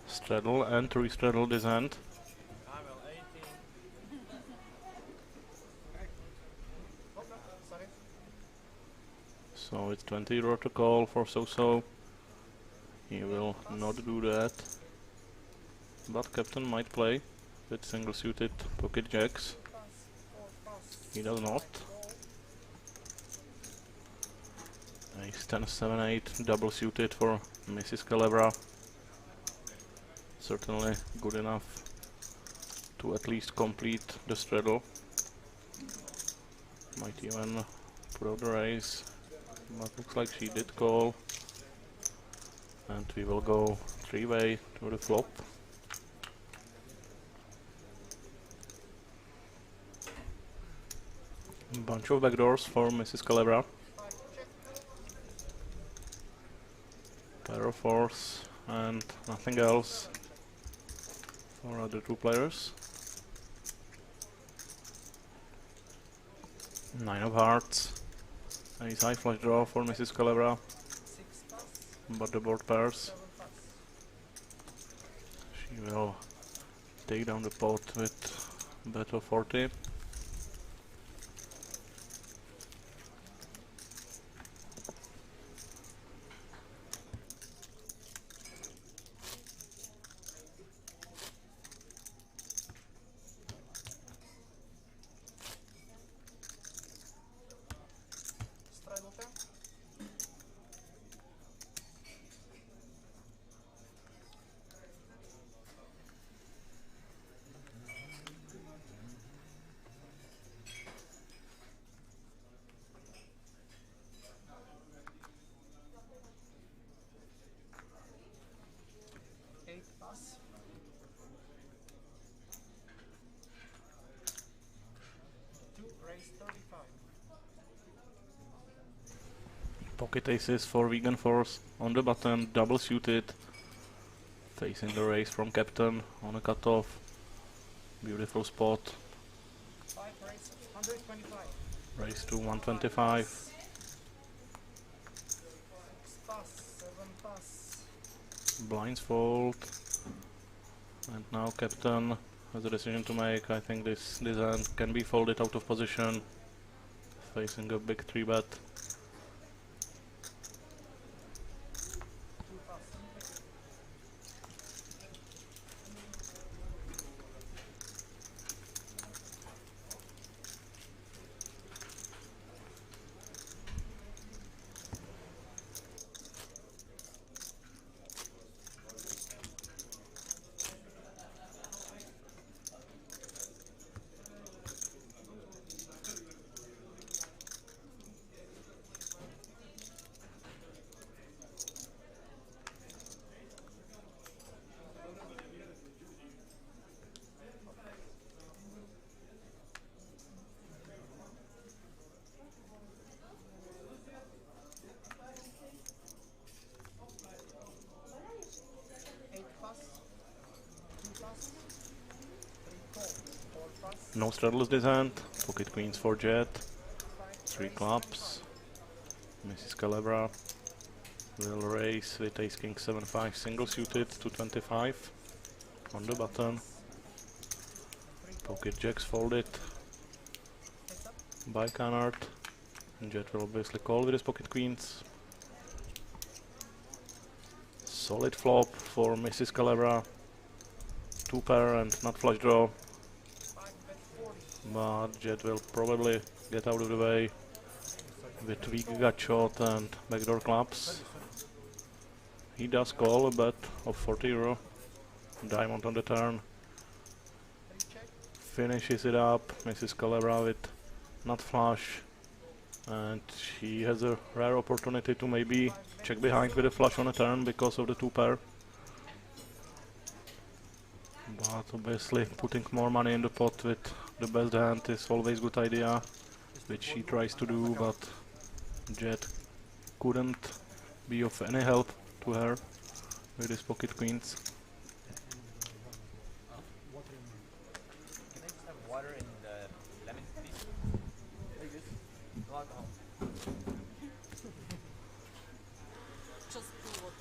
Straddle and re-straddle this hand. I'm well 18. Sorry. So it's 20 euro to call for So-So. He will not do that. But Captain might play with single suited pocket jacks. He does not. Ace 10, 7, 8, double suited for Mrs. Calebra. Certainly good enough to at least complete the straddle. Might even put out the raise, but looks like she did call. And we will go three-way to the flop. Bunch of backdoors for Mrs. Calebra. Pair of fours and nothing else for other two players. Nine of hearts. Ace high flush draw for Mrs. Calebra. But the board pairs. She will take down the pot with bet of 40. Straddle 10. Eight pass. Two raise 35. Pocket aces for vegan force on the button, double suited. Facing the raise from Captain on a cutoff. Beautiful spot. 5 raise 125. Raise to 125. 6 pass. 7 pass. Blinds fold. And now Captain has a decision to make. I think this hand can be folded out of position. Facing a big 3-bet. 2 pass. No straddles this hand. Pocket queens for Jet. 3 clubs. Mrs. Calebra will raise with ace king 7-5 single suited to 25 on the button. Pocket jacks folded by Canard. Jet will obviously call with his pocket queens. Solid flop for Mrs. Calebra. 2 pair and not flush draw. But Jet will probably get out of the way with weak gut shot and backdoor clubs. He does call a bet of 40 euro. Diamond on the turn. Finishes it up. Mrs. Calebra with not flush. And she has a rare opportunity to maybe check behind with a flush on a turn because of the 2 pair. But obviously putting more money in the pot with the best hand is always a good idea, which she tries to do, but Jet couldn't be of any help to her with his pocket queens. Can I just have water in the lemon, please? Like this? No alcohol. Just pour water.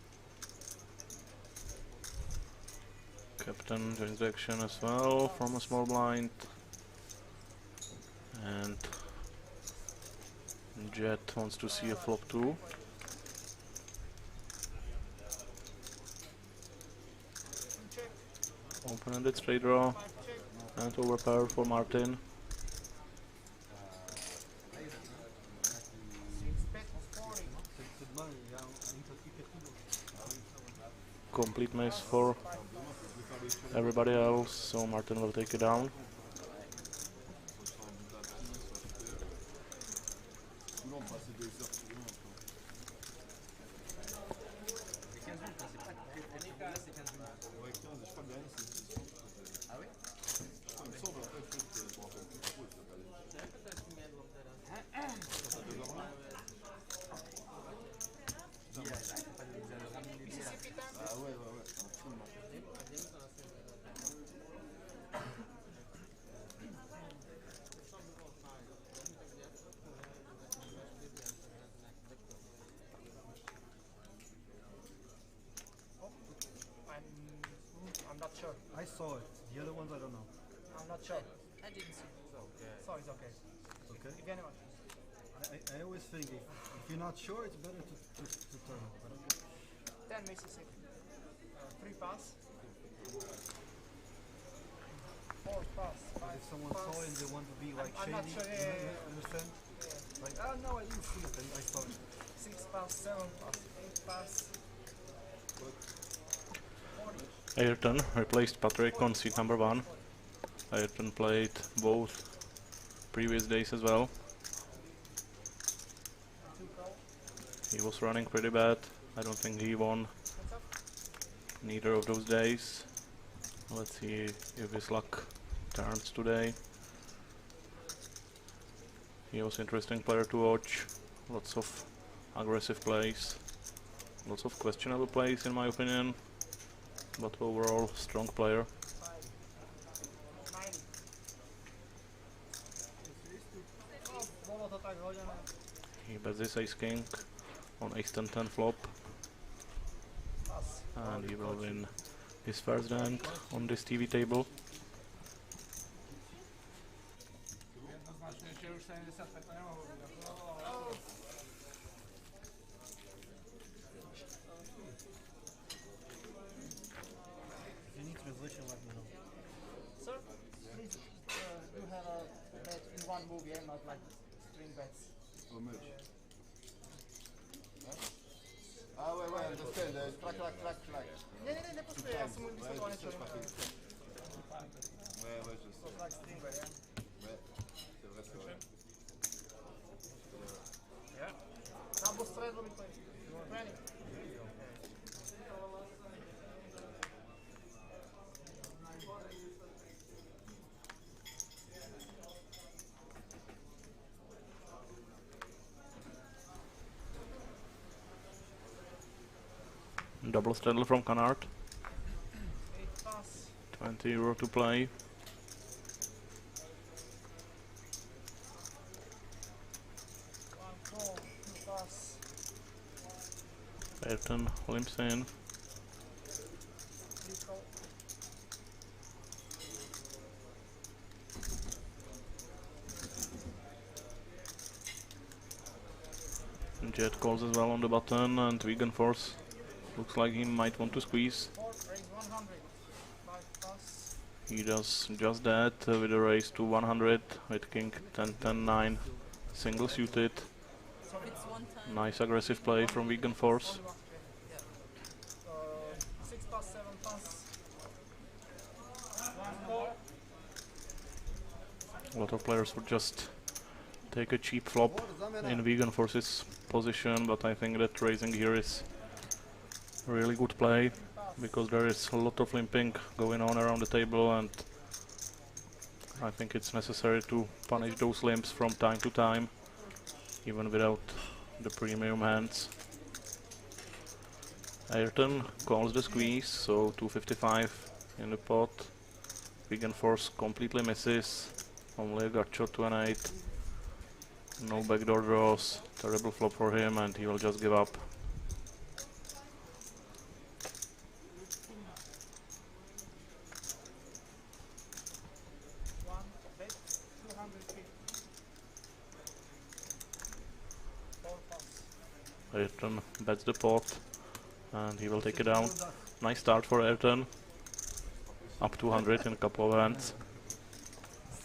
Captain joins the action as well from a small blind. And Jet wants to see a flop too. Open-ended straight draw and overpower for Martin. Complete miss for everybody else, so Martin will take it down. I'm not sure. I saw it. The other ones I don't know. I'm not sure. I didn't see. So it's okay. Okay. If anyone. I always think if you're not sure, it's better to turn. But okay. 10 Mississippi. 3 pass. 4 pass. 5 if someone pass. saw it and they want to be like I'm shady, not sure. you understand? Like, oh no, I didn't see it, and I saw it. 6 pass, 7 pass, 8 pass. Ayrton replaced Patrick on seat number 1. Ayrton played both previous days as well. He was running pretty bad. I don't think he won neither of those days. Let's see if his luck turns today. He was an interesting player to watch. Lots of aggressive plays. Lots of questionable plays in my opinion. But overall, strong player. He bets this ace king on ace 10-10 flop. And he will win his first hand on this TV table. If you need translation, let me know. Sir, please do have a bet in one movie and not like string bets. How much? Ah ouais, ouais, understand. Clac, clac, clac, clac. Не пускай, я саму не Ouais, ничего je не sais, Ouais, ouais, je sais. like string bet, yeah? Ouais, c'est vrai, c'est vrai. Yeah. Double straight will be played. 20. Double straddle from Canard. 8 pass. 20 euro to play. One call, 2 pass. Ayrton limps in. 3 call. Jet calls as well on the button, and Vegan Force looks like he might want to squeeze. 4, raise 100. 5 pass. He does just that with a raise to 100 with king 10-10-9 single suited. So it's one time. Nice aggressive play from Vegan Force. Only 6 pass, 7 pass. 1 call. A lot of players would just take a cheap flop in Vegan Force's position, but I think that raising here is a really good play because there is a lot of limping going on around the table, and I think it's necessary to punish those limps from time to time, even without the premium hands. Ayrton calls the squeeze, so 255 in the pot. Vegan Force completely misses, only a gut shot to an 8. No backdoor draws, terrible flop for him, and he will just give up. Ayrton bets the pot and he will take it down. Nice start for Ayrton. Up 200 in a couple of hands.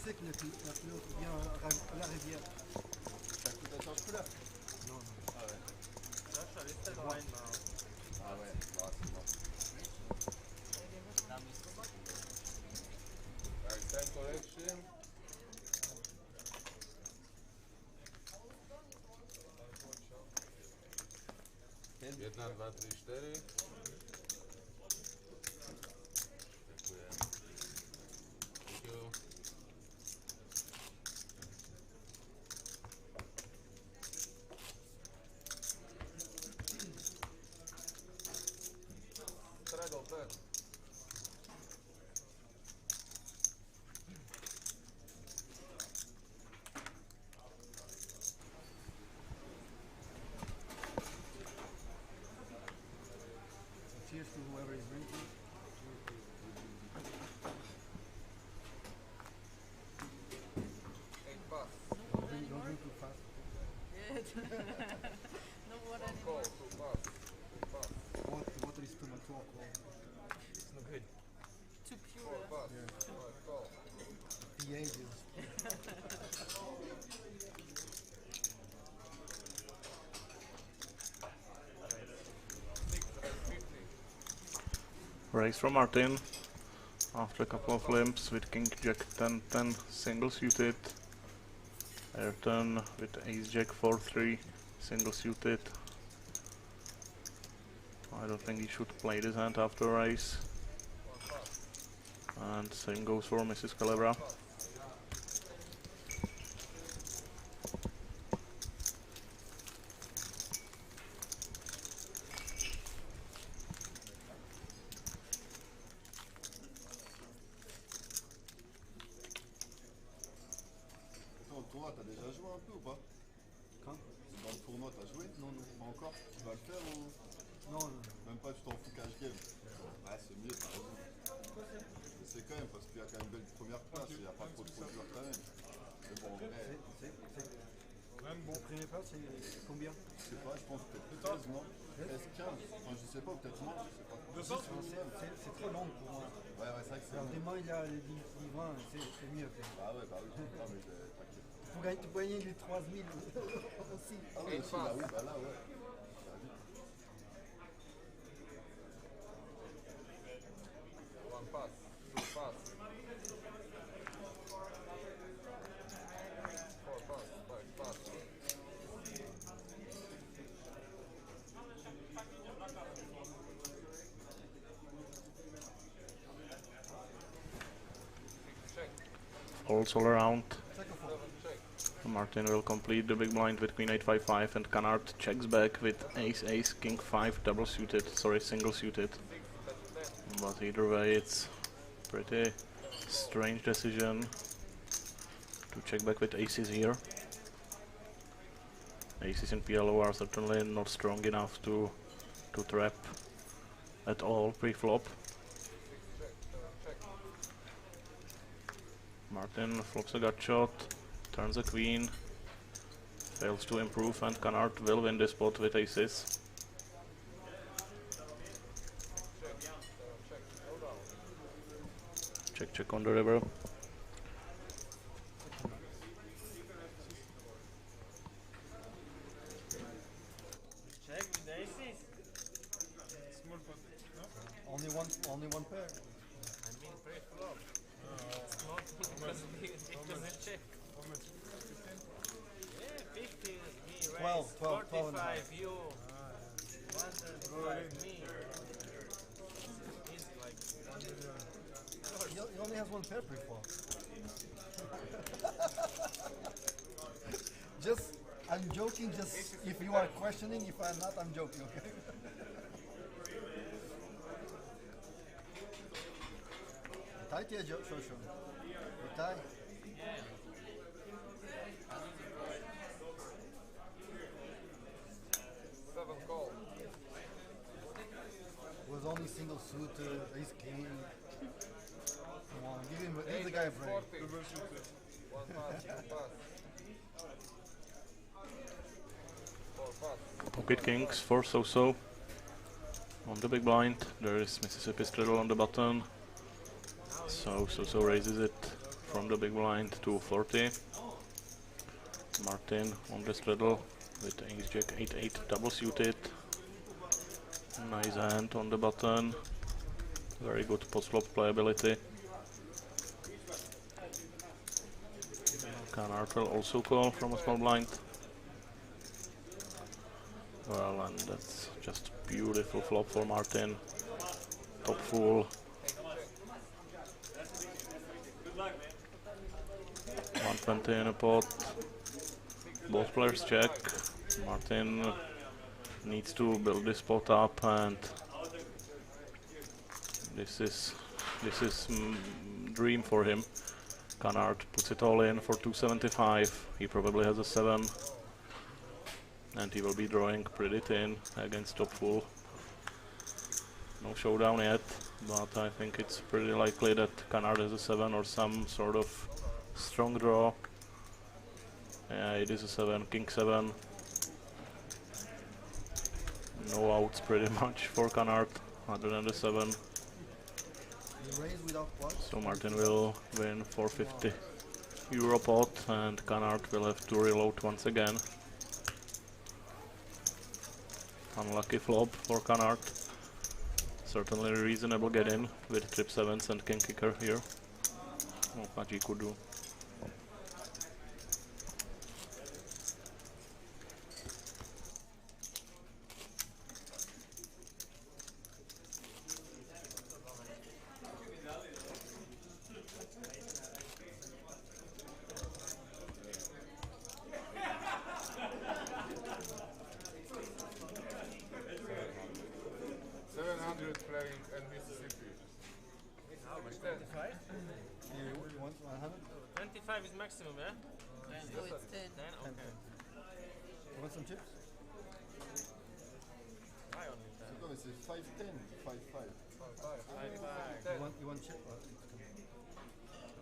C'est que l'autre vient à la rivière. T'as coup d'attention couleur? Non, non. Ah ouais. Ah ouais, ah, c'est bon. Alright, time correction. Jedna, dwa, trzy, cztery. Dziękuję. Thank you. Straddle back. Cheers to whoever is drinking. Eight pass. Don't drink too fast. No water Call. anymore. Two pass. Two pass. Water is too much alcohol. It's no good. Too Four pure. pass. Five call. The ages. Six, 50. Raise from Martin. After a couple of limps with King Jack 10-10 single suited. Ayrton with Ace Jack 4-3 single suited. I don't think he should play this hand after raise. One pass. And same goes for Mrs. Calebra. Attends, le tournoi, t'as déjà joué un peu ou pas? Quand? Dans le tournoi, t'as joué? Non, non. Pas encore? Tu vas le faire ou? Non, non. Même pas, tu t'en fous cash game? Ouais, c'est mieux, t'as raison. Mais c'est quand même, parce qu'il y a quand même une belle première place, il n'y a pas trop de joueurs quand même. Mais bon, en vrai, Même bon, premier pas, c'est combien? je sais pas, je pense peut-être 13, non? 13, 15, enfin je sais pas, ou peut-être moins, je sais pas. C'est trop long pour moi. Ouais, c'est vrai que c'est Alors, long. demain, il y a les 10 20, c'est mieux. Bah ouais, bah oui, non mais t'inquiète. Tu peux gagner les 3000 aussi. Ah oui, aussi, là, oui, bah là, ouais. Ça va vite. One pass. Two pass. Four pass. Five pass. Six check. Folds all around. Seven check. Martin will complete the big blind with Queen 8-5-5 and Canard checks back with Ace-Ace, King-5 double suited, sorry single suited. But either way it's pretty strange decision to check back with aces here. Aces in PLO are certainly not strong enough to trap at all pre-flop. Check. Seven check. Martin flops a gut shot, turns a queen, fails to improve, and Canard will win this spot with aces. Check. Seven check. Go down. Check, check on the river. Check with the aces. Small pot. No? Only one pair. I mean pre-flop. It's not because it doesn't check. How much? 15? Yeah, 50 is me, right? 12, 12, 12 and a 45 half. you. Ah, 105 me. It's like He only has one pair pre-flop. Just, I'm joking, just if you are questioning, if I'm not, I'm joking, okay? Tight here, Shosho. Tight. Seven call. It was only single suit, ace king. Come on, give the guy a break. 40. double suited. One pass. Two pass. Four pass. Pocket kings for so-so. On the big blind, there is Mississippi straddle on the button. So raises it from the big blind to 40. Martin on the straddle with ace jack 8-8 double suited. Nice hand on the button. Very good post-flop playability. Canard will also call from a small blind. Well, and that's just beautiful flop for Martin. Top full. 120 in a pot. Both players check. Martin needs to build this pot up, and this is dream for him. Canard puts it all in for 275. He probably has a 7. And he will be drawing pretty thin against top full. No showdown yet, but I think it's pretty likely that Canard has a 7 or some sort of strong draw. Yeah, it is a 7, king 7. No outs pretty much for Canard, other than the 7. So Martin will win 450 euro pot, and Canard will have to reload once again. Unlucky flop for Canard. Certainly a reasonable get in with trip 7s and king kicker here. Not much he could do. Playing and Mississippi. How much? 25? You want 100? 25 is maximum, yeah? No, it's 10. 10? Okay. You want some chips? Why only 10? Non mais c'est 5-10, 5-5. You want chip?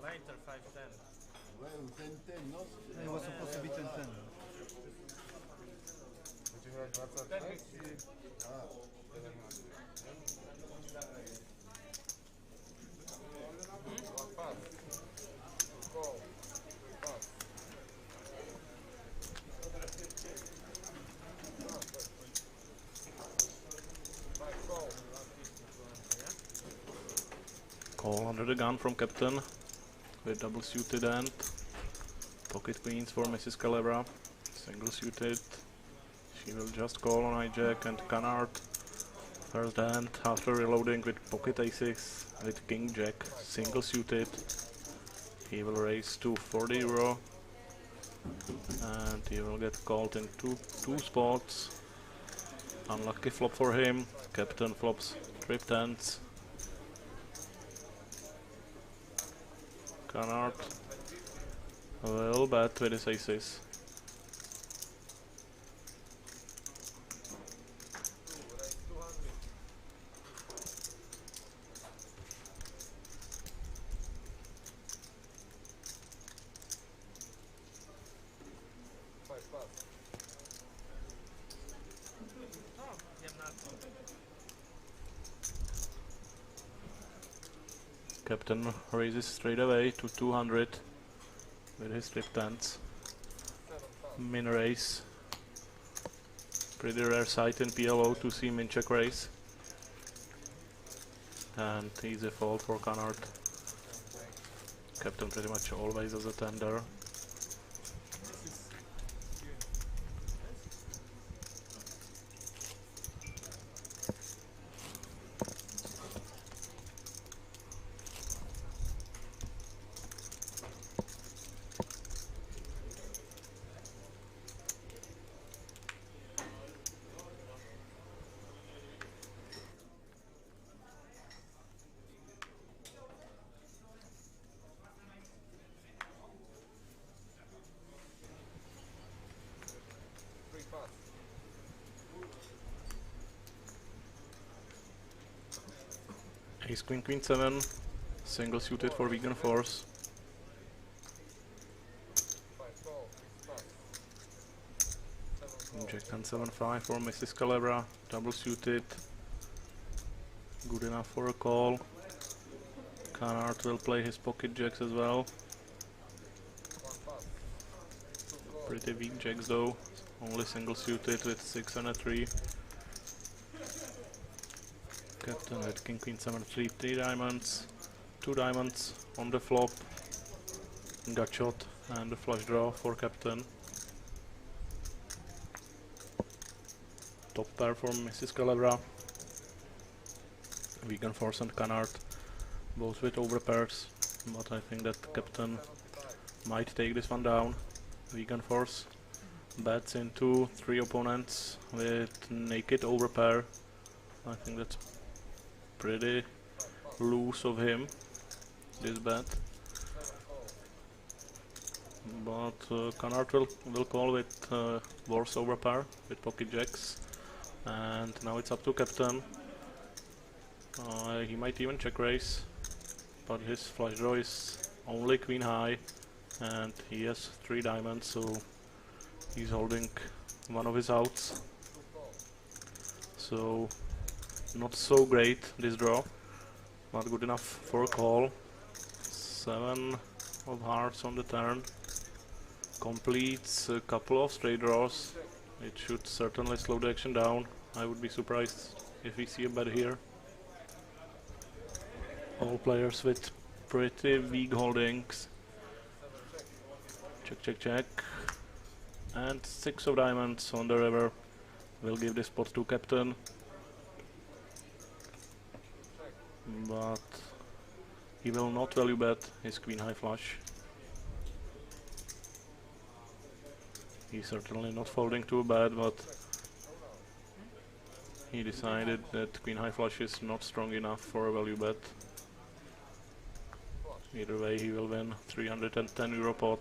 Later 5-10. Ouais, ou 10-10, non? It was supposed to be 10-10. Ah. Call under the gun from captain with double suited hand. Pocket queens for Mrs. Calebra. Single suited. She will just call on hijack and Canard. First hand after reloading with pocket aces with king jack. Single suited. He will raise to 40 euro. And he will get called in two spots. Unlucky flop for him. Captain flops trip tens. Canard will bet with his aces. Captain raises straight away to 200 with his trip tens. Min raise. Pretty rare sight in PLO to see min check raise. And easy fold for Canard. Captain pretty much always as a tender. Ace queen queen 7, single suited for vegan force. Jack 10 7-5 for Mrs. Calabra, double suited, good enough for a call. Canard will play his pocket jacks as well. Pretty weak jacks though, only single suited with 6 and a 3. Captain had King Queen 7 3, 3 diamonds, 2 diamonds on the flop, gut shot and a flush draw for Captain. Top pair for Mrs. Calabra. Vegan Force and Canard, both with overpairs, but I think that Captain might take this one down. Vegan Force bets into 3 opponents with naked overpair. I think that's pretty loose of him, this bet. But Canard will call with worse overpair with pocket jacks. And now it's up to Captain. He might even check raise, but his flush draw is only queen high and he has 3 diamonds, so he's holding one of his outs. So not so great this draw, not good enough for a call. 7 of hearts on the turn, completes a couple of straight draws. It should certainly slow the action down. I would be surprised if we see a bet here. All players with pretty weak holdings. Check, check, check. And 6 of diamonds on the river. Will give this pot to Captain. But he will not value bet his queen high flush. He's certainly not folding to a bet, but he decided that queen high flush is not strong enough for a value bet. Either way he will win 310 euro pot.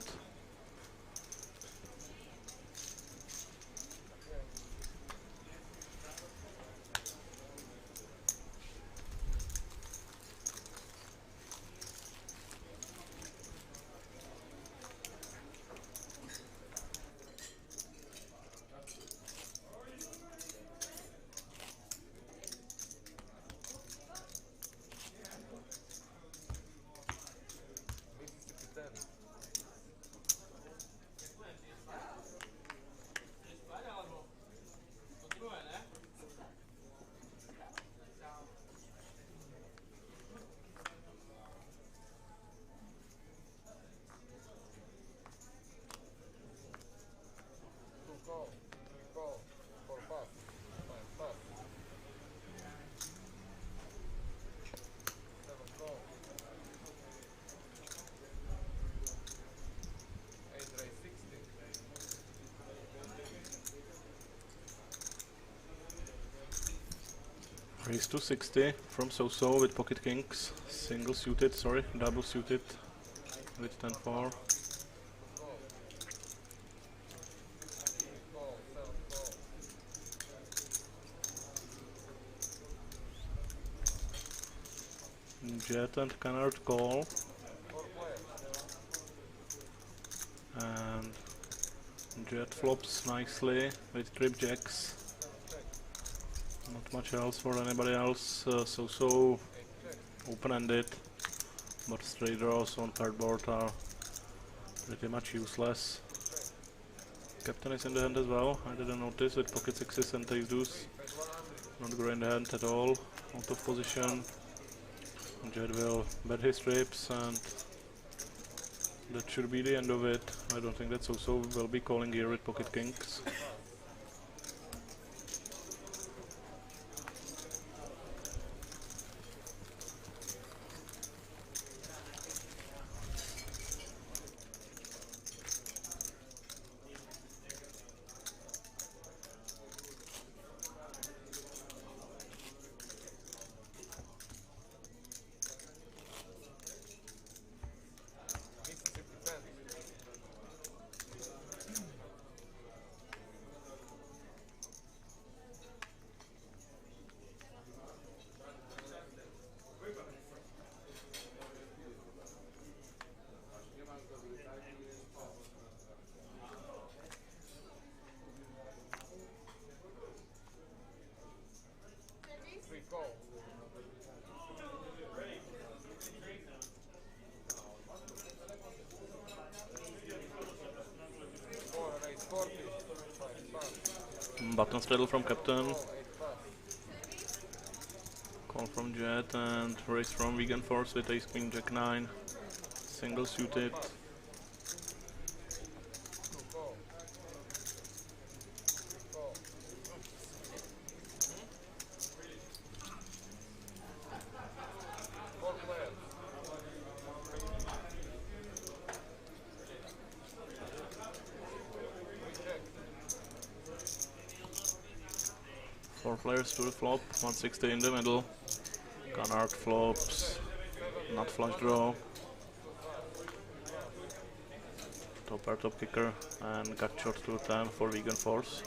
Raise to 60 from So-So with pocket kings, single suited, sorry, double suited with 10-4. Jet and Canard call. And Jet flops nicely with trip jacks. Not much else for anybody else. So open-ended, but straight draws on paired board are pretty much useless. Captain is in the hand as well. I didn't notice with pocket sixes and ace deuce. Not great in the hand at all. Out of position. Jet will bet his trips and that should be the end of it. I don't think that So will be calling here with pocket kings. Button straddle from captain. Call from jet and raise from vegan force with ace queen jack 9. Single suited. Four players to the flop, 160 in the middle. Canard flops, not flush draw. Top pair, top kicker, and gut shot to 10 for vegan force.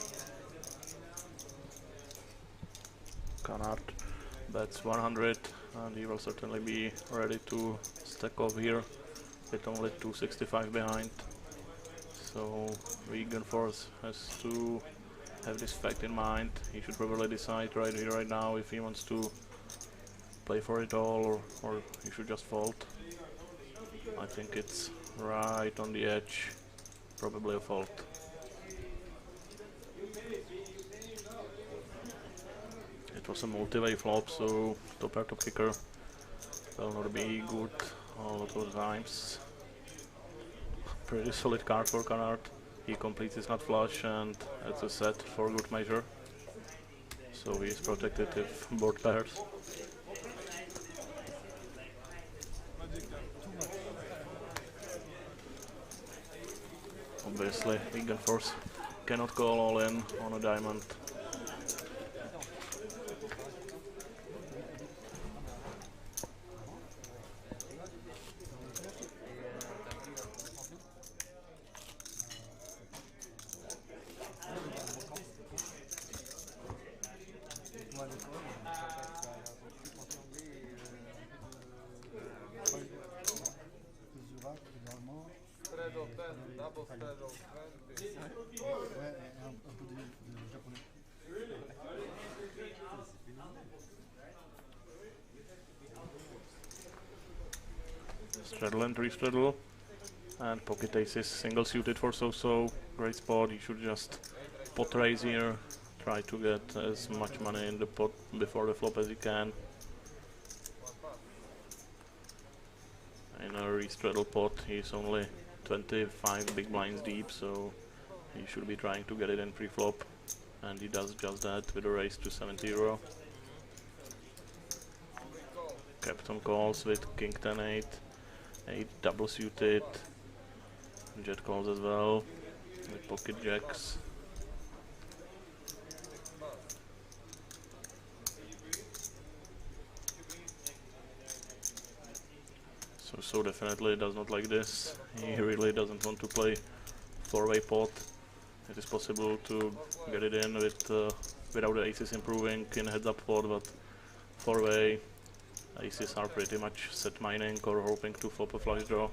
Canard bets 100, and he will certainly be ready to stack off here with only 265 behind. So vegan force has to have this fact in mind. He should probably decide right here, right now, if he wants to play for it all or he should just fold. I think it's right on the edge, probably a fold. It was a multi-way flop, so top pair, top kicker will not be good all of those times. Pretty solid card for Canard. He completes his nut flush and it's a set for good measure. So he is protected if board pairs. Obviously, vegan force cannot call all in on a diamond. Straddle 10, double straddle 20. Straddle and re-straddle. And pocket aces single suited for so-so. Great spot, you should just pot raise here. Try to get as much money in the pot before the flop as you can. In a re-straddle pot, he's only 25 big blinds deep, so he should be trying to get it in pre-flop. And he does just that with a raise to 70 euro. Captain calls with king 10-8. 8 double suited. Jet calls as well with pocket jacks. So definitely does not like this. He really doesn't want to play four-way pot. It is possible to get it in with without the aces improving in heads-up pot, but four-way aces are pretty much set mining or hoping to flop a flush draw.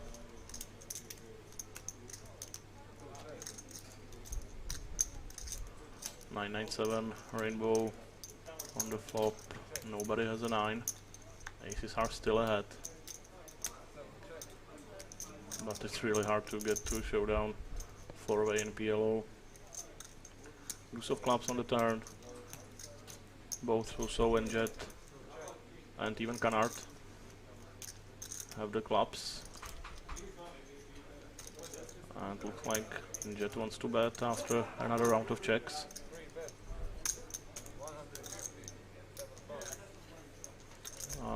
Nine, 9-7 rainbow on the flop. Nobody has a 9. Aces are still ahead. But it's really hard to get to showdown 4-way in PLO. Deuce of clubs on the turn. Both so and Jet and even Canard have the clubs. And looks like Jet wants to bet after another round of checks.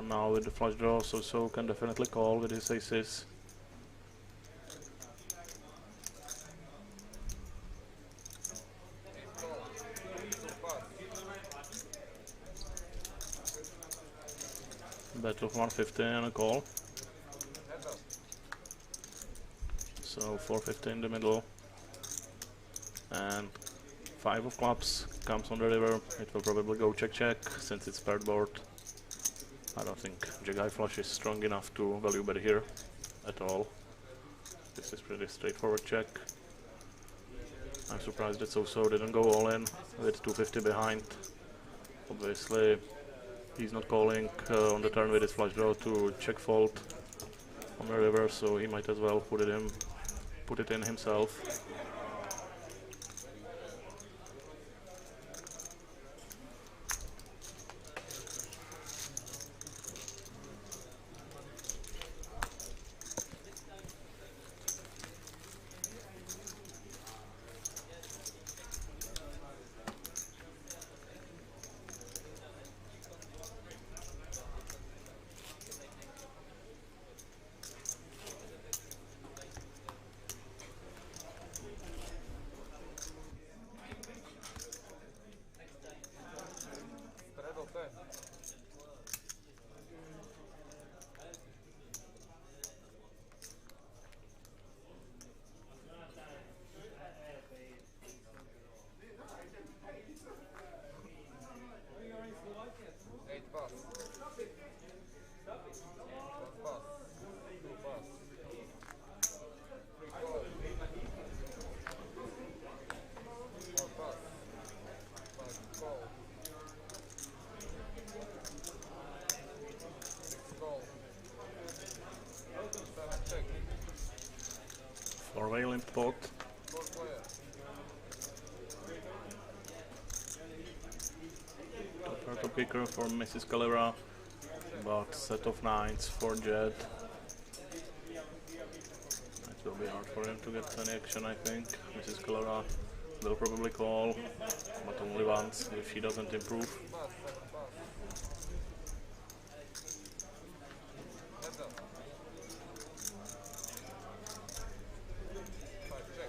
Now with the flush draw, so can definitely call with his aces. Bet of 150 and a call. So 450 in the middle. And 5 of clubs comes on the river. It will probably go check-check since it's paired board. I don't think Jack-High flush is strong enough to value bet here at all. This is pretty straightforward check. I'm surprised that so didn't go all in with 250 behind. Obviously he's not calling on the turn with his flush draw to check fold on the river, so he might as well put it in himself. kicker for Mrs. Calera, but set of nines for Jet. It will be hard for him to get any action, I think. Mrs. Calera will probably call, but only once if she doesn't improve.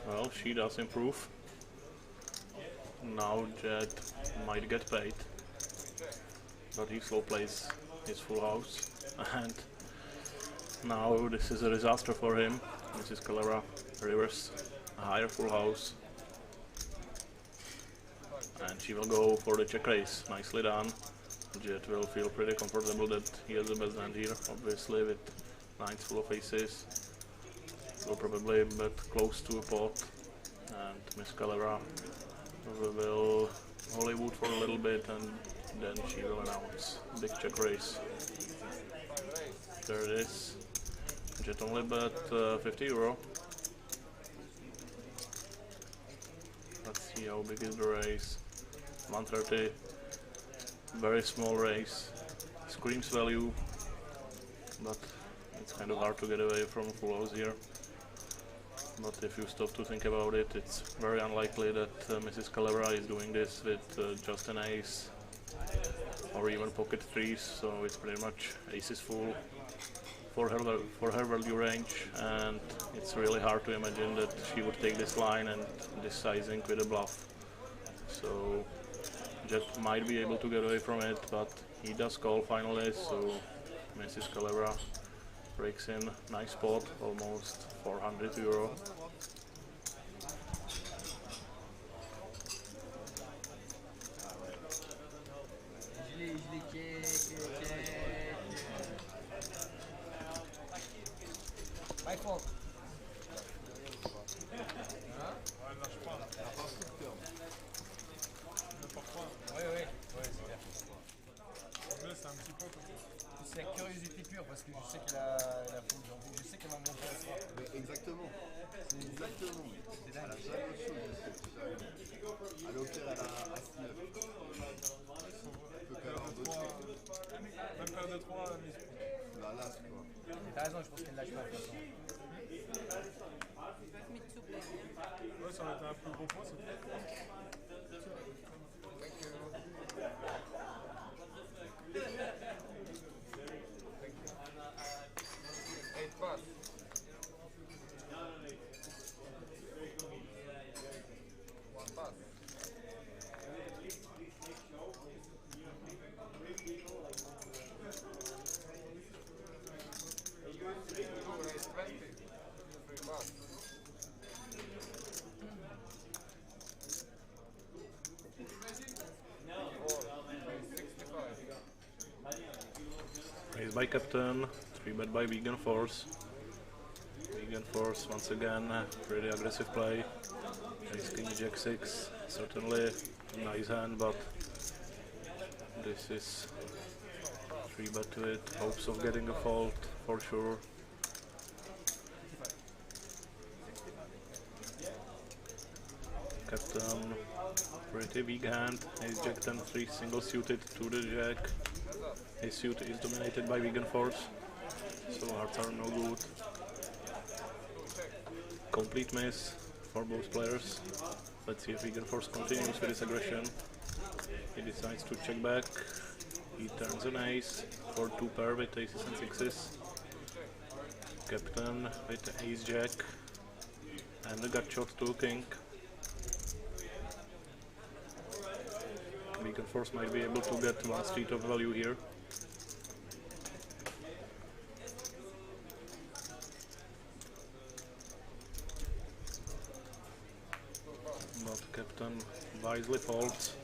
Well, she does improve. Now Jet might get paid, but he slow plays his full house, and now this is a disaster for him. Mrs. Calera reverse a higher full house, and she will go for the check raise. Nicely done. Jet will feel pretty comfortable that he has the best hand here, obviously, with nines full of aces. Will probably bet close to a pot, and Miss Calera will Hollywood for a little bit, and then she will announce big check raise. There it is. Jet only bet €50. Let's see how big is the raise. 130. Very small raise. Screams value, but it's kind of hard to get away from full house here. But if you stop to think about it, it's very unlikely that Mrs. Calera is doing this with just an ace or even pocket threes, so it's pretty much aces full for her value range, and it's really hard to imagine that she would take this line and this sizing with a bluff. So Jet might be able to get away from it, but he does call finally, so Mrs. Calera breaks in nice pot, almost €400. My fault. C'est la curiosité pure parce que je sais qu'elle a fait une envie, je sais qu'elle va monter à soir. Exactement. Exactement. Elle a jamais chose. Elle est au pire, elle a As-9. Elle peut faire un 2-3. Même paire de 3, La lasse, quoi. T'as raison, je pense qu'elle lâche pas de toute façon. ouais, ça aurait été un peu gros point, c'est Raised by Captain, 3-bet by Vegan Force. Vegan Force once again, pretty aggressive play. Ace King Jack 6, certainly a nice hand, but this is 3-bet to it. Hopes of getting a fault for sure. Captain, pretty big hand. Ace Jack 10 3 single suited to the Jack. His suit is dominated by Vegan Force, so hearts are no good. Complete miss for both players. Let's see if Vegan Force continues with his aggression. He decides to check back. He turns an ace for 2 pair with aces and sixes. Captain with ace jack and a gut shot to king. Vegan Force might be able to get one street of value here. But Captain wisely folds.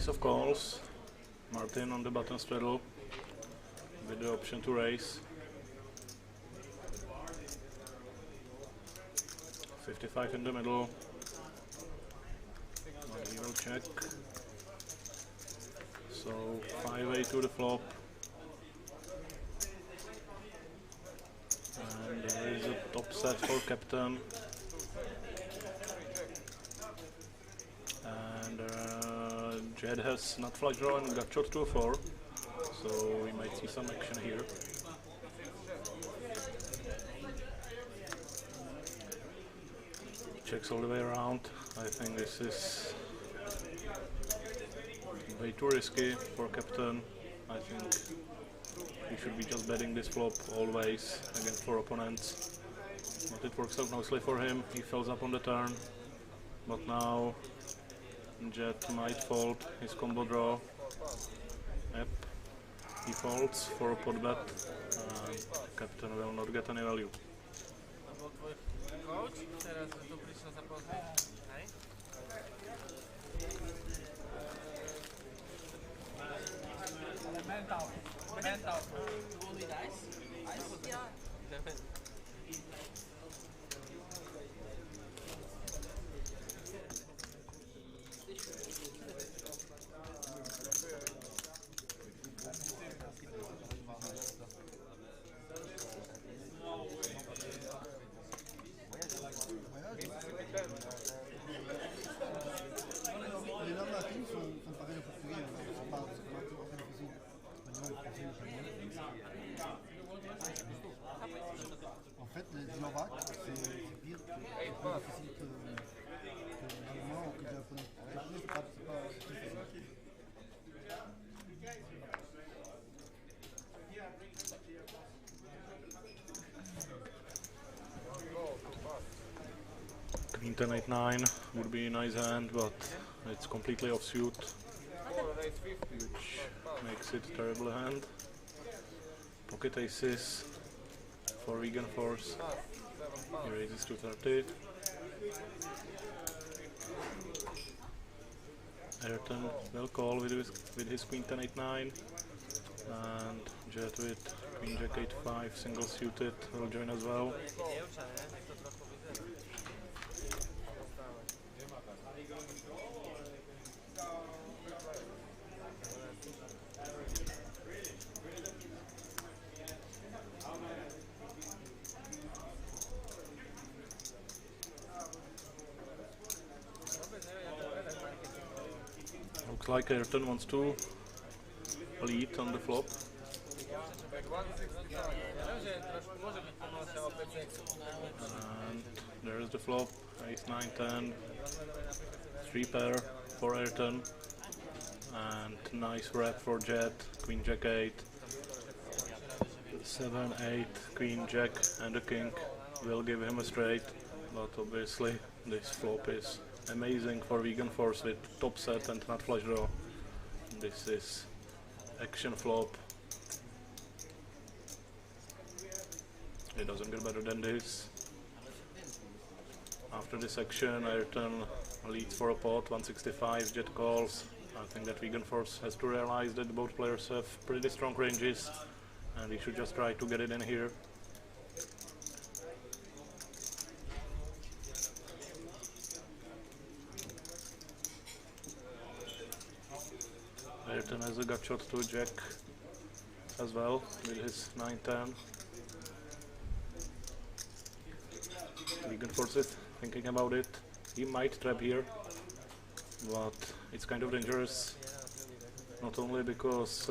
ace of calls. Martin on the button straddle with the option to raise. 55 in the middle. But he will check. So 5-8 to the flop. And there is a top set for captain. And Jed has not flush draw and got shot to 4. So we might see some action here. Checks all the way around. I think this is way too risky for captain. I think he should be just betting this flop always against 4 opponents. But it works out nicely for him. He fills up on the turn. But now Jet might fold his combo draw. Yep. He folds for a pot bet and captain will not get any value. Coach, teraz tu prišiel za pozrieť, hej? Mental. Only dice? Yeah. Les lames latines sont pareilles au portugais, c'est pas difficile. Espagnol, français, italien. En fait, les Slovaques, c'est pire que difficile que l'allemand ou que le japonais. Le japonais, c'est pas difficile. Queen 10 8 9 would be a nice hand, but it's completely offsuit, which makes it a terrible hand. Pocket aces for vegan force. He raises to 30. Ayrton will call with his Queen 10 8 9, and Jet with Queen Jack 8 5 single suited will join as well. Looks like Ayrton wants to lead on the flop. And there is the flop, ace 9 10, 3 pair for Ayrton, and nice wrap for Jet, Queen Jack 8, 7 8, Queen Jack and a king will give him a straight, but obviously this flop is amazing for vegan force with top set and nut flush draw. This is action flop. It doesn't get better than this. After this action, Ayrton leads for a pot, 165, Jet calls. I think that vegan force has to realize that both players have pretty strong ranges and he should just try to get it in here. Ayrton has a gut shot to Jack as well with his 9-10. Vegan forces thinking about it. He might trap here, but it's kind of dangerous. Not only because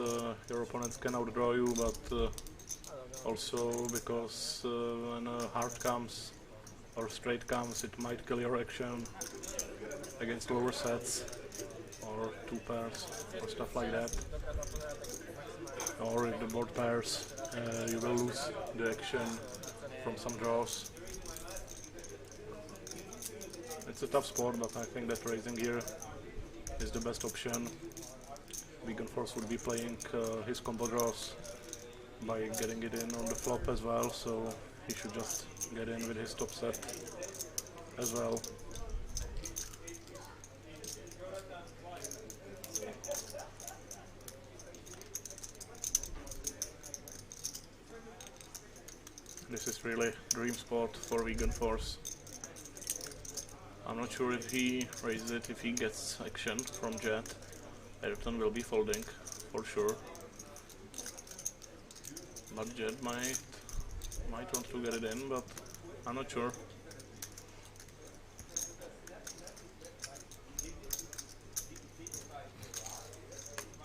your opponents can outdraw you, but also because when a heart comes or straight comes, it might kill your action against lower sets or 2 pairs or stuff like that. Or if the board pairs, you will lose the action from some draws. It's a tough spot, but I think that raising here is the best option. Vegan Force would be playing his combo draws by getting it in on the flop as well, so he should just get in with his top set as well. This is really dream spot for Vegan Force. I'm not sure if he raises it, if he gets action from Jet. Ayrton will be folding, for sure. But Jet might want to get it in, but I'm not sure.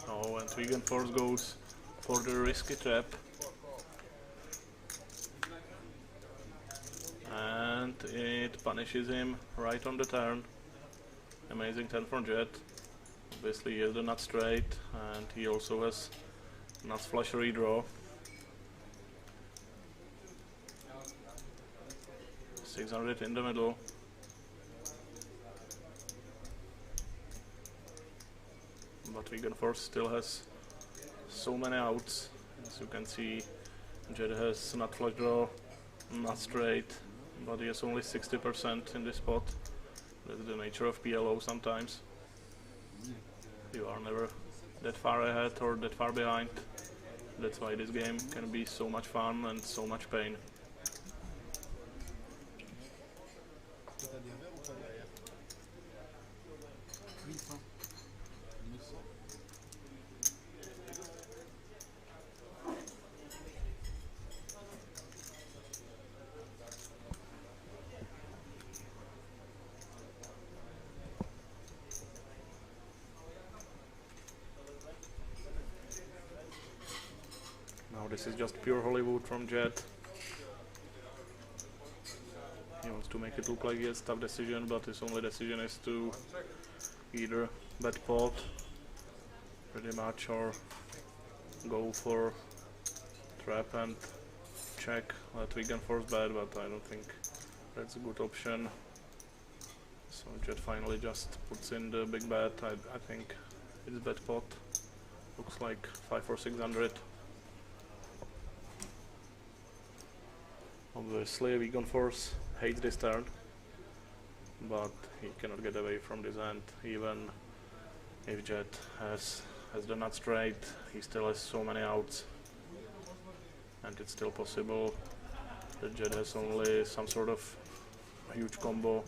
Oh, and Vegan Force goes for the risky trap. And it punishes him right on the turn. Amazing turn from Jet. Obviously he has the nut straight, and he also has nuts flush redraw. 600 in the middle. But Vegan Force still has so many outs. As you can see, Jet has nut flush draw, nut straight, but he has only 60% in this spot. That's the nature of PLO sometimes. You are never that far ahead or that far behind. That's why this game can be so much fun and so much pain. T'as des verres ou pas derrière? 1100. 1100. Now this is just pure Hollywood from Jet. He wants to make it look like he has tough decision, but his only decision is to either bet pot pretty much or go for trap and check. Let Vegan Force bet, but I don't think that's a good option. So Jet finally just puts in the big bet. I think it's bet pot. Looks like 5 or 600. Obviously Vegan Force hates this turn, but he cannot get away from this end. Even if Jet has the nut straight, he still has so many outs, and it's still possible that Jet has only some sort of huge combo.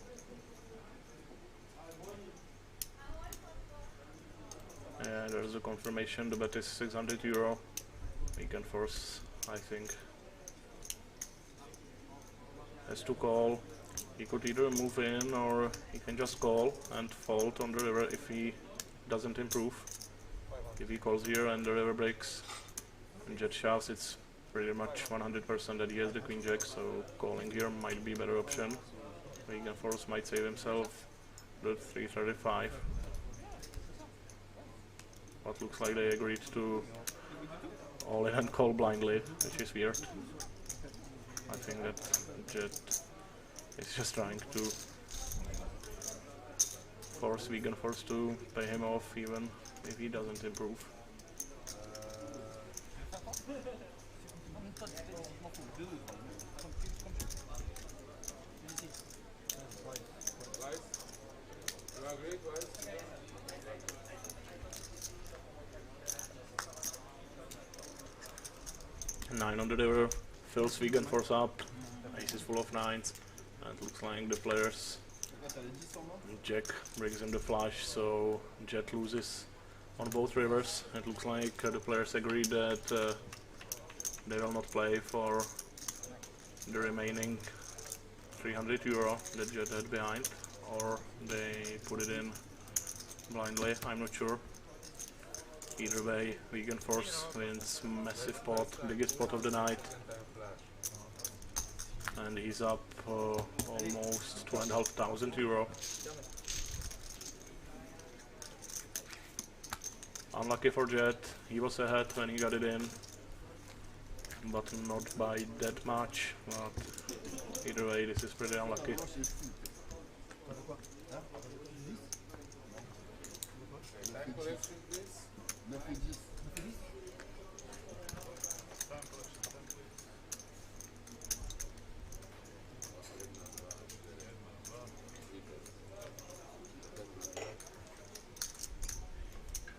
And there's a confirmation, the bet is 600 euro. Vegan Force, I think, has to call. He could either move in or he can just call and fold on the river if he doesn't improve. If he calls here and the river breaks and Jet shoves, it's pretty much 100% that he has the queen jack, so calling here might be a better option. Vegan Force might save himself the 335. But looks like they agreed to all in and call blindly, which is weird. I think that Jet is just trying to force Vegan Force to pay him off even if he doesn't improve. You agree, guys? 9 on the river, fills Vegan Force up, ace is full of 9s, and looks like the players Jack brings him the flush, so Jet loses on both rivers. It looks like the players agreed that they will not play for the remaining 300 euro that Jet had behind, or they put it in blindly, I'm not sure. Either way, Vegan Force wins massive pot, biggest pot of the night, and he's up almost 2,500 euro. Unlucky for Jet, he was ahead when he got it in, but not by that much. But either way, this is pretty unlucky. Time collection, please. 9 et 10.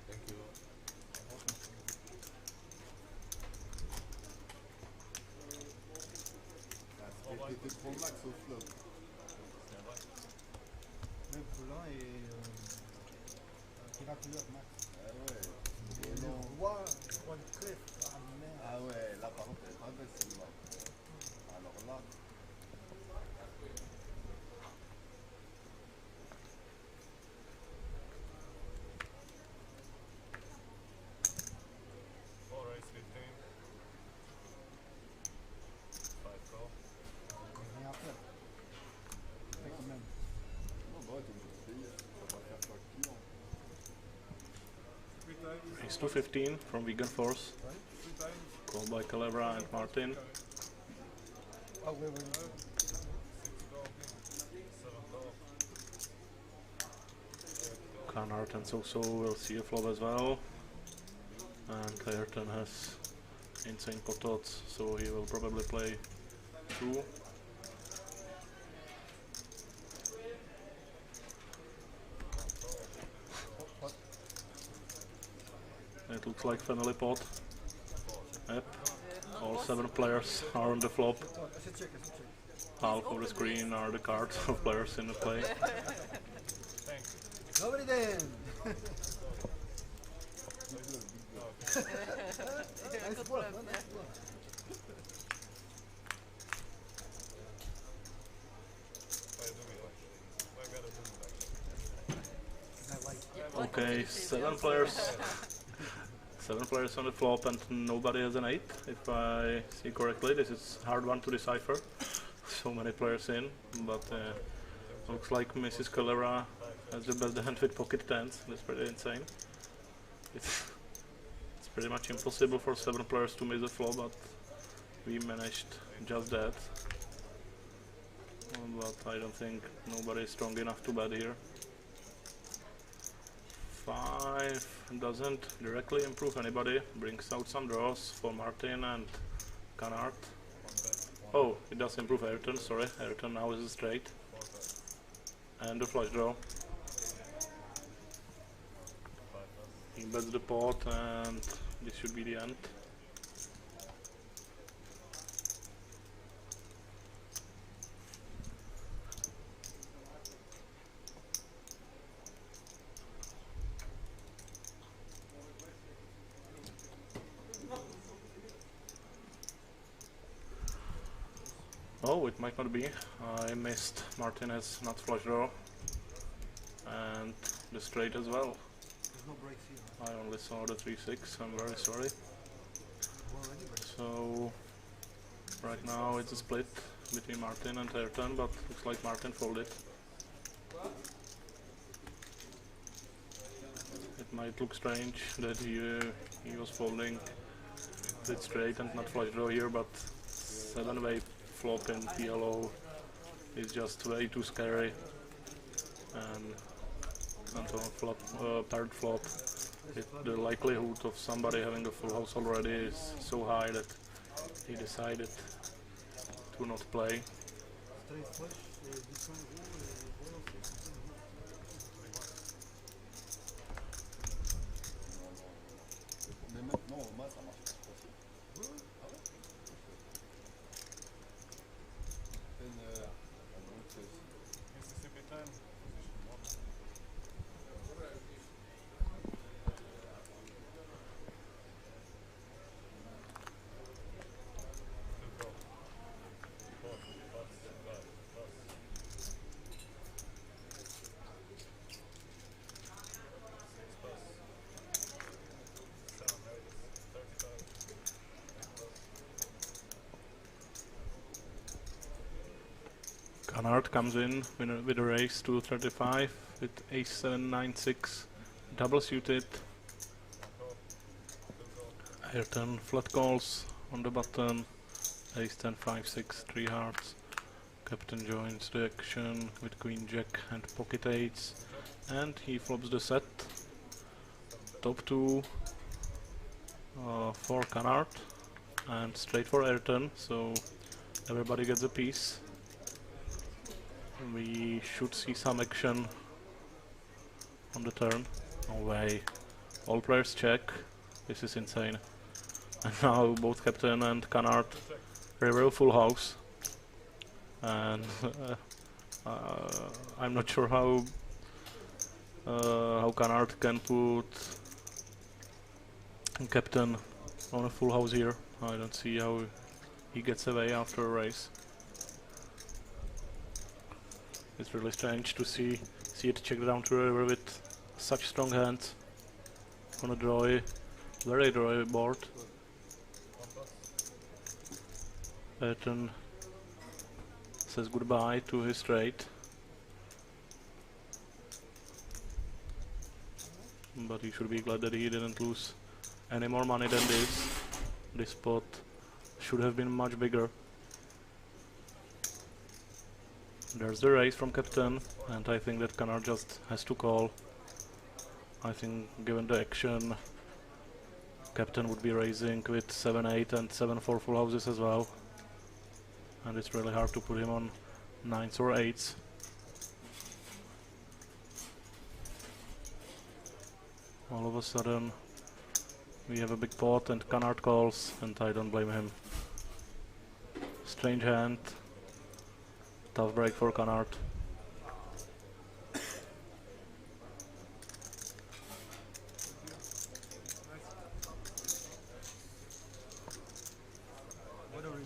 Thank you. T'étais trop max au flop. Même Poulain et Miraculeur Max. Ah ouais. Et le roi de trèfle. Ah merde. Ah ouais, là par contre, elle est pas belle celle-là. Alors là. Four raise 15. 5 call. Rien à faire. Fait quand même. Non, bah ouais, t'es obligé de payer. Ça va faire quoi le client? Raise to 15 from Vegan Force. Called by Calebra and Martin. Ah ouais, ouais. 6 call. 7 call. Canard and Soso will see a flop as well. And Ayrton has insane pot odds, so he will probably play 2. It looks like family pot. Yep. All 7 players are on the flop. I should check, I should check. Half of the screen are the cards of players in the play. Nobody then! Nice bluff, man, nice bluff. Okay, 7 players. 7 players on the flop and nobody has an 8, if I see correctly. This is a hard one to decipher. So many players in, but looks like Mrs. Calera has the best hand with pocket tens. That's pretty insane. It's pretty much impossible for 7 players to miss the flop, but we managed just that. But I don't think nobody is strong enough to bet here. 5 doesn't directly improve anybody, brings out some draws for Martin and Canard. Oh, it does improve Ayrton, sorry, Ayrton now is a straight. And the flush draw. He bets the pot and this should be the end. Oh, it might not be. I missed. Martin has not flush draw. And the straight as well. There's no breaks here. I only saw the 3-6, I'm very sorry. So, right now it's a split between Martin and Ayrton, but looks like Martin folded. It might look strange that he was folding with straight and not flush draw here, but 7-way flop in PLO is just way too scary, and on flop, paired flop, the likelihood of somebody having a full house already is so high that he decided to not play. Straight flush, this one, Mais maintenant, au mat, ça marche pas. Ah ouais? Mississippi 10. Canard comes in with a raise to 35 with ace 7, 9, 6, double suited. Ayrton flat calls on the button, ace 10, 5, 6, 3 hearts. Captain joins the action with queen jack and pocket eights, and he flops the set. Top 2 for Canard and straight for Ayrton, so everybody gets a piece. We should see some action on the turn. No way. All players check. This is insane. And now both Captain and Canard reveal full house. and I'm not sure how Canard can put captain on a full house here. I don't see how he gets away after a race. It's really strange to see it check down to the river with such strong hands on a very dry board. Pattern says goodbye to his straight, but he should be glad that he didn't lose any more money than this. This pot should have been much bigger. There's the raise from captain, and I think that Canard just has to call. I think given the action, captain would be raising with 7-8 and 7-4 full houses as well, and it's really hard to put him on 9s or 8s. All of a sudden we have a big pot and Canard calls, and I don't blame him. Strange hand. Tough break for Canard. What a river.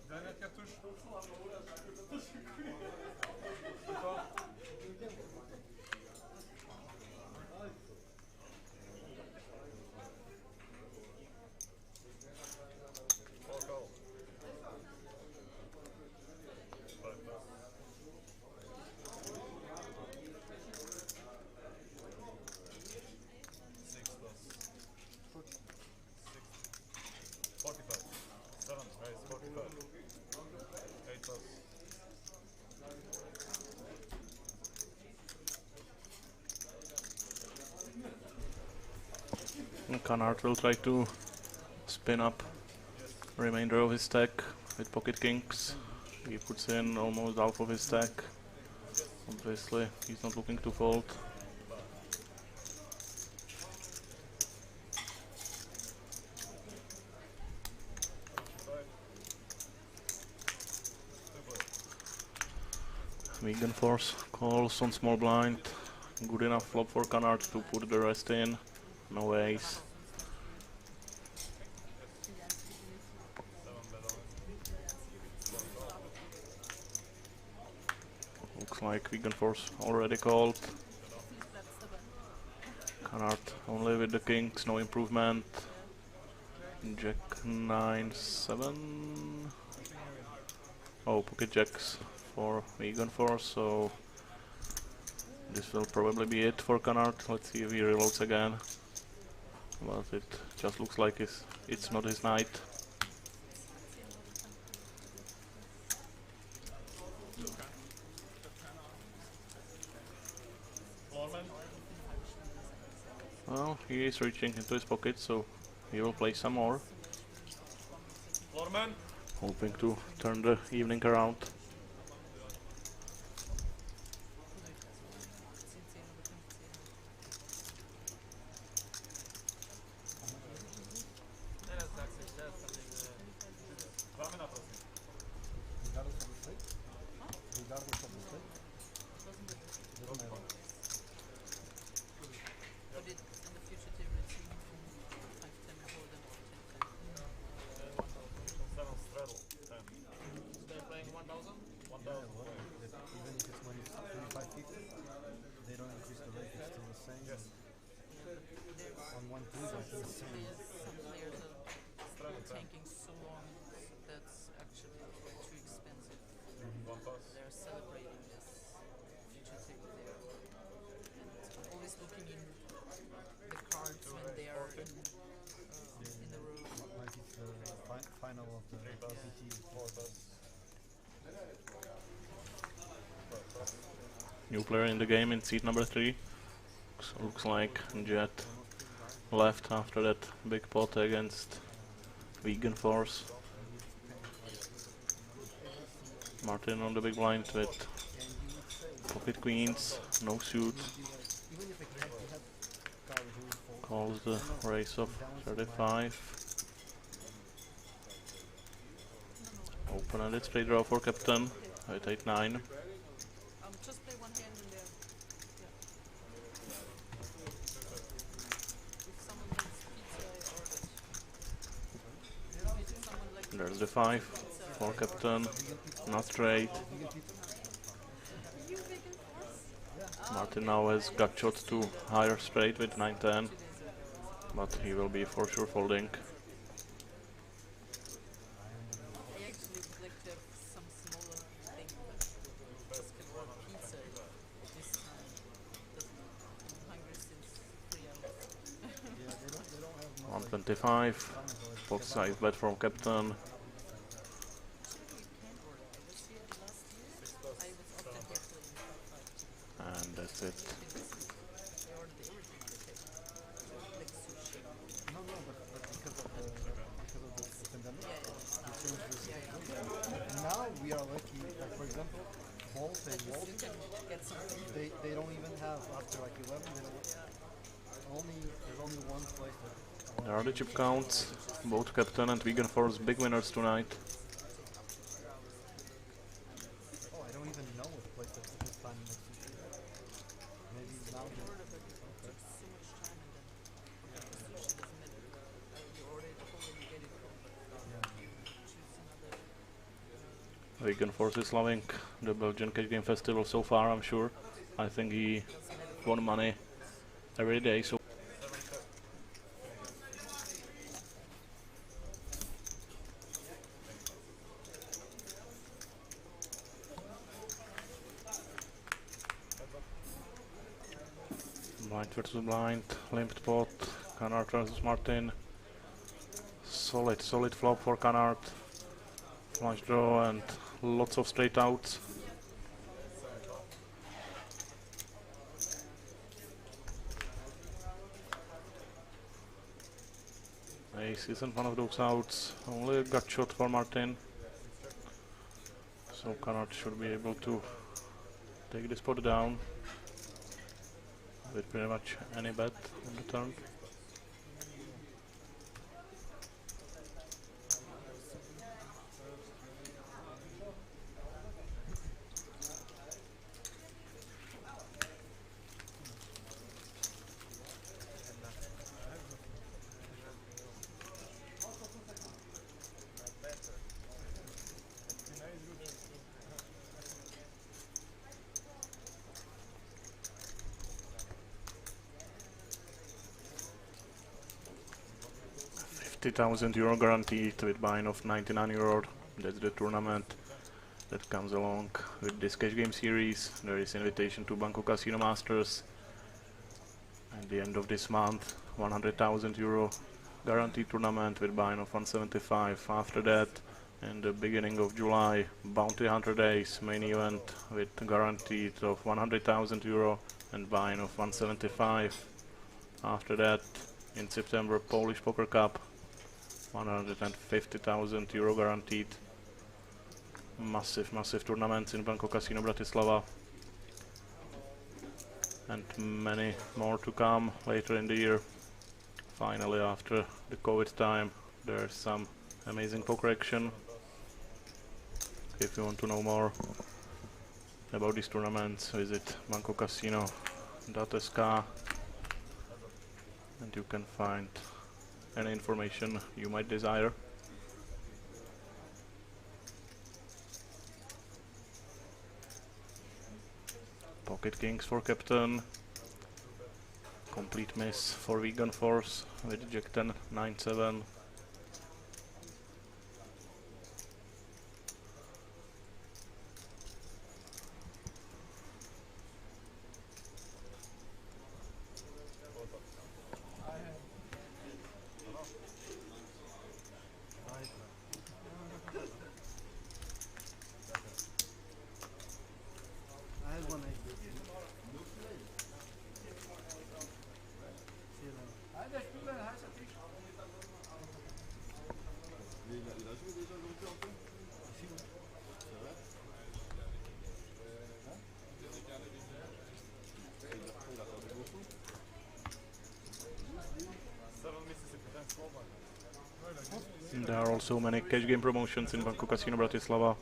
Dernière cartouche. Canard will try to spin up remainder of his stack with pocket kings. He puts in almost half of his stack. Obviously, he's not looking to fold. Vegan Force calls on small blind. Good enough flop for Canard to put the rest in. No ace. Looks like Vegan Force already called. Canard only with the kings, no improvement. Jack 9-7. Oh, pocket jacks for Vegan Force, so this will probably be it for Canard. Let's see if he reloads again. But it just looks like it's not his night. Well, he is reaching into his pocket, so he will play some more. Hoping to turn the evening around. new player in the game in seat number 3. Looks like Jet left after that big pot against Vegan Force. Martin on the big blind with pocket queens, no suit. Calls the race of 35. Open-ended straight draw for captain at 8-9. Just play one hand in there. If someone makes pizza, I order. If someone like There's the 5 for captain, not straight. you Vegan Force? Martin now has got shot to higher straight with 9-10, but he will be for sure folding. I actually would like to have some smaller thing that just can order pizza this time. I'm hungry since 3 hours. Yeah, 125, both sides bet from captain. And that's it. No, but because of the pandemic, they changed the system. Now we are lucky. Like for example, Bolt and Walt, they don't even have after like 11. They don't. There's only one place that. There are the chip counts. Both captain and Vegan Force big winners tonight. Oh, I don't even know what place that's this time next year. Maybe now. Vegan Force is loving the Belgian Cash Game Festival so far, I'm sure. I think he won money every day. So blind versus blind, limped pot, Canard versus Martin. Solid flop for Canard. Flush draw and lots of straight outs. Ace isn't one of those outs, only a gut shot for Martin. So Canard should be able to take this pot down with pretty much any bet on the turn. €50,000 guaranteed with buy-in of €99. That's the tournament that comes along with this cash game series. There is invitation to Banco Casino Masters at the end of this month. €100,000 guaranteed tournament with buy-in of 175. After that, in the beginning of July, Bounty Hunter Days main event with guaranteed of €100,000 and buy-in of 175. After that, in September, Polish Poker Cup, €150,000 guaranteed. Massive tournaments in Banco Casino Bratislava. And many more to come later in the year. Finally, after the COVID time, there's some amazing poker action. If you want to know more about these tournaments, visit bancocasino.sk and you can find any information you might desire. Pocket kings for captain. Complete miss for Vegan Force with Jack 10, 9-7. I had one idea. as joué déjà le hockey un peu? Si, ouais. C'est vrai? Hein? Il a perdu beaucoup? There are also many cash game promotions in Banco Casino Bratislava.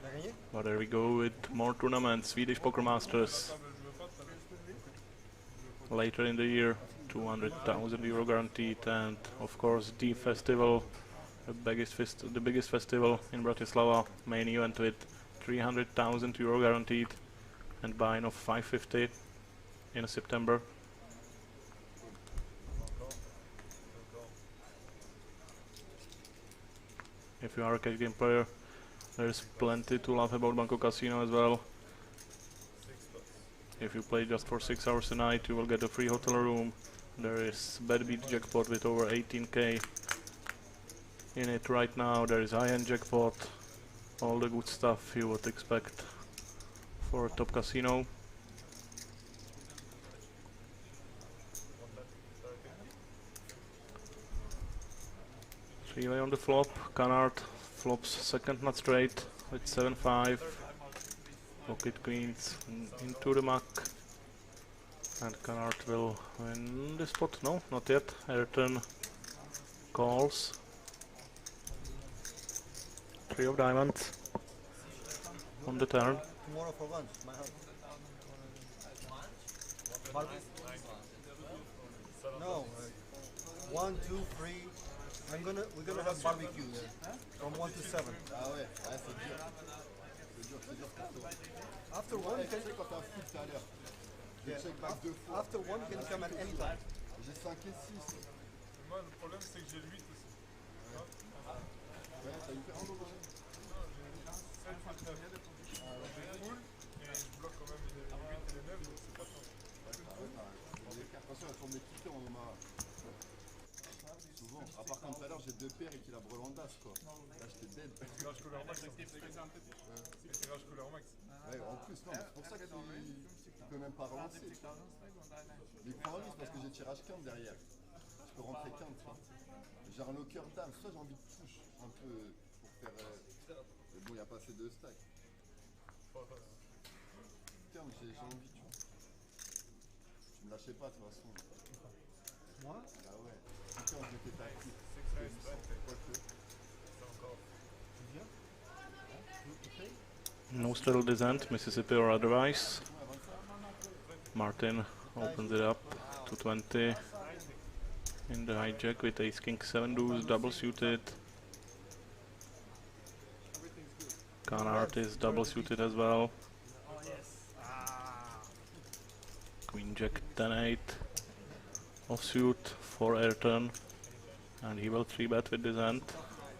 T'as gagné? But there we go with more tournaments. Swedish Poker Masters. Later in the year, 200,000 euro guaranteed, and of course the festival, the biggest festival in Bratislava, main event with 300,000 euro guaranteed, and buy-in of 550 in September. If you are a cash game player, there's plenty to love about Banco Casino as well. If you play just for 6 hours a night, you will get a free hotel room. There is bad beat jackpot with over 18k in it right now. There is high-end jackpot, all the good stuff you would expect for a top casino. Three-way on the flop. Canard flops second nut straight with 7-5. Pocket queens into the muck, and Canard will win the spot. No, not yet. Ayrton calls. 3 of diamonds on the turn. Tomorrow for lunch, my house. Barbie? No, 1, 2, 3. We're gonna have barbecue from 1 to 7. Ah ouais, c'est dur. C'est dur pour toi. After 1, you Tu sais can. quand t'as un foot tout à l'heure, j'ai check back 2 fois. After 1, you can come at any time. J'ai 5 et 6. Moi, le problème, c'est que j'ai le 8 aussi. Ouais, t'as eu peur en aujourd'hui? Non, j'ai 7 et 9. J'ai full et je bloque quand même les 8 et les 9, donc c'est pas tant. Attention, elle tourne des quitteurs en Omar. Souvent, à part quand tout à l'heure j'ai 2 paires et qu'il a brelandas quoi. Là j'étais dead. Tirage couleur max. Tirage couleur max. Ouais, en plus, non, c'est pour ça que tu peux même pas relancer. Mais il prend un risque parce que j'ai tirage quinte derrière. Je peux rentrer quinte, tu vois. J'ai un locker dame, soit j'ai envie de touche un peu pour faire. Mais bon, il n'y a pas assez de stack. Quinte, j'ai envie, tu vois. Tu me lâchais pas de toute façon. Moi? Ah ouais. Quinte, je m'étais tactique. Quoique. Tu viens? Tu payes? No straddle descent, Mississippi or otherwise. Martin opens it up to 20 in the hijack with ace king 7 deuce double suited. Canard is double suited as well. Queen jack 10-8 offsuit for Ayrton, and he will 3-bet with descent.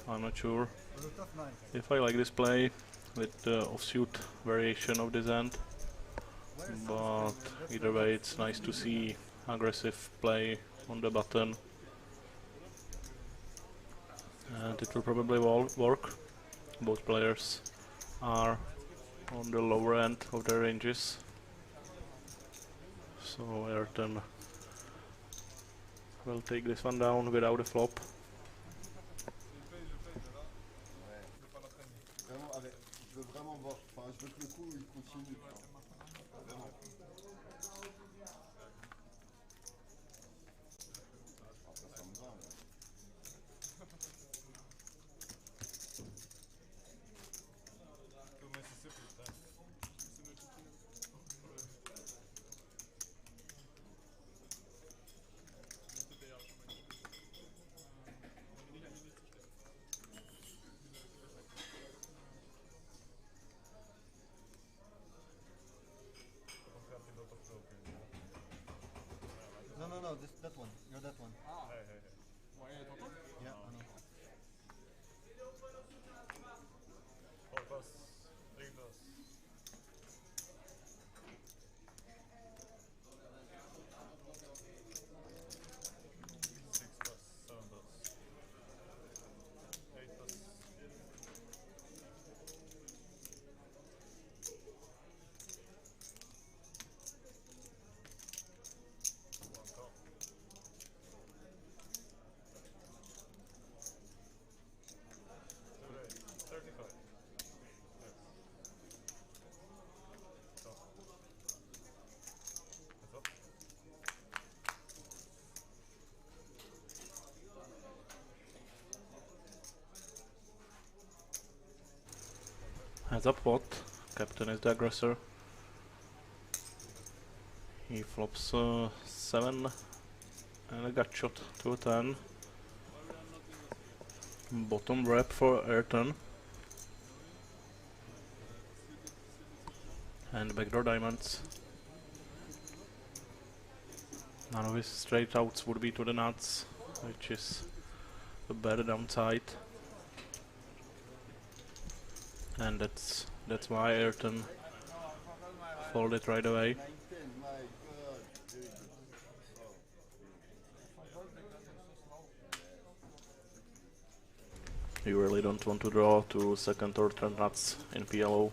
I'm not sure It was a tough night. if I like this play with the offsuit variation of descent, but either way it's nice to see aggressive play on the button, and it will probably work. Both players are on the lower end of their ranges, so Ayrton will take this one down without a flop. Vraiment, avec, je veux vraiment voir. Enfin, je veux que le coup il continue. Vraiment. Après, ça me va. Mais... No, that one. You're that one. Yeah, I know. has a pot. Captain is the aggressor. He flops 7 and a gut shot to a 10. Bottom wrap for Ayrton. And backdoor diamonds. None of his straight outs would be to the nuts, which is a bad downside. And that's why Ayrton folded right away. 9-10, my god. Very good. You really don't want to draw to second or third nuts in PLO.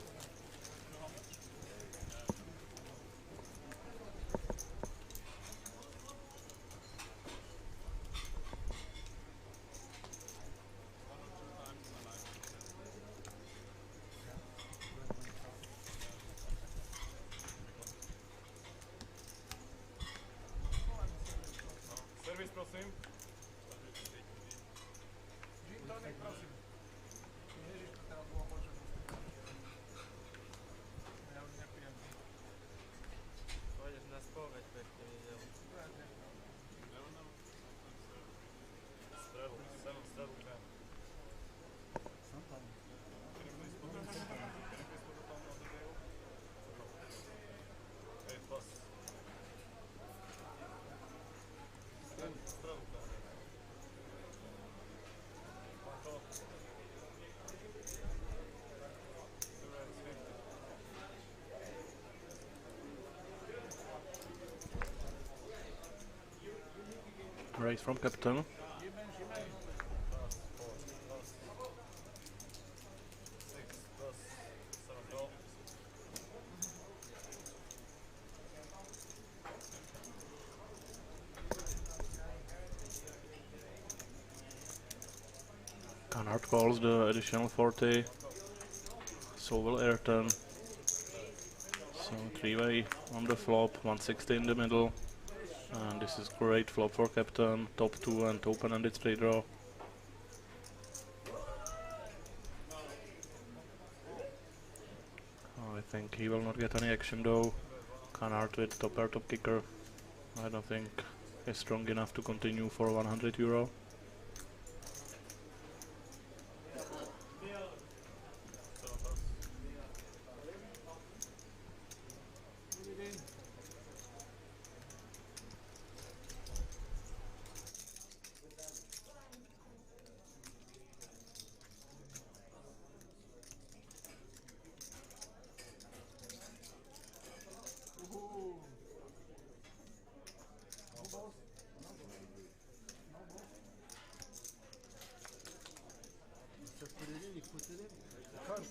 Servis, prosím. Gin tonic, prosím. Ježiš, to teraz bolo počuť. Ja už nepijem. Pôjdeš na spoveď, pekne videl. Straddle, 7 straddle 10. Sometimes. Can you please put the thumb on the table? 8 plus. Straddle 10. One call. 2 reds, 50. Raise from Captain. Pass, 4 plus. 6 plus. 7 call. Canard calls the additional 40. So will Ayrton. So 3-way on the flop, 160 in the middle. And this is great flop for Captain. Top 2 and open-ended straight draw. I think he will not get any action though. Canard with top pair top kicker. I don't think he's strong enough to continue for 100 euro. Just put it in, you put it in. Cards.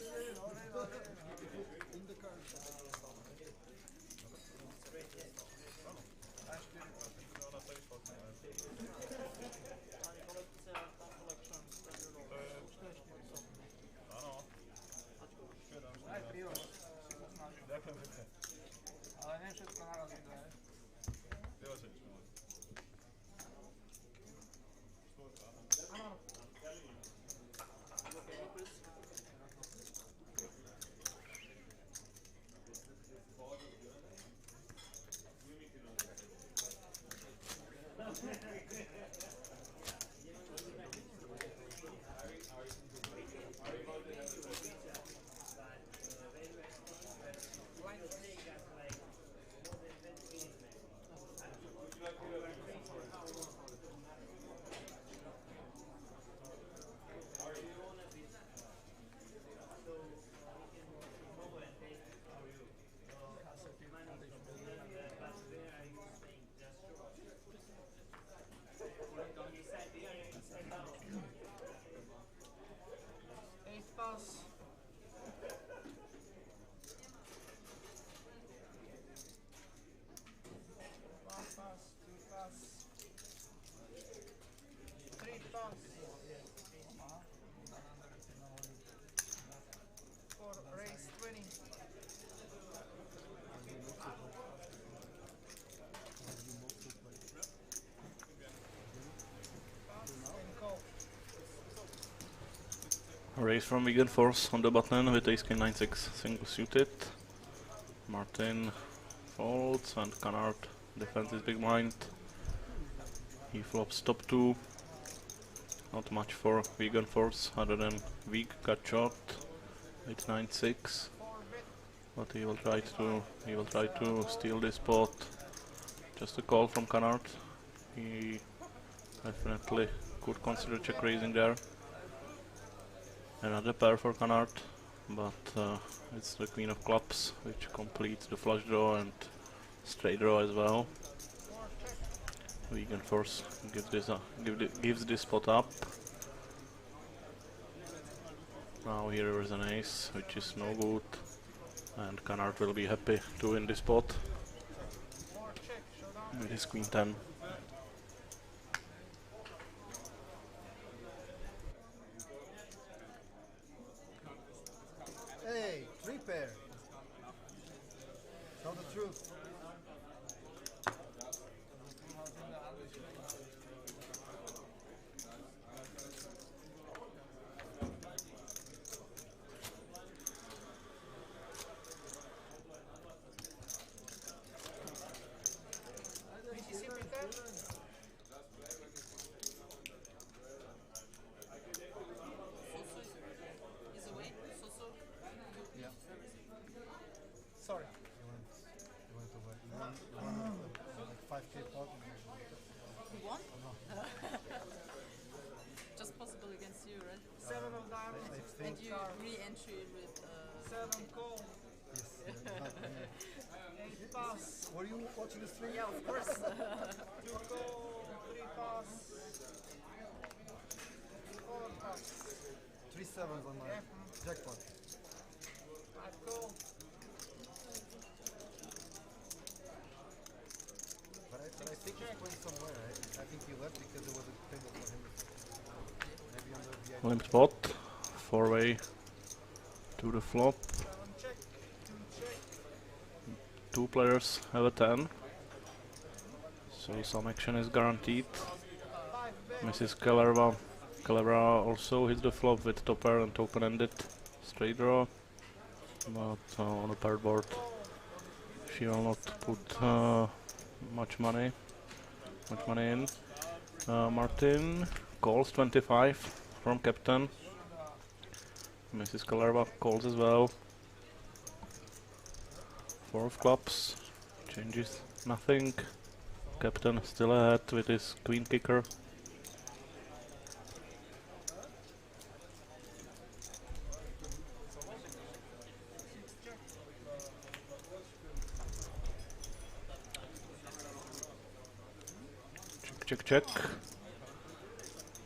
In the cards. Aj príroď, si to snažil. Ďakujem pekne. Ale nie všetko naraz ide. Raise from Vegan Force on the button with ace king 9-6 single suited. Martin folds and Canard defends his big blind. He flops top 2. Not much for Vegan Force other than weak gut shot with 9-6. But he will try to steal this spot. Just a call from Canard. He definitely could consider check raising there. Another pair for Canard, but it's the Queen of Clubs which completes the flush draw and straight draw as well. Vegan Force gives this spot up. Now here there is an ace, which is no good, and Canard will be happy to win this spot with his Queen 10. Hey, 3-pair. Tell the truth. Sorry. You went away. You won like 5k pot. You won? Just possible against you, right? 7 of diamonds. I And think. you re-entry with 7 call. Yes. 8 pass. Were you watching the stream? Yeah, of course. 2 call. 3 pass. 4 pass. 3 sevens on my jackpot. 5 call. But I think he's going somewhere. I think he left because there was a table for him. Maybe on the VIP. Limp spot, 4-way to the flop. 7 check. 2 check. 2 players have a 10, so some action is guaranteed. 5 bet. Mrs. Calavera also hits the flop with top pair and open-ended straight draw, but on a paired board she will not put much money in. Martin calls 25 from captain. Mrs. Calavera calls as well. 4 of clubs, changes nothing. Captain still ahead with his queen kicker. Check.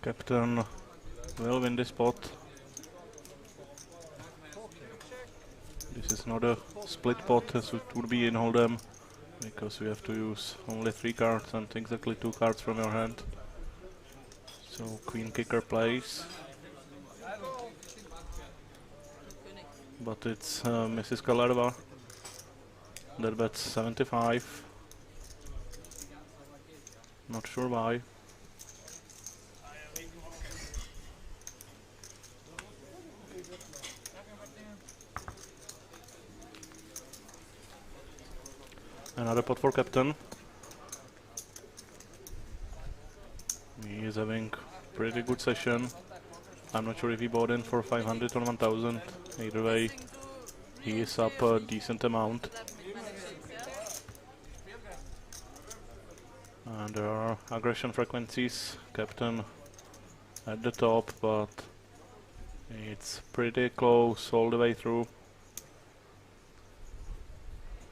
Captain will win this spot. This is not a split pot as it would be in Hold'em, because we have to use only 3 cards and exactly 2 cards from your hand. So queen kicker plays, but it's Mrs. Calavera that bets 75. Not sure why. Another pot for captain. He is having pretty good session. I'm not sure if he bought in for 500 or 1000. Either way, he is up a decent amount. And there are aggression frequencies. Captain at the top, but it's pretty close all the way through.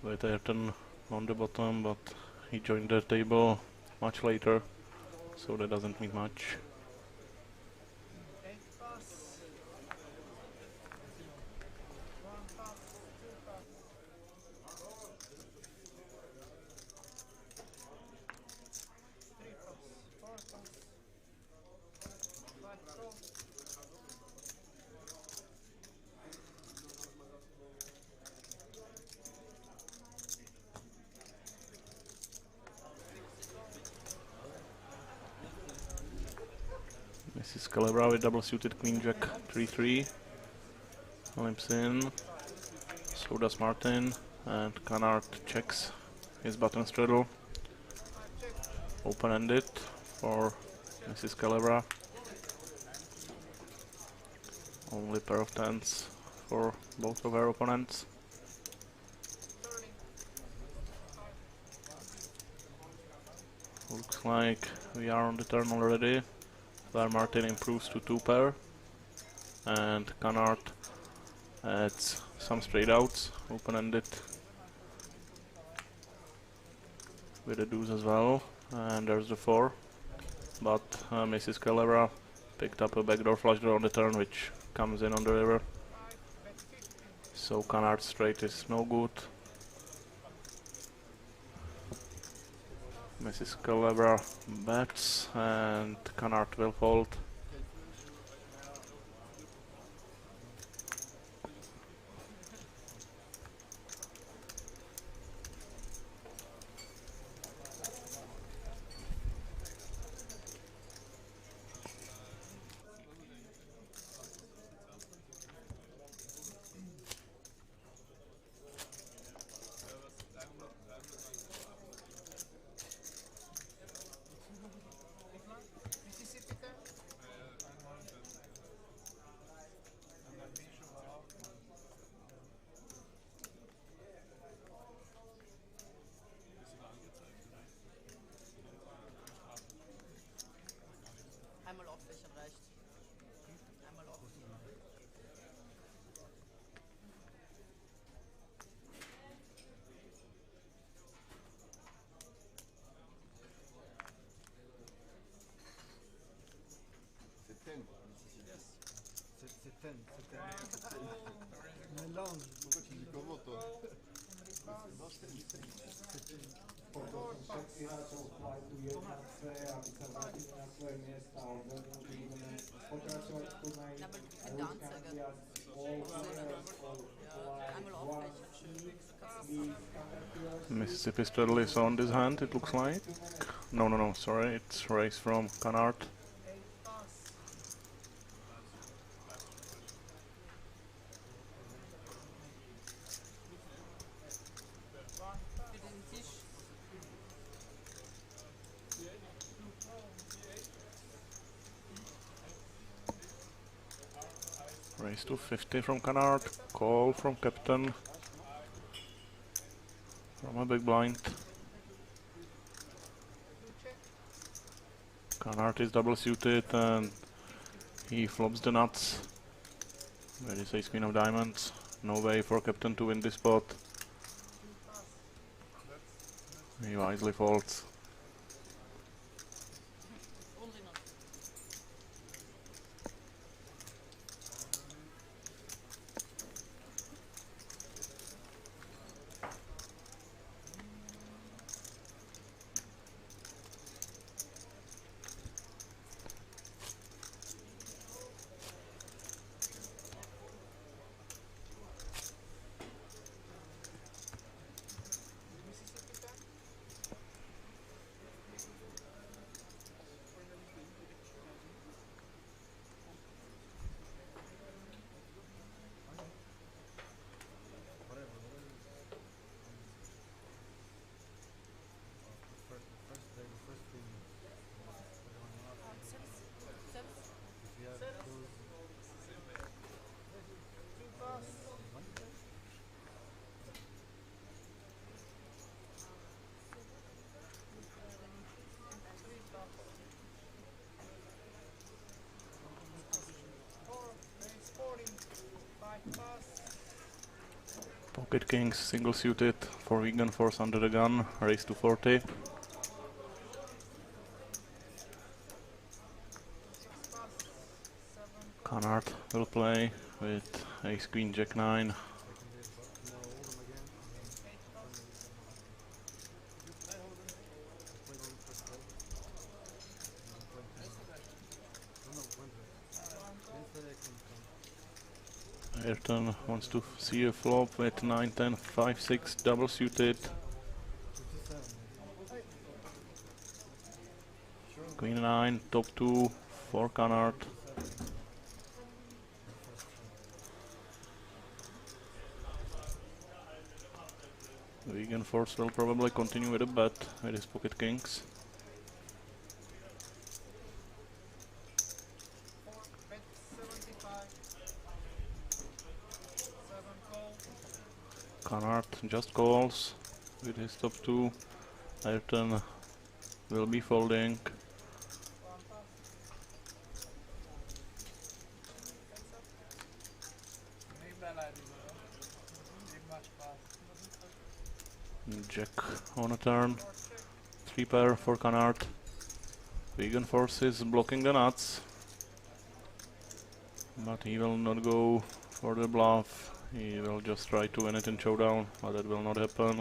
With Ayrton on the bottom, but he joined the table much later, so that doesn't mean much. 8 pass. 1 pass. 2 pass. 3 pass. 4 pass. 5 call. This is Calibra with double suited Queen Jack 3-3. Limps in. So does Martin. And Canard checks his button straddle. Open-ended for Mrs. Calibra. Only pair of tens for both of our opponents. Looks like we are on the turn already, where Martin improves to 2 pair and Canard adds some straight outs, open-ended with the deuce as well, and there's the 4, but Mrs. Calibra picked up a backdoor flush draw on the turn, which comes in on the river, so Canard straight is no good. Mrs. Calibra bets and Canard will fold. Einmal aufwächern reicht. Einmal auf. C'est 10. C'est 10. Mélange. Pourquoi tu dis comment toi? Non, je fais Mississippi straddle is on this hand, it looks like. No, sorry, it's raise from Canard. Raise to 50 from Canard, call from Captain, from a big blind. Canard is double suited and he flops the nuts. There is ace queen of diamonds, no way for Captain to win this spot. He wisely folds. Pocket kings, single suited for vegan force under the gun, raise to 40. Canard will play with ace queen jack 9. Ayrton wants to see a flop with 9, 10, 5, 6 double suited. Queen 9, top 2, for canard. Vegan Force will probably continue with a bet with his pocket kings. Bet 75. 7 call. Canard just calls with his top 2. Ayrton will be folding. 1 pass. Jack on a turn. 3 pair for canard. Vegan Force is blocking the nuts, but he will not go for the bluff. He will just try to win it in showdown, but that will not happen.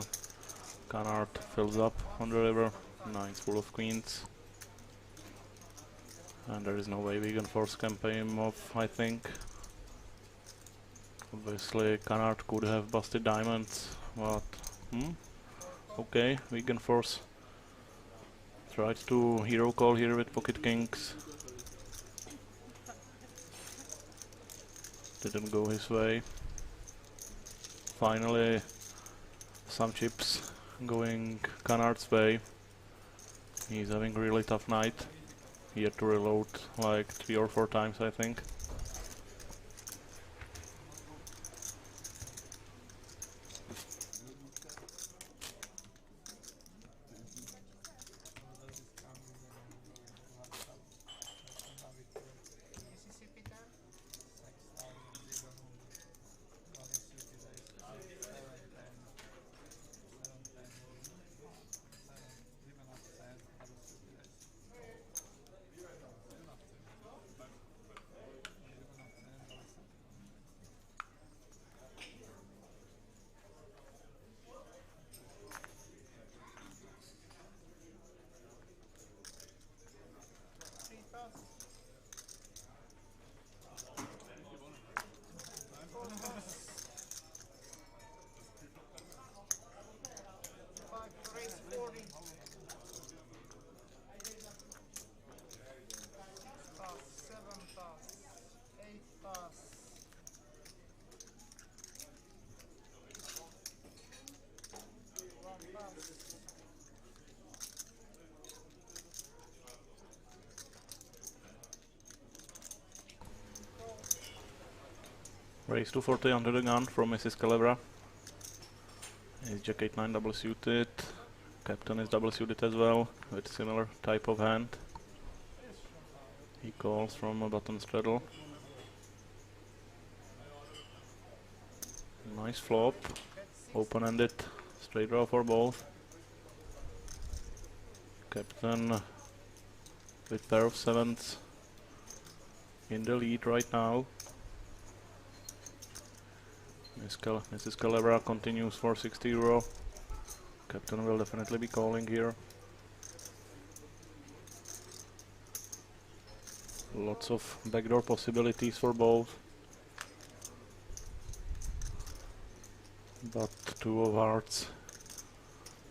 Canard fills up on the river. 9's full of queens. And there is no way Vegan Force can pay him off, I think. Obviously Canard could have busted diamonds, but okay, Vegan Force tried to hero call here with pocket kings. Didn't go his way. Finally some chips going Canard's way. He's having a really tough night. He had to reload like 3 or 4 times, I think. Raise 240 under the gun from Mrs. Calebra. Ace Jack 8-9 double suited. Captain is double suited as well, with similar type of hand. He calls from a button straddle. Nice flop. Open-ended. Straight draw for both. Captain with pair of 7s in the lead right now. Mrs. Calebra continues for 60 euro. Captain will definitely be calling here. Lots of backdoor possibilities for both. But 2 of hearts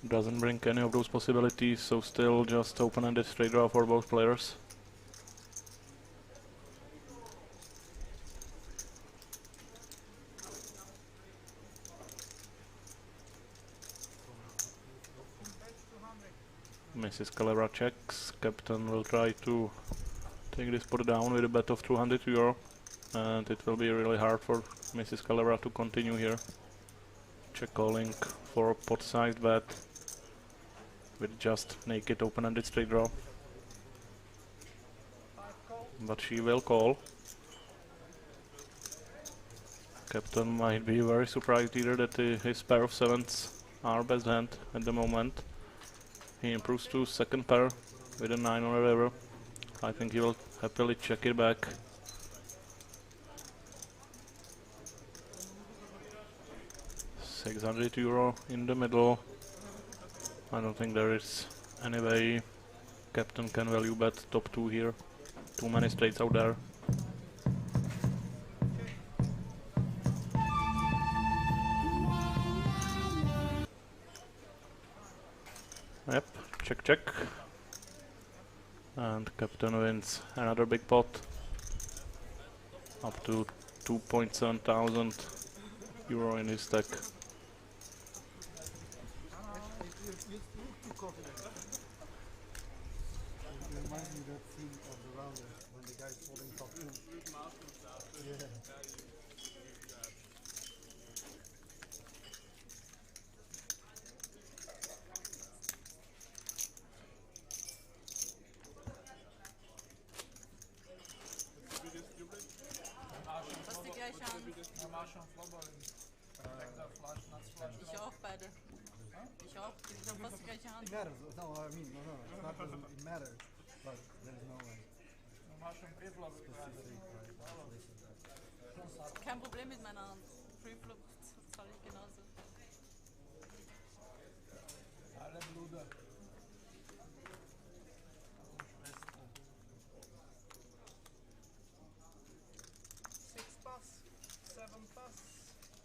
doesn't bring any of those possibilities, so still just open-ended straight draw for both players. Mrs. Calebra checks. Captain will try to take this pot down with a bet of 200 euro, and it will be really hard for Mrs. Calebra to continue here. Check calling for a pot-sized bet with just naked open-ended straight draw. But she will call. Captain might be very surprised either that his pair of 7s are best hand at the moment. He improves to second pair with a 9 on a river. I think he will happily check it back. €600 in the middle. I don't think there is any way Captain can value bet top 2 here. Too many straights out there. Yep, check check. And Captain wins another big pot. Up to 2.7 thousand euro in his stack. You look too confident. It reminds me of that scene of the rounder when the guy's holding top 2. Yeah. Was die gleiche an? Martian Floorball. Ich auch beide. Ich auch. Die haben fast die gleiche Hand. It matters. No, I mean, no. It's not that it matters, but there's no Martian Pre-Flop. Kein Problem mit meiner Hand. Preflop zahle ich genauso. Alle Bruder. Six pass, 7 pass,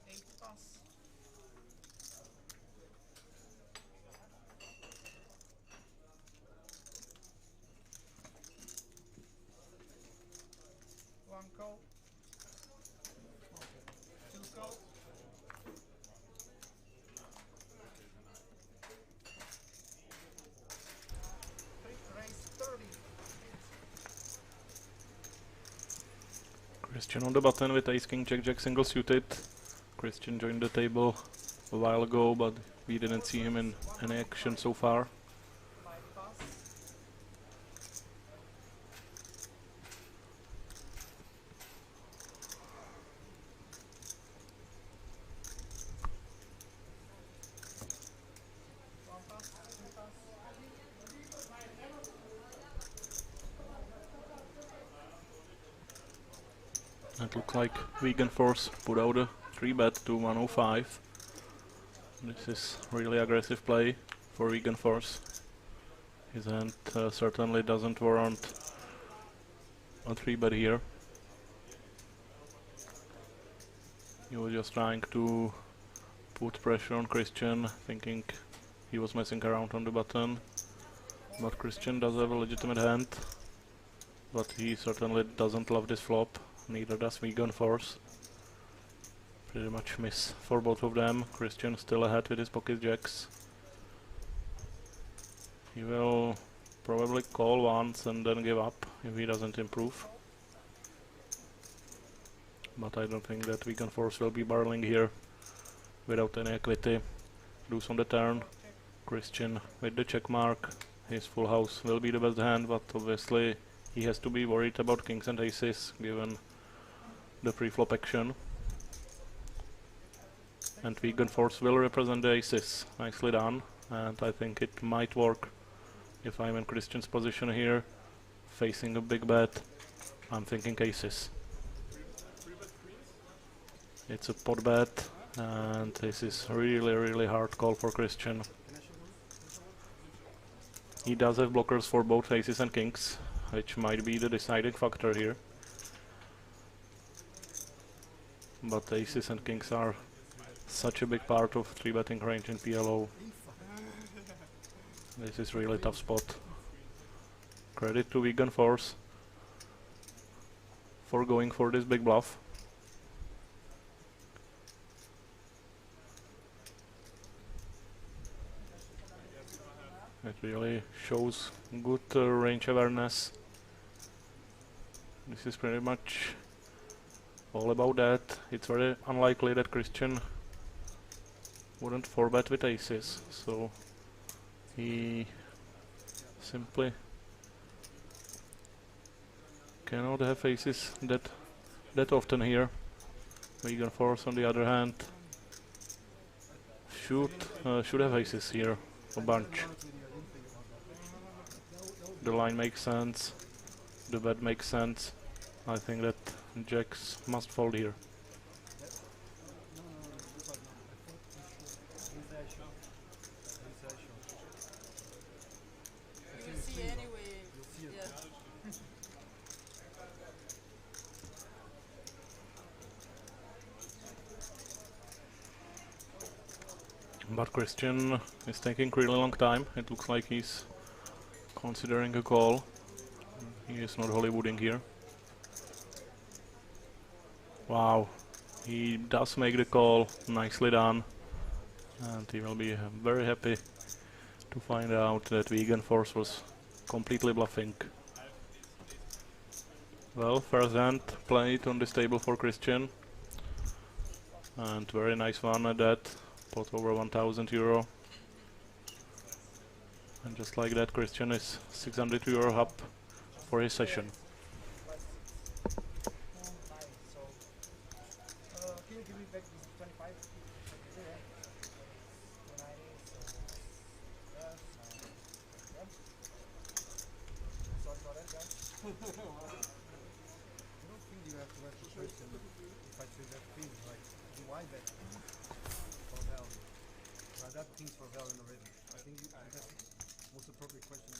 8 pass. One call. Two call. Raise 30. Christian on the button with ace king jack jack single suited. Christian joined the table a while ago, but we didn't see him in any action so far. 5 pass. One pass, 2 pass. It looks like Vegan Force put out a 3-bet to 105. This is really aggressive play for Vegan Force. His hand certainly doesn't warrant a 3-bet here. He was just trying to put pressure on Christian, thinking he was messing around on the button. But Christian does have a legitimate hand, but he certainly doesn't love this flop. Neither does Vegan Force. Pretty much miss for both of them. Christian still ahead with his pocket jacks. He will probably call once and then give up if he doesn't improve. But I don't think that Vegan Force will be barreling here without any equity. Deuce on the turn. Christian with the check mark. His full house will be the best hand, but obviously he has to be worried about kings and aces given the pre-flop action. And Vegan Force will represent the aces. Nicely done. And I think it might work if I'm in Christian's position here, facing a big bet. I'm thinking aces. It's a pot bet, and this is really hard call for Christian. He does have blockers for both aces and kings, which might be the deciding factor here. But aces and kings are such a big part of 3-betting range in PLO. This is really tough spot. Credit to Vegan Force for going for this big bluff. It really shows good range awareness. This is pretty much all about that. It's very unlikely that Christian wouldn't 4-bet with aces, so he simply cannot have aces that often here. Vegan Force on the other hand should have aces here, a bunch. The line makes sense, the bet makes sense. I think that jacks must fold here. You will see anyway. Yeah. But Christian is taking really long time. It looks like he's considering a call. He is not Hollywooding here. Wow, he does make the call, nicely done. And he will be very happy to find out that Vegan Force was completely bluffing. Well, first hand played on this table for Christian. And very nice one at that, pot over 1000 euro. And just like that, Christian is 600 euro up for his session. Can you give me back this 25? Yeah. 290, so yes, yeah. Sorry for that, guys. I don't think you have to ask the question if I say that thing, like, why that for value? That thing's for value already. I think that's the most appropriate question.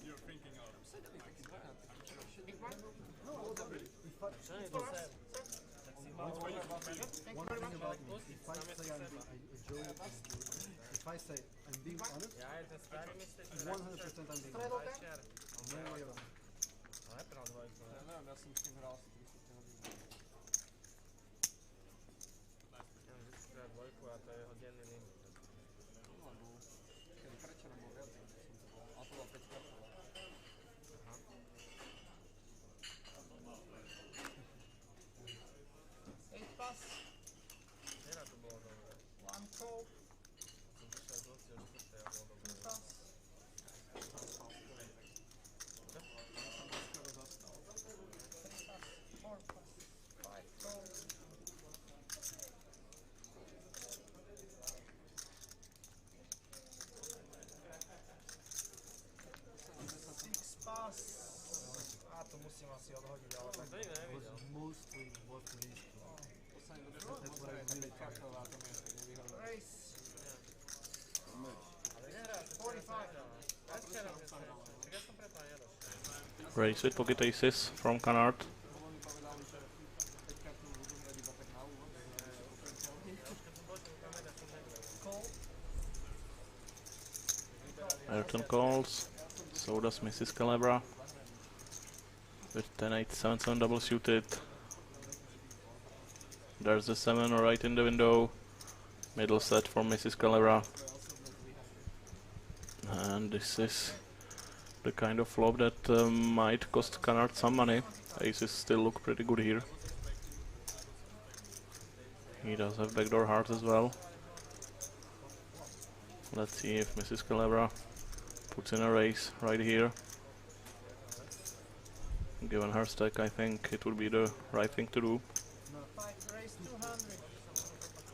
You're thinking of. One thing about me, if I say I'm a joke, if I say I'm being honest, 100% I'm being honest. No way around. Nevím, já jsem s tím hrál asi 30 hodin. Ja mám vždycky dať dvojku a to je jeho denný limit. No, nebo kedy prečo nebo viac, som to bol. A to bola 5 kartová. Aha. Eight pass, Včera to bolo dobré. one call, Som prišiel z noci o 4. a bolo dobré. pass, four pass, five call, six pass. A to musím asi odhodiť, ale tak. To nikto nevidel. Was mostly what it is. That's what I really Kartová, to mi asi nevyhodilo. Race, Ale nehral sa 45. Ja včera presne. Tak ja som preto aj nedošiel. Race with pocket aces from Canard. Lebo mi povedali, že 5 kartov budú mať iba tak na úvod, Keď som počul kameň, som nevedel. Call, Ayrton calls, so does Mrs. Calabra. With 10-8, 7-7 double suited. There's the 7 right in the window. Middle set for Mrs. Calabra. And this is the kind of flop that might cost Canard some money. Aces still look pretty good here. He does have backdoor hearts as well. Let's see if Mrs. Calabra puts in a race right here. Given her stack, I think it would be the right thing to do. race 200.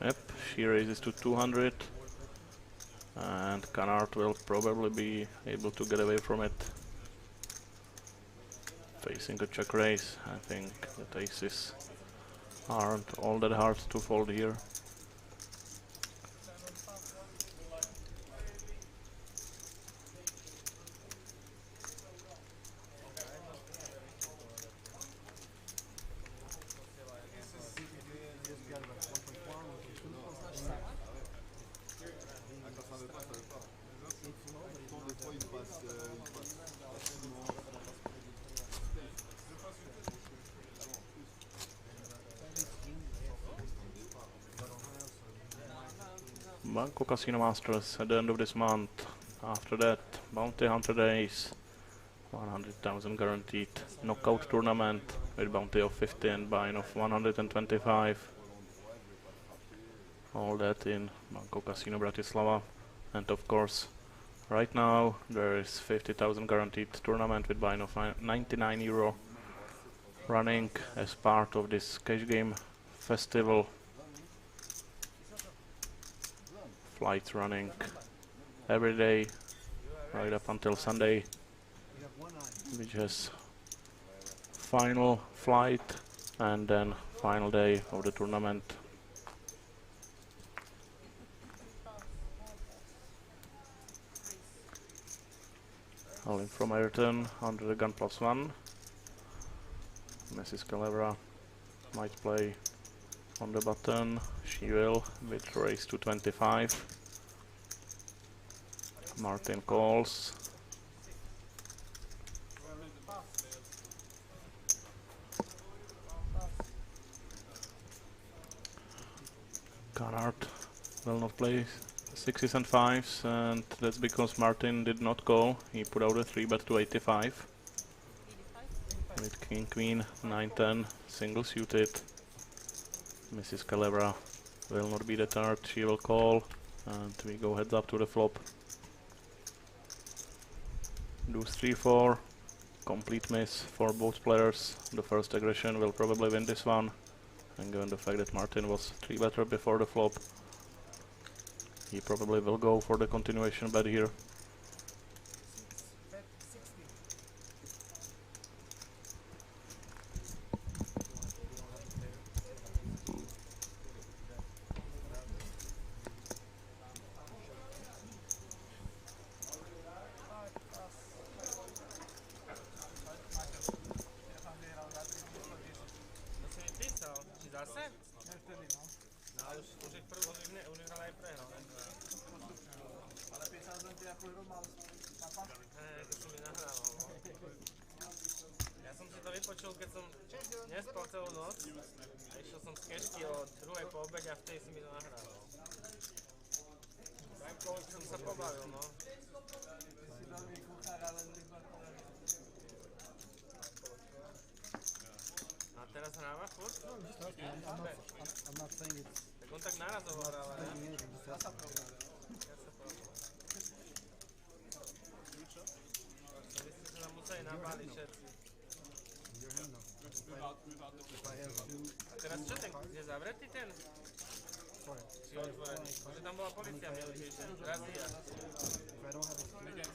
Yep, she raises to 200. And Canard will probably be able to get away from it. Facing a check raise, I think that aces aren't all that hard to fold here. Banco Casino Masters at the end of this month. After that, Bounty Hunter Days, 100,000 guaranteed knockout tournament with bounty of 50 and buy-in of 125. All that in Banco Casino Bratislava. And of course, right now there is 50,000 guaranteed tournament with buy-in of 99 euro running as part of this cash game festival. Flights running every day right up until Sunday, which has final flight and then final day of the tournament. All in from Ayrton under the gun +1. Mrs. Calabra might play on the button. She will with raise to 25. Martin calls. Canard will not play 6s and 5s, and that's because Martin did not call. He put out a 3-bet to 85. With King, Queen, 9-10, single suited. Mrs. Calebra will not be deterred, she will call, and we go heads up to the flop. Deuce 3-4, complete miss for both players. The first aggression will probably win this one, and given the fact that Martin was 3-better before the flop, he probably will go for the continuation bet here. Bet 60. To si mi písal, či zase? Ne, vtedy, no. No ale už ich prvý, už vyhral aj prehral, ne? Ale písal som ti, ako hru mal papa. Hej, to si mi nahrával, no. Ja som si to vypočul, keď som nespal celú noc a išiel som z kešky o druhej po obede a vtedy si mi to nahrával. Tak koľko som sa pobavil, no. Ty si dobrý kuchár, ale iba A teraz hráva furt? No, I'm just asking. I'm not saying it's Tak on tak narazovo hráva, ne? saying anything. Just asking. Ja sa probal. Vy ste sa tam museli nabáliť všetci. Your hand now. If I have two, A teraz čo ten, je zavretý ten? sorry. Či je otvorený? Že tam bola policia, mieli že razia. If I don't have a two, Neviem,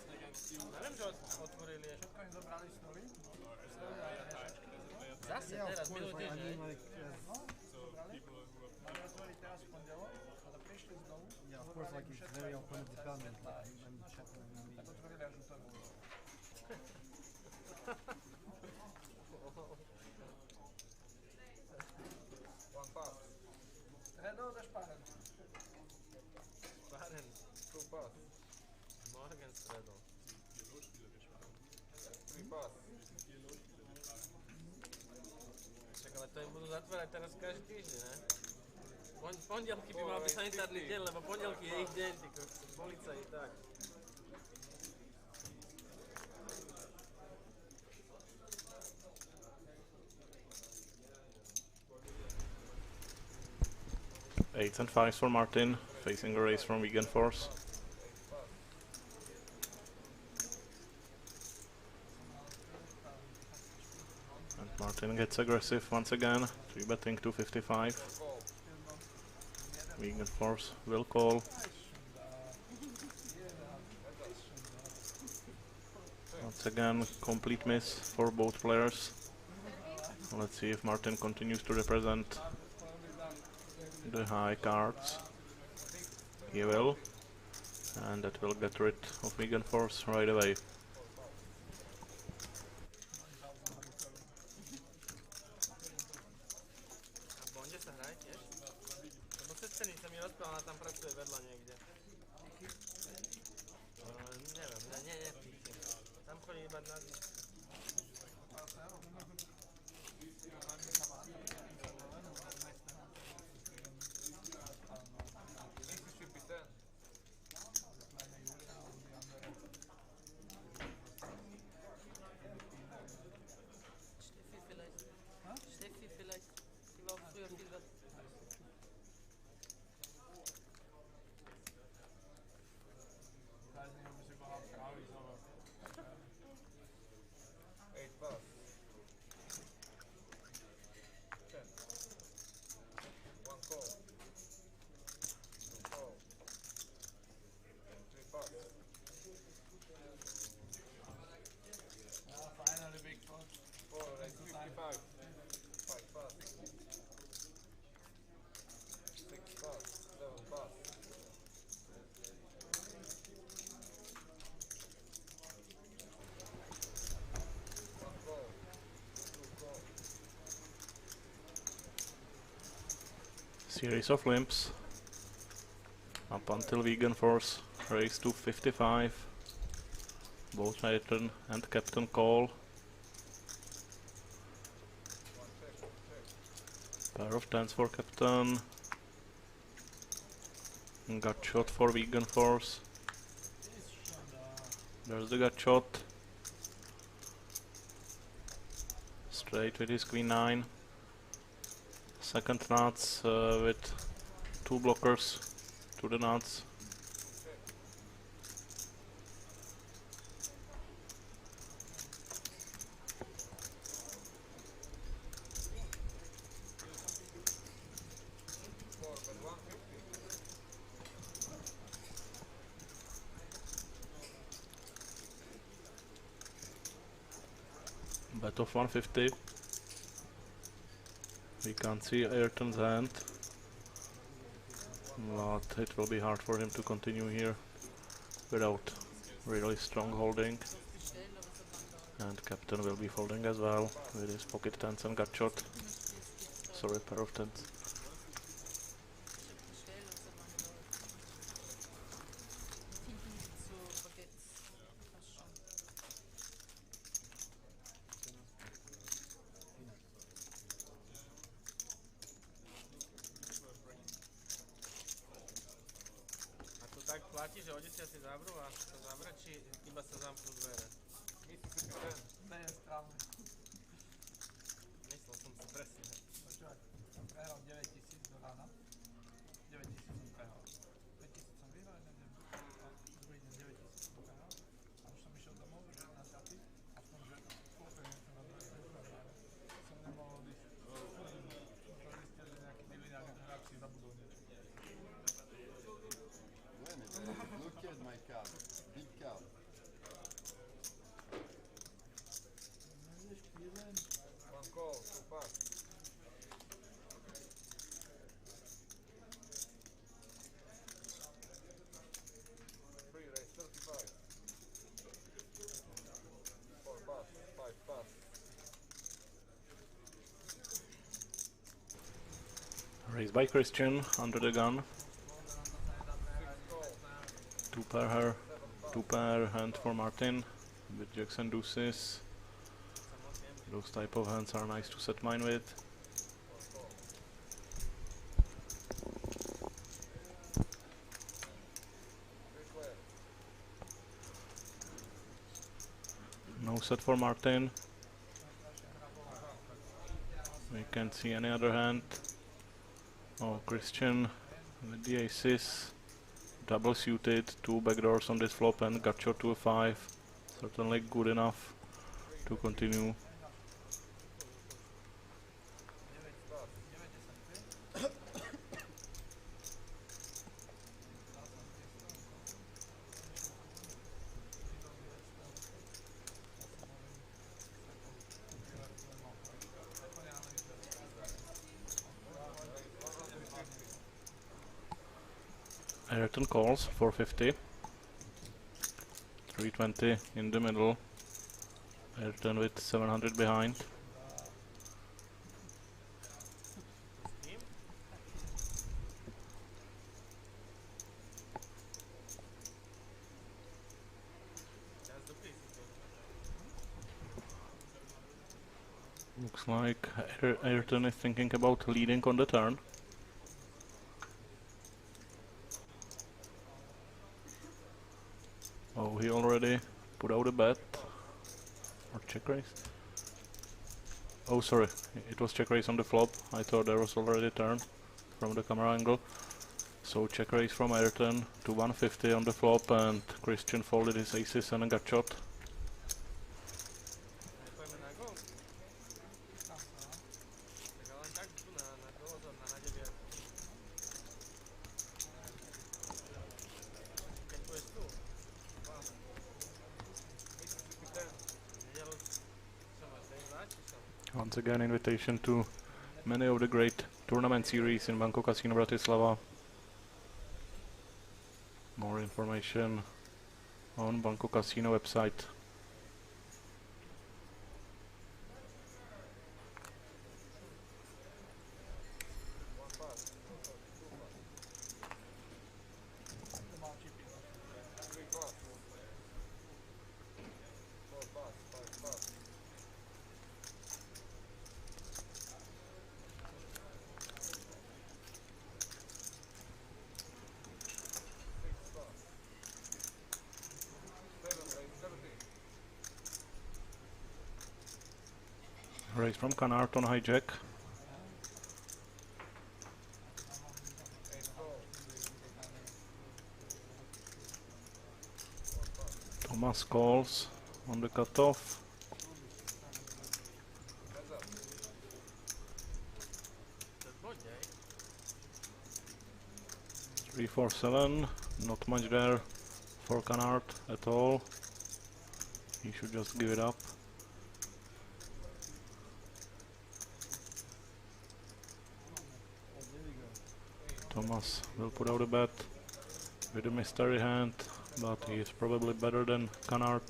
že otvorili ešte. všetko im zobrali stoly. Zase yeah, teraz, of course. minulý I týždeň. mean, like, Zobrali. Mali otvoriť teraz v pondelok, ale prišli znovu. yeah, of course, like it's very often a development. Like, I'm checking. Tak otvorili až útorku. One pass. Redo, daš páren. Baren, Two pass. Morgan stredol. Three pass. Však ale to im budú zatvárať teraz každý týždeň, ne? Pondelky by mal byť sanitárny deň, lebo pondelky je ich deň, ty policaj, tak. Eights and 5s for Martin, facing a raise from Vegan Force. And Martin gets aggressive once again, 3-betting 255. Call. Vegan Force will call. Once again, complete miss for both players. Let's see if Martin continues to represent the high cards. He will, and that will get rid of Vegan Force right away. A v Bonde sa hraje tiež? Lebo sesternica mi rozprávala, ona tam pracuje vedľa niekde. Neviem, nie, tam chodí iba na... Should be 10. Steffi vielleicht. Steffi vielleicht. Die war auch früher viel da. Ich weiß nicht, ob es überhaupt grau ist, aber 8 pass. Series of limps up until vegan force raised to 55. Both Ayrton and Captain call. Pair of tens for Captain. Gut shot for vegan force. There's the gut shot. Straight with his queen 9. Second nuts with 2 blockers to the nuts. Bet of 150. We can't see Ayrton's hand, but it will be hard for him to continue here without really strong holding. And Captain will be folding as well with his pocket tens and gut shot. Sorry, pair of tens. Tak platí, že hodíte si zábru a to zavre, či iba sa zamknú dvere? Mississippi 10. Ne, je správne. Myslel som si presne. Počúvať, som prehral 9000 do rána. 9000 som prehral. 5000 som vyhral, jeden deň. A druhý deň 9000 som prehral. A už som išiel domov, že na šaty. A v tom, že kúpem som na druhý deň prehral. Som nemohol odísť. Som zistil, že nejaký divinár hráč si zabudol niečo. Ouais, mais bloqued my card. Big card. One call, 2 pass. Free raise 35. 4 pass, 5 pass. Raised by Christian under the gun. 2 pair here, 2 pair hand for Martin with jacks and deuces. Those type of hands are nice to set mine with. No set for Martin. We can't see any other hand. Oh, Christian with the aces. Double suited, 2 backdoors on this flop and gut shot to a 5. Certainly good enough to continue. Ayrton calls 450. 320 in the middle. Ayrton with 700 behind. Looks like Ayrton is thinking about leading on the turn. Oh, he already put out a bet. Or check raise? Oh, sorry, it was check raise on the flop. I thought there was already turn from the camera angle. So check raise from Ayrton to 150 on the flop, and Christian folded his aces and a gut shot. Once again, invitation to many of the great tournament series in Banco Casino Bratislava. More information on Banco Casino website. Raise from Canard on hijack. Thomas calls on the cutoff. 3-4-7, not much there for Canard at all. He should just give it up. Thomas will put out a bet with a mystery hand, but he is probably better than Canard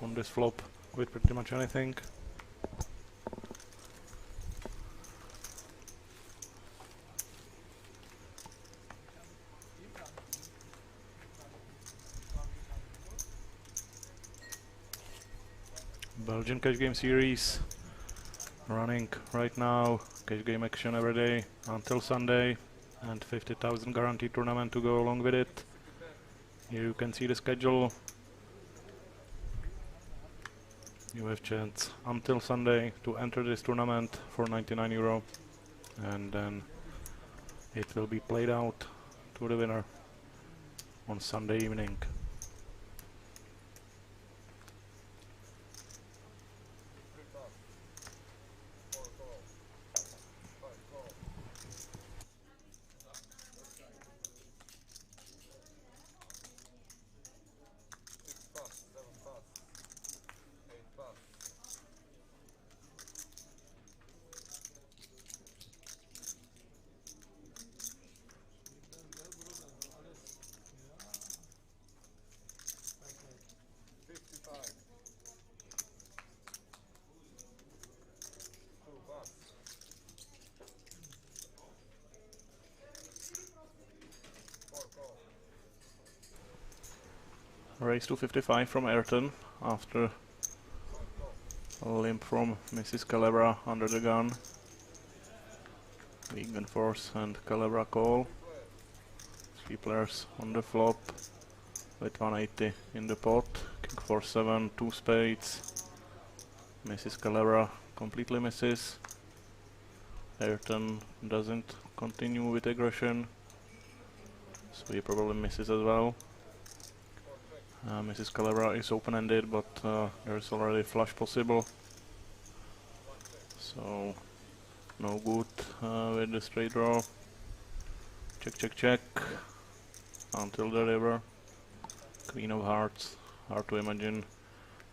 on this flop with pretty much anything. Belgian Cash Game Series running right now. Cash game action every day until Sunday, and 50,000 guaranteed tournament to go along with it. Here you can see the schedule. You have chance until Sunday to enter this tournament for €99, and then it will be played out to the winner on Sunday evening. Raise to 55 from Ayrton after a limp from Mrs. Calabra under the gun. Vegan Force and Calabra call. 3 players on the flop with 180 in the pot. King 4-7, 2 spades. Mrs. Calabra completely misses. Ayrton doesn't continue with aggression, so he probably misses as well. Mrs. Calabra is open-ended, but there is already flush possible, so no good with the straight draw. Check, check, check until the river. Queen of Hearts, hard to imagine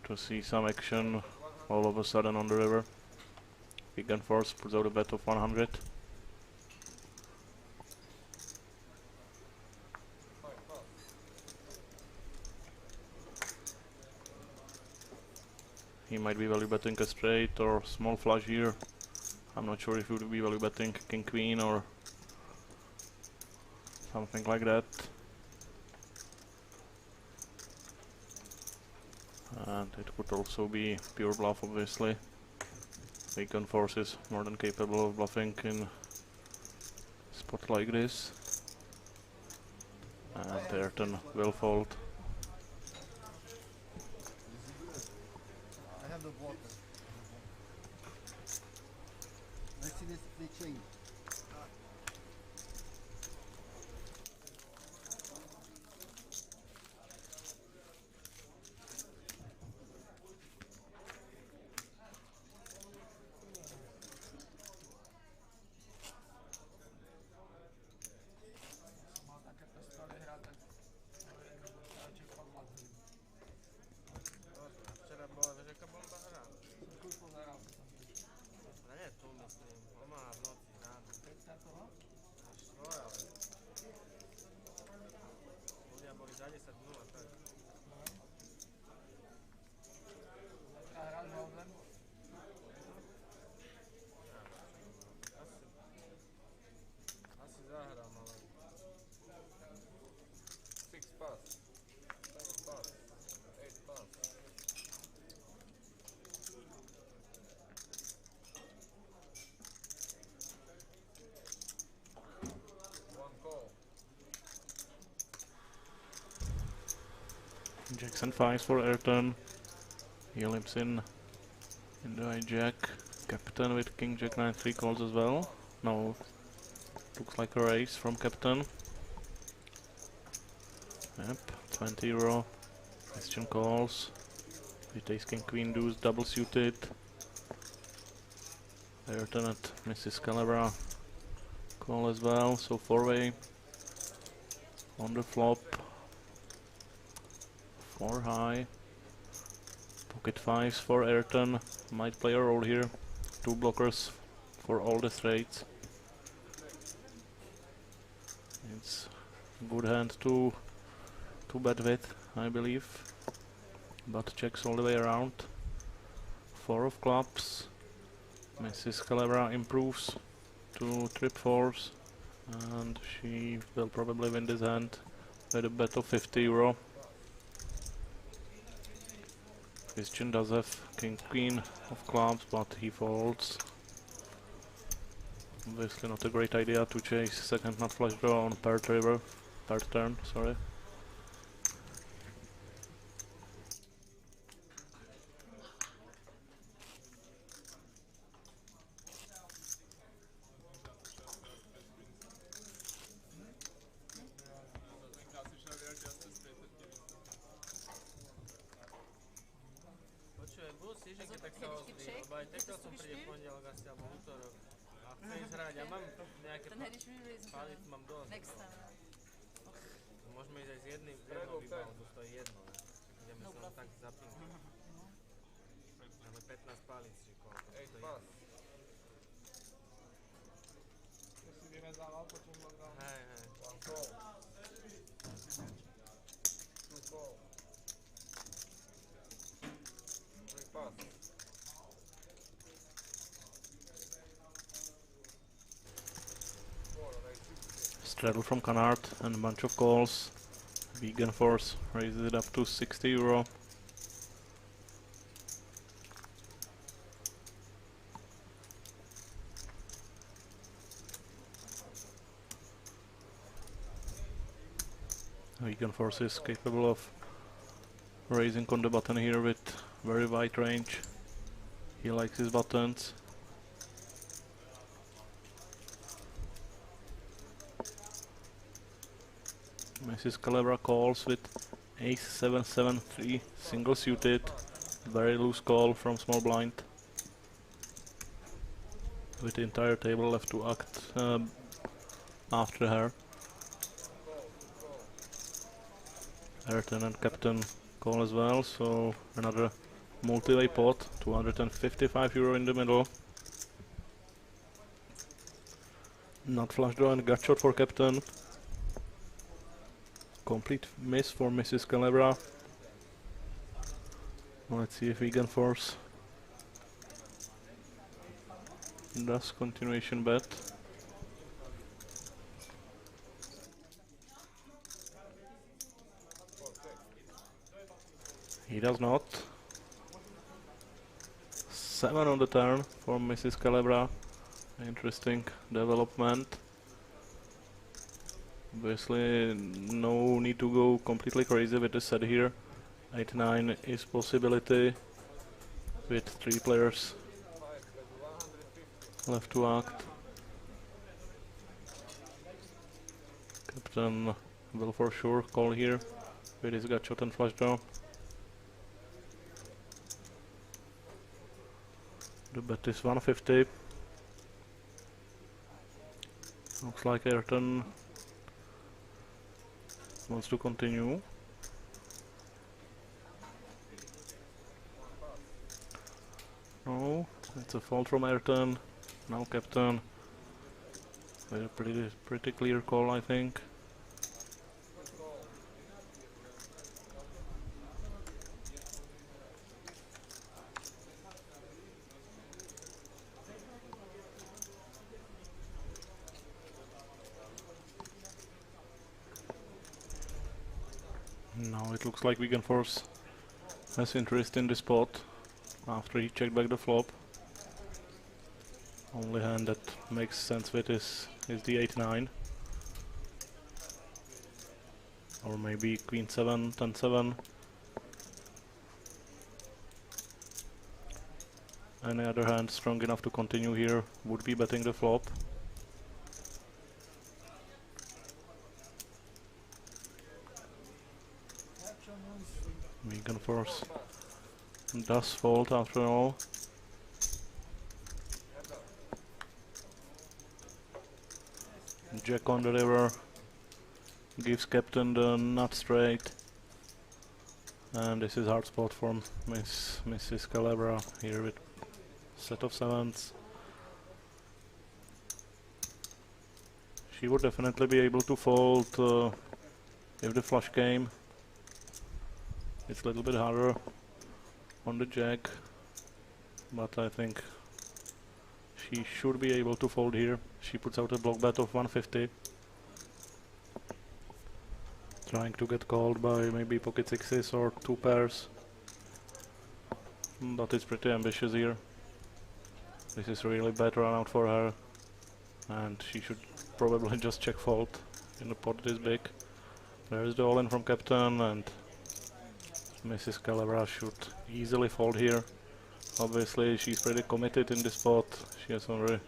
to see some action all of a sudden on the river. Vegan Force puts out a bet of 100. He might be value betting a straight or small flush here. I'm not sure if he would be value betting King Queen or something like that. And it could also be pure bluff, obviously. Vegan Force is more than capable of bluffing in a spot like this. And Ayrton will fold. I have the water. Let's see this they change. Včera bola veľká bomba hra. Ale nie tu myslím, on má v noci ráno. Až svoj, ale ľudia boli za 10 minút a tak. Asi zahrám, ale 6 pass, 7 pass, 8 pass. Jacks and 5s for Ayrton. He limps in the hijack. Captain with King Jack 9 3 calls as well. No, looks like a raise from Captain. Yep, 20 euro. Christian calls. With Ace King Queen deuce double suited. Ayrton at Mrs. Calabra call as well, so 4-way on the flop. 4 high. Pocket 5s for Ayrton. Might play a role here. 2 blockers for all the straights. It's a good hand to bet with, I believe. But checks all the way around. 4 of clubs. Mrs. Calabra improves to trip 4s, and she will probably win this hand with a bet of 50 euro. Christian does have King Queen of clubs, but he folds. Obviously not a great idea to chase second nut flush draw on paired turn, sorry. Počuj, budú si, že keď tak sa ozví, lebo aj takto som príde v pondelok asi alebo útorok. A chcem ísť hrať, ja mám nejaké palic, mám dosť. Môžeme ísť aj s jednou výbavou, to stojí jedno, ne? Ideme sa len tak zapínať. Máme 15 palic, či koľko, to stojí jedno. To si vyrezával počas lockdownu. Hej, hej. One call. Two call. Three pass. Straddle from Canard and a bunch of calls. Vegan Force raises it up to 60 euro. Vegan Force is capable of raising on the button here with very wide range. He likes his buttons. Mrs. Calabra calls with Ace 7-7-3 single suited. Very loose call from small blind. With the entire table left to act after her. Ayrton and Captain call as well, so another multi-way pot, 255 euro in the middle. Nut flush draw and gut shot for Captain. Complete miss for Mrs. Calabra. Let's see if Vegan Force does continuation bet. He does not. 7 on the turn for Mrs. Calabra. Interesting development. Obviously no need to go completely crazy with the set here. 8-9 is possibility with 3 players left to act. Captain will for sure call here with his gut shot and flush draw. The bet is 150. Looks like Ayrton wants to continue. No, it's a fault from Ayrton. Now Captain. With a pretty clear call, I think. Now it looks like Vegan Force has interest in the spot after he checked back the flop. Only hand that makes sense with is the 8-9. Or maybe Queen 7, 10-7. Any other hand strong enough to continue here would be betting the flop. Vegan Force does fold after all. Jack on the river gives captain the nut straight, and this is hard spot for Mrs. Calabra here with set of sevens. She would definitely be able to fold if the flush came. It's a little bit harder on the jack, but I think she should be able to fold here. She puts out a block bet of 150. Trying to get called by maybe pocket sixes or two pairs. But it's pretty ambitious here. This is really bad run out for her, and she should probably just check fold in the pot this big. There's the all-in from captain, and Mrs. Calabra should easily fold here. Obviously she's pretty committed in this spot. She has already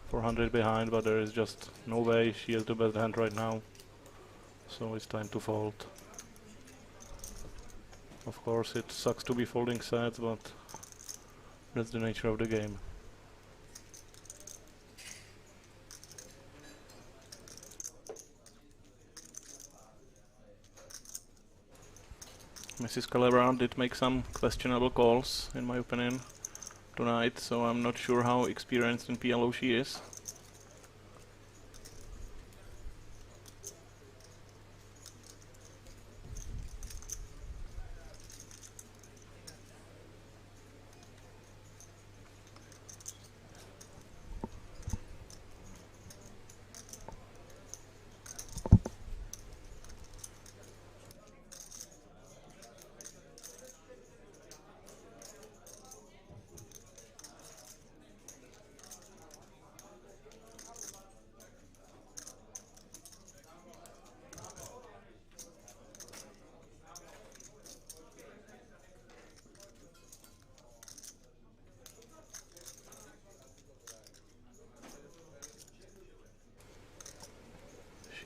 400 behind, but there is just no way she has the best hand right now. So it's time to fold. Of course it sucks to be folding sets, but that's the nature of the game. Mrs. Calabra did make some questionable calls, in my opinion, tonight, so I'm not sure how experienced in PLO she is.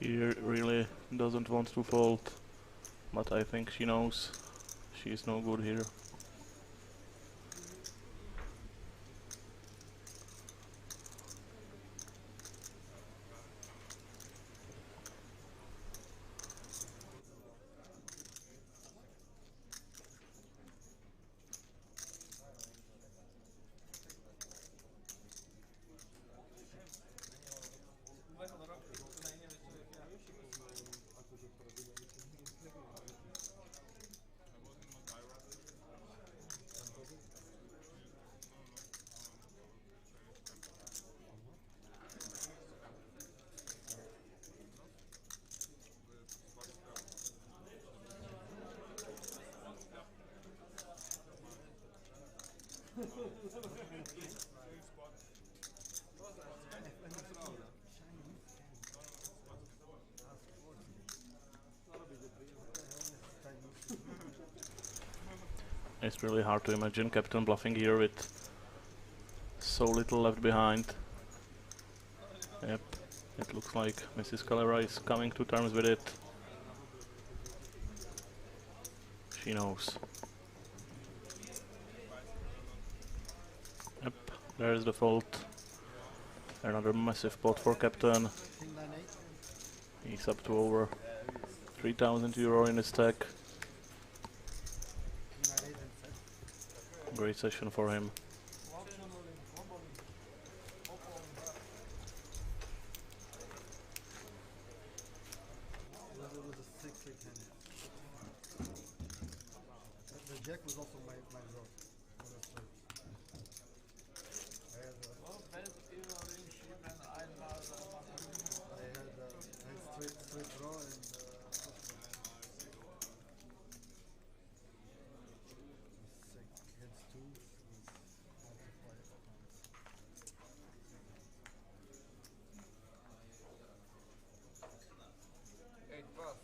She really doesn't want to fold, but I think she knows she is no good here. It's really hard to imagine captain bluffing here with so little left behind. Yep, it looks like Mrs. Calabra is coming to terms with it. She knows. Yep, there's the fault. Another massive pot for captain. He's up to over 3,000 euro in his stack. Great session for him. The jack was also my draw. I had straight draw and heads two Eight pass.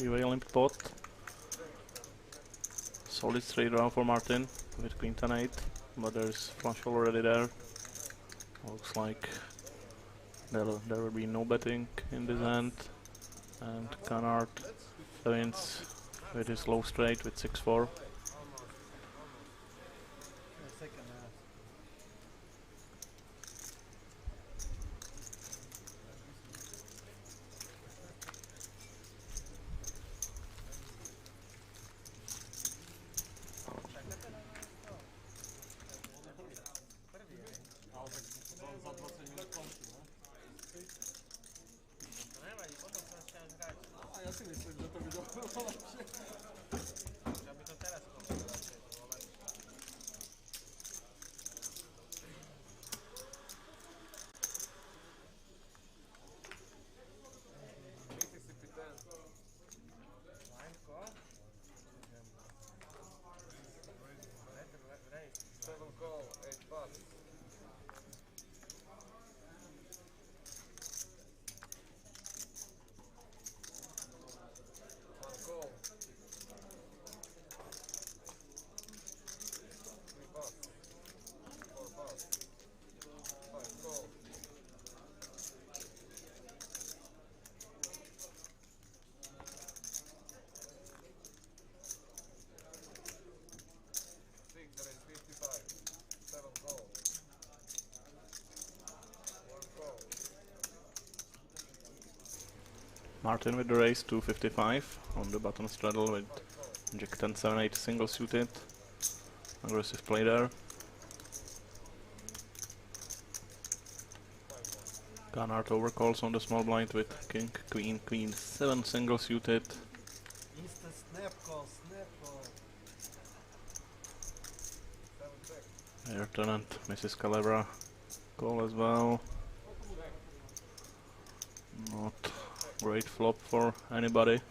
3-way limp pot. Solid straight draw for Martin with queen 10-8, but there's flush already there. Looks like there will be no betting in this hand, and Canard wins with his low straight with 6-4. To nevadí, potom sa začneš hrať. A ja si myslím, že to by bolo lepšie. Že by to teraz skončilo radšej, to bolo lepšie. Mississippi 10. Line call. Raise. 7 call, 8 pass. One call. 3 pass. 4 pass. 5 call. 6, there is 55. 7 call. 1 call. Martin with the raise 255 on the button straddle with Jack 10-7-8 single suited. Aggressive play there. Canard overcalls on the small blind with King, Queen, Queen 7 single suited. Instant snap call, snap call. 7 check. Ayrton and Mrs. Calabra call as well. Not great flop for anybody.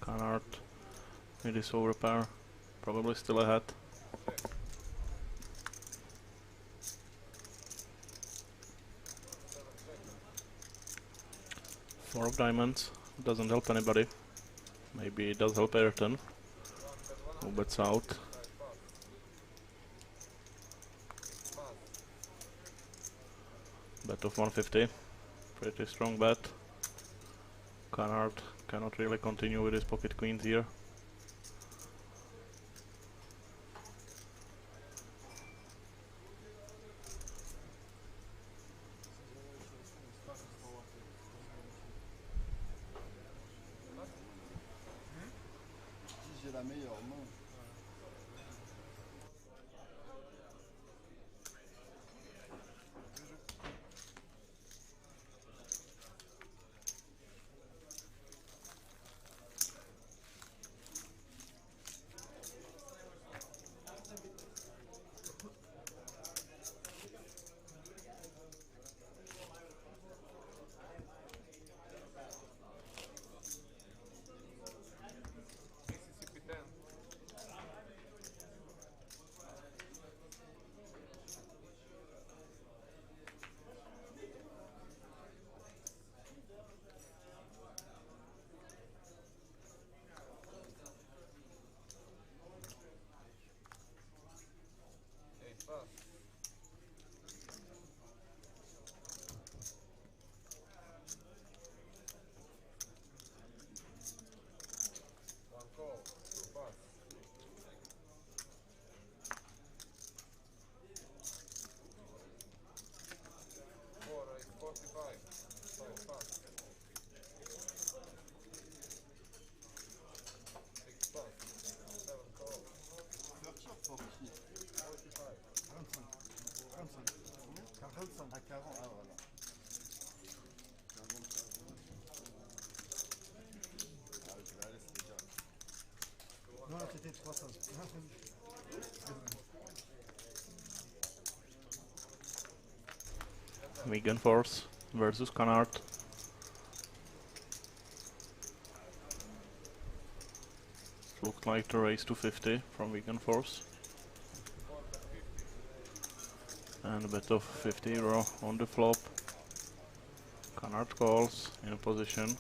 Canard with his overpair, probably still ahead. Four of diamonds, doesn't help anybody. Maybe it does help Ayrton, who bets out. Bet of 150, pretty strong bet. Canard cannot really continue with his pocket queens here. Si j'ai la meilleure main. Mississippi 10. Eight pass. One call, 2 pass. 4 is 45. 5 pass. 6 pass. 7 call. Ouverture pour qui 45. 45. 45. 45. À 40, ah voilà. 40, ah, je vais aller, c'est déjà. Non, c'était 300. Vegan Force versus Canard. Looked like the raise to 50 from Vegan Force. And a bet of 50 euro on the flop. Canard calls in a position.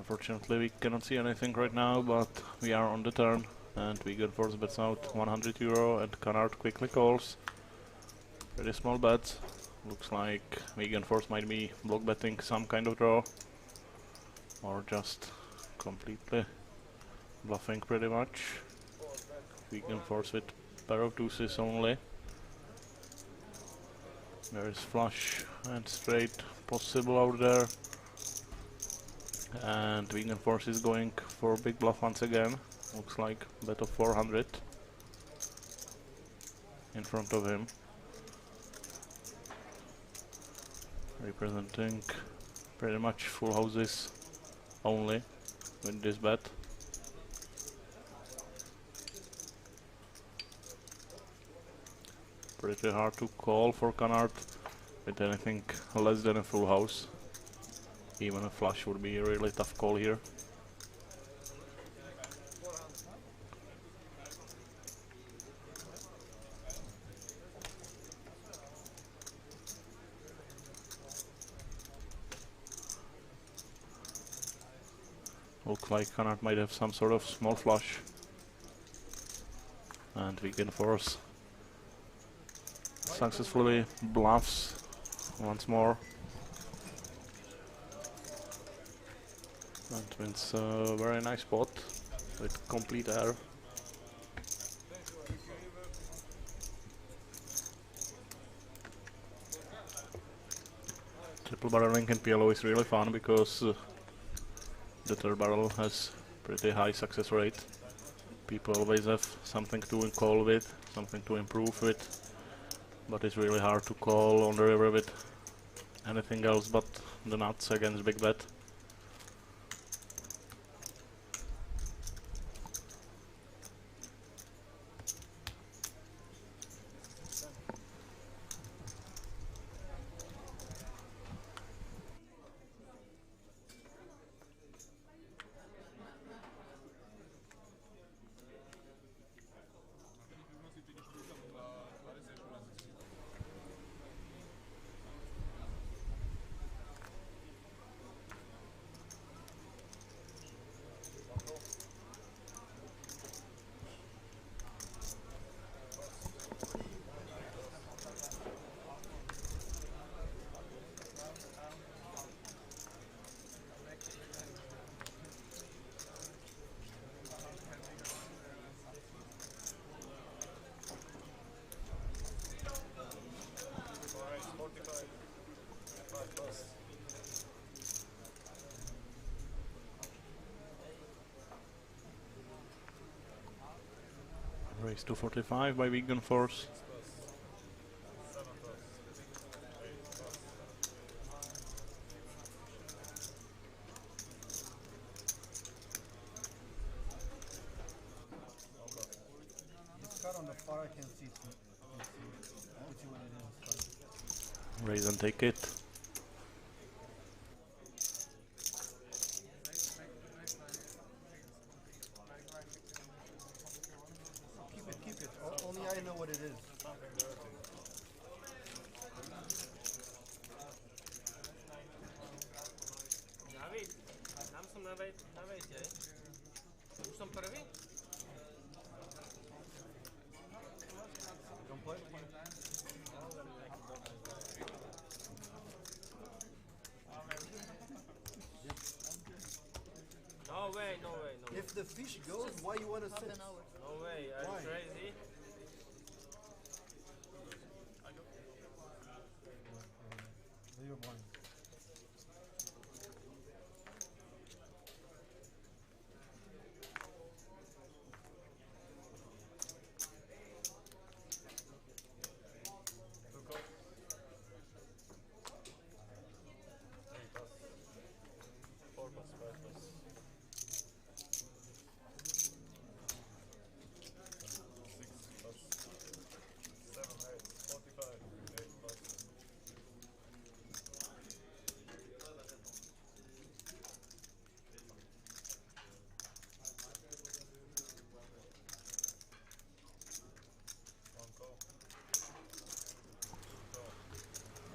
Unfortunately, we cannot see anything right now, but we are on the turn, and Vegan Force bets out 100 euro, and Canard quickly calls. Pretty small bets. Looks like Vegan Force might be block betting some kind of draw, or just completely bluffing pretty much. Vegan Force with pair of deuces only. There is flush and straight possible out there. And Vegan Force is going for big bluff once again. Looks like bet of 400 in front of him. Representing pretty much full houses only with this bet. Pretty hard to call for Canard with anything less than a full house. Even a flush would be a really tough call here. Looks like Canard might have some sort of small flush. And Vegan Force successfully bluffs once more. And wins a very nice spot with complete air. Triple barreling in PLO is really fun because the third barrel has pretty high success rate. People always have something to call with, something to improve with, but it's really hard to call on the river with anything else but the nuts against big bet. Raise to 45 by Vegan Force. This card on the far I can see it. Let's see what it is. Raise and take it. Keep it. Only I know what it is. David, tam som na vejte. Už som prvý? Don't play? No way, no way, no way. If the fish goes, why you wanna sit? No way, are you crazy? You're blind.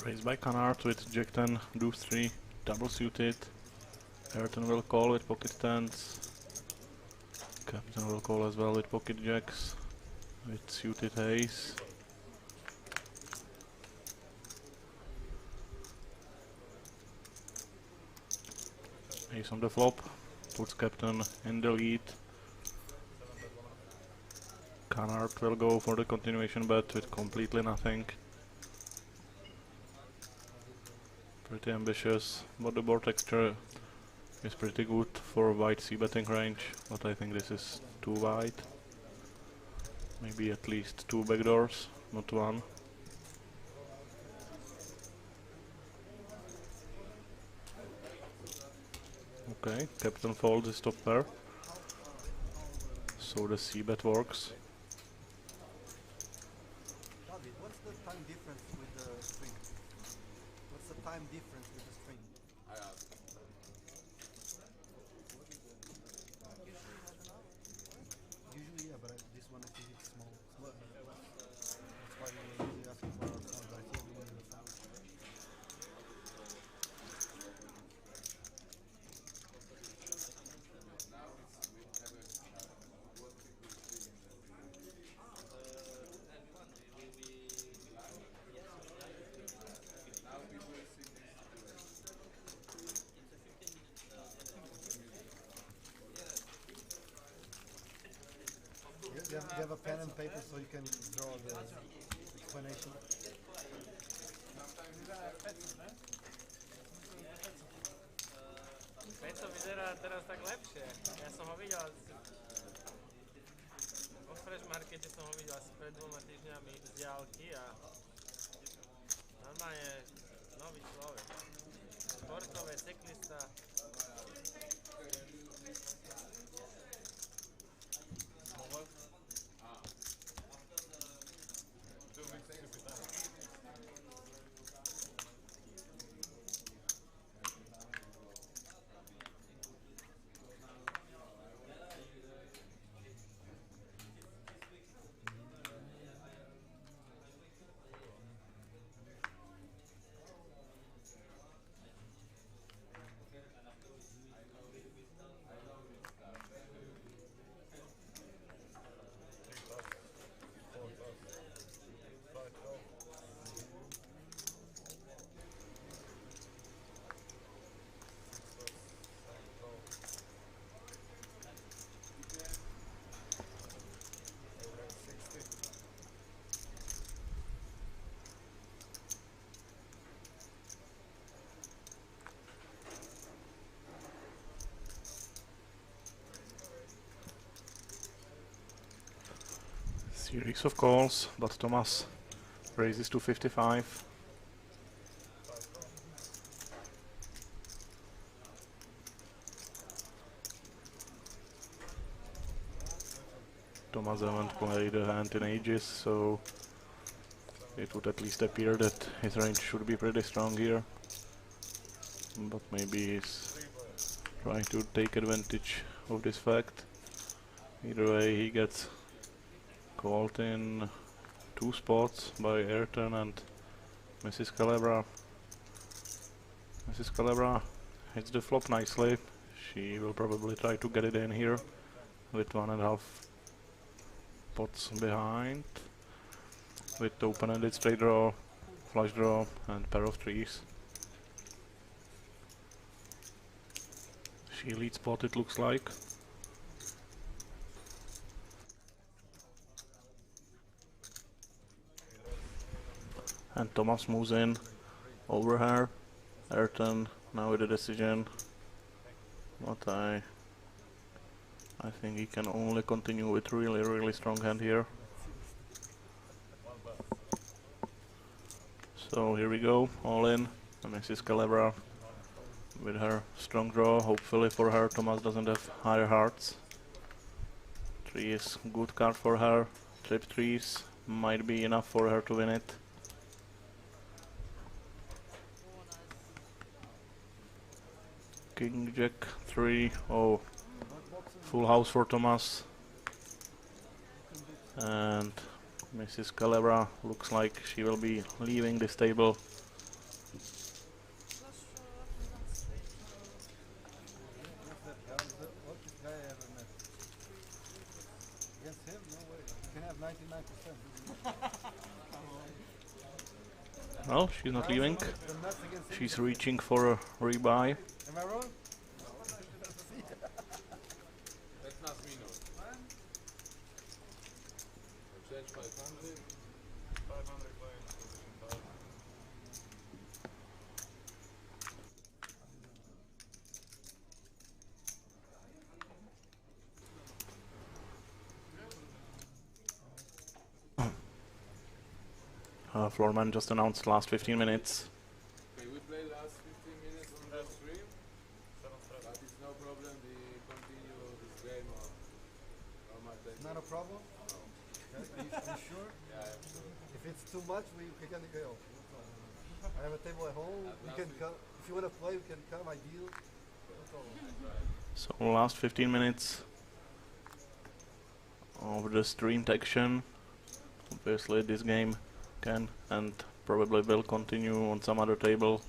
Raised by Canard with Jack 10, Deuce 3, double suited. Ayrton will call with pocket tens. Captain will call as well with pocket jacks. With suited ace. Ace on the flop. Puts captain in the lead. Canard will go for the continuation bet with completely nothing. Pretty ambitious, but the board texture is pretty good for wide c-betting range, but I think this is too wide. Maybe at least 2 backdoors, not one. Okay, captain folds his top pair. So the c-bet works. David, what's the time difference with the string? What's the time difference with the string? Usually, yeah, but this one I think it's small. That's why we usually ask for our phone, but I think we need the phone. You have a pen and paper so you can draw the explanation. Peco vyzerá teraz tak lepšie. Ja som ho videl vo Fresh Markete som ho videl asi pred 2 týždňami z diaľky a normálne nový človek. Športové, cyklista. Series of calls, but Thomas raises to 55. Thomas hasn't played a hand in ages, so it would at least appear that his range should be pretty strong here. But maybe he's trying to take advantage of this fact. Either way, he gets called in 2 spots by Ayrton and Mrs. Calabra. Mrs. Calabra hits the flop nicely. She will probably try to get it in here with 1.5 pots behind. With open-ended straight draw, flush draw and pair of threes. She leads pot, it looks like. And Thomas moves in over her. Ayrton now with a decision, but I think he can only continue with really strong hand here. So here we go, all in. And Mrs. Calabra with her strong draw. Hopefully for her, Thomas doesn't have higher hearts. 3 is good card for her. Trip 3s might be enough for her to win it. King Jack 3, oh, full house for Thomas. And Mrs. Calabra looks like she will be leaving this table. 99%. Well, she's not leaving. The nuts against She's reaching for a rebuy. Am I wrong? That's not me, no. Change 500. 500 playing position 5. Floorman just announced last 15 minutes. Okay, we play last 15 minutes on the stream, but it's no problem. We continue this game or my play. Not a problem? Okay, are you sure? Yeah, I'm sure. If it's too much, we can go. No problem. I have a table at home. You can come. If you want to play, you can come. I deal. No problem. So last 15 minutes of the stream section. Obviously this game can and probably will continue on some other table,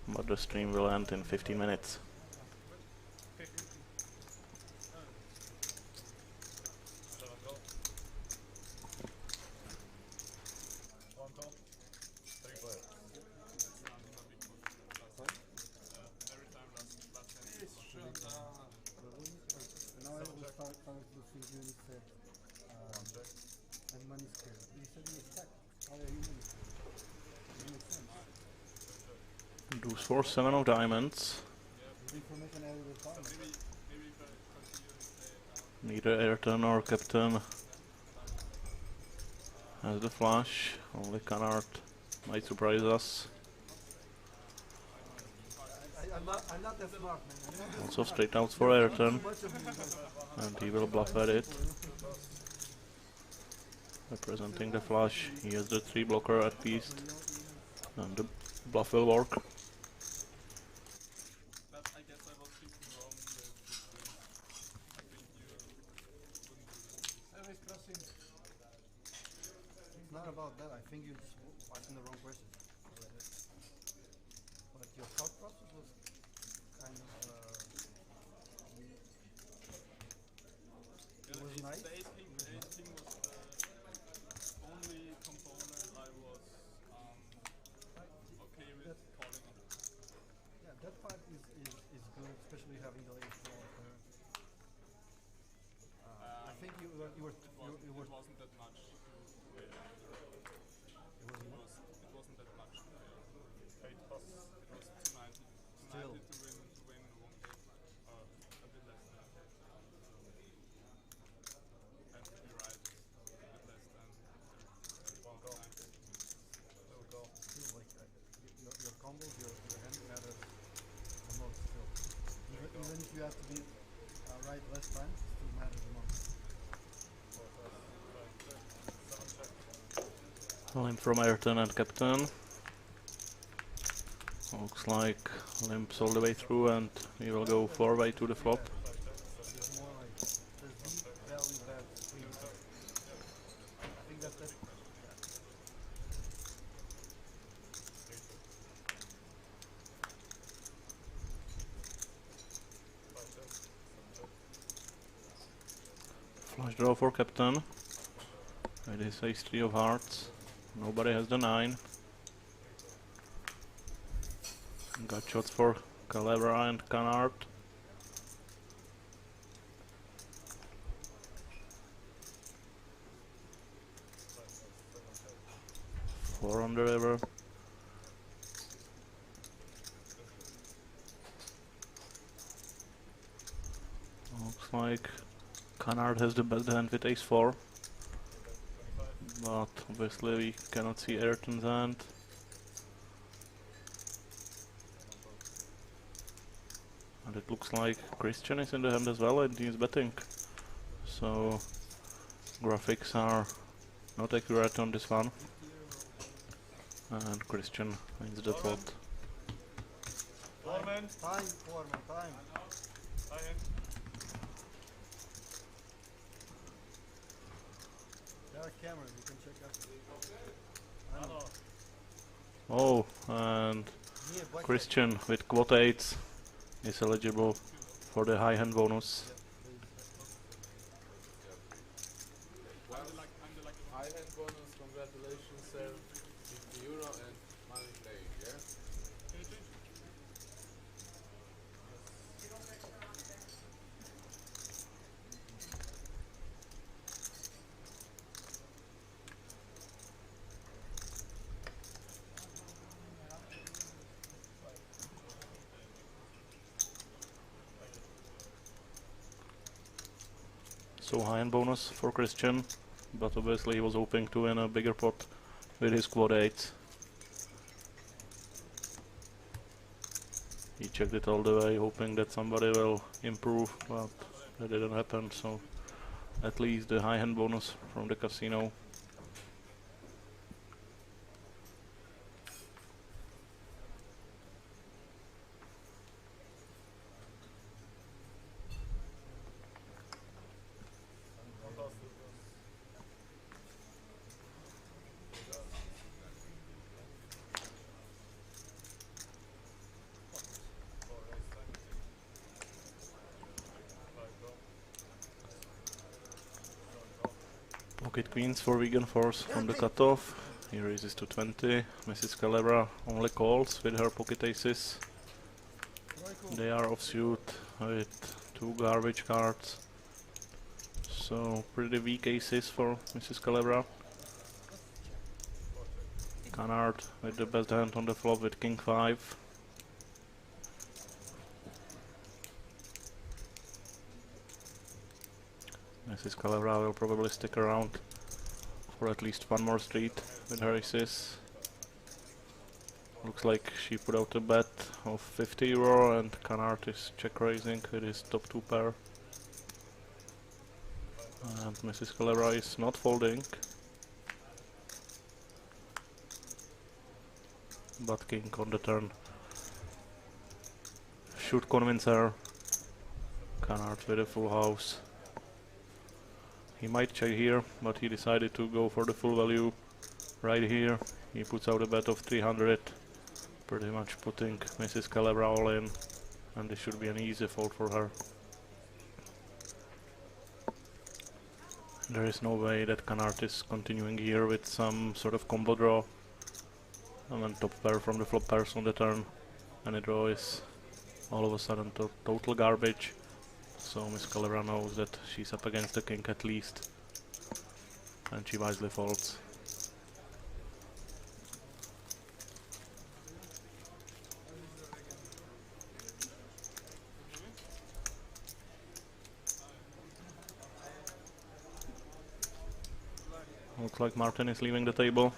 but the stream will end in 15 minutes. Now I will start the things you said. And money scared. You said you attack. How are you money scared? It makes sense. Deuce for 7 of diamonds. Information added with time. Neither Ayrton or Captain has the flush. Only Canard might surprise us. I'm not that smart, man. Also straight out for Ayrton. And he will bluff at it. Representing the flush. He has the 3 blocker at least. And the bluff will work. I guess I was thinking wrong with the stream. I think you wouldn't do that. Service crossing. It's not about that. I think you're just asking the wrong question. But your thought process was kind of it was nice. The ace king was the only component I was okay with calling on. Yeah, that part is good, especially having the ace draw there. I think you were It wasn't that much to win. It wasn't that much. 8 plus. It was 290. 290 to win 1 game. A bit less than that. And to be right, a bit less than 1 goal. No goal. Still, like your combos, your hand matters the most still. Even if you have to be right less time, it still matters the most. Limp from Ayrton and Captain. Looks like limps all the way through and he will go 4-way to the flop. There's more like there's deep value that I think that's it. Flush draw for Captain. It is ace-3 of hearts. Nobody has the 9. Got shots for Calabra and Canard. Four on the river. Looks like Canard has the best hand with ace-4. But obviously we cannot see Ayrton's hand. And it looks like Christian is in the hand as well and he is betting. So graphics are not accurate on this one. And Christian wins the pot. Foreman. Time, Foreman, time. There are cameras, you can check out. Oh, and Christian with quad 8s is eligible for the high hand bonus. I'm the lucky So high-end bonus for Christian, but obviously he was hoping to win a bigger pot with his quad 8. He checked it all the way, hoping that somebody will improve, but that didn't happen, so at least the high-hand bonus from the casino. Pocket queens for vegan force on the cutoff. He raises to 20. Mrs. Calebra only calls with her pocket aces. They are offsuit with 2 garbage cards. So pretty weak aces for Mrs. Calebra. Canard with the best hand on the flop with king 5. Mrs. Calebra will probably stick around for at least one more street with her aces. Looks like she put out a bet of 50 euro and Canard is check raising with his top 2 pair. And Mrs. Calebra is not folding. But king on the turn should convince her. Canard with a full house. He might check here, but he decided to go for the full value right here. He puts out a bet of 300, pretty much putting Mrs. Calebra all in, and this should be an easy fold for her. There is no way that Canard is continuing here with some sort of combo draw. And then top pair from the flop pairs on the turn. Any draw is all of a sudden total garbage. So Miss Calebra knows that she's up against the king at least. And she wisely folds. Looks like Martin is leaving the table.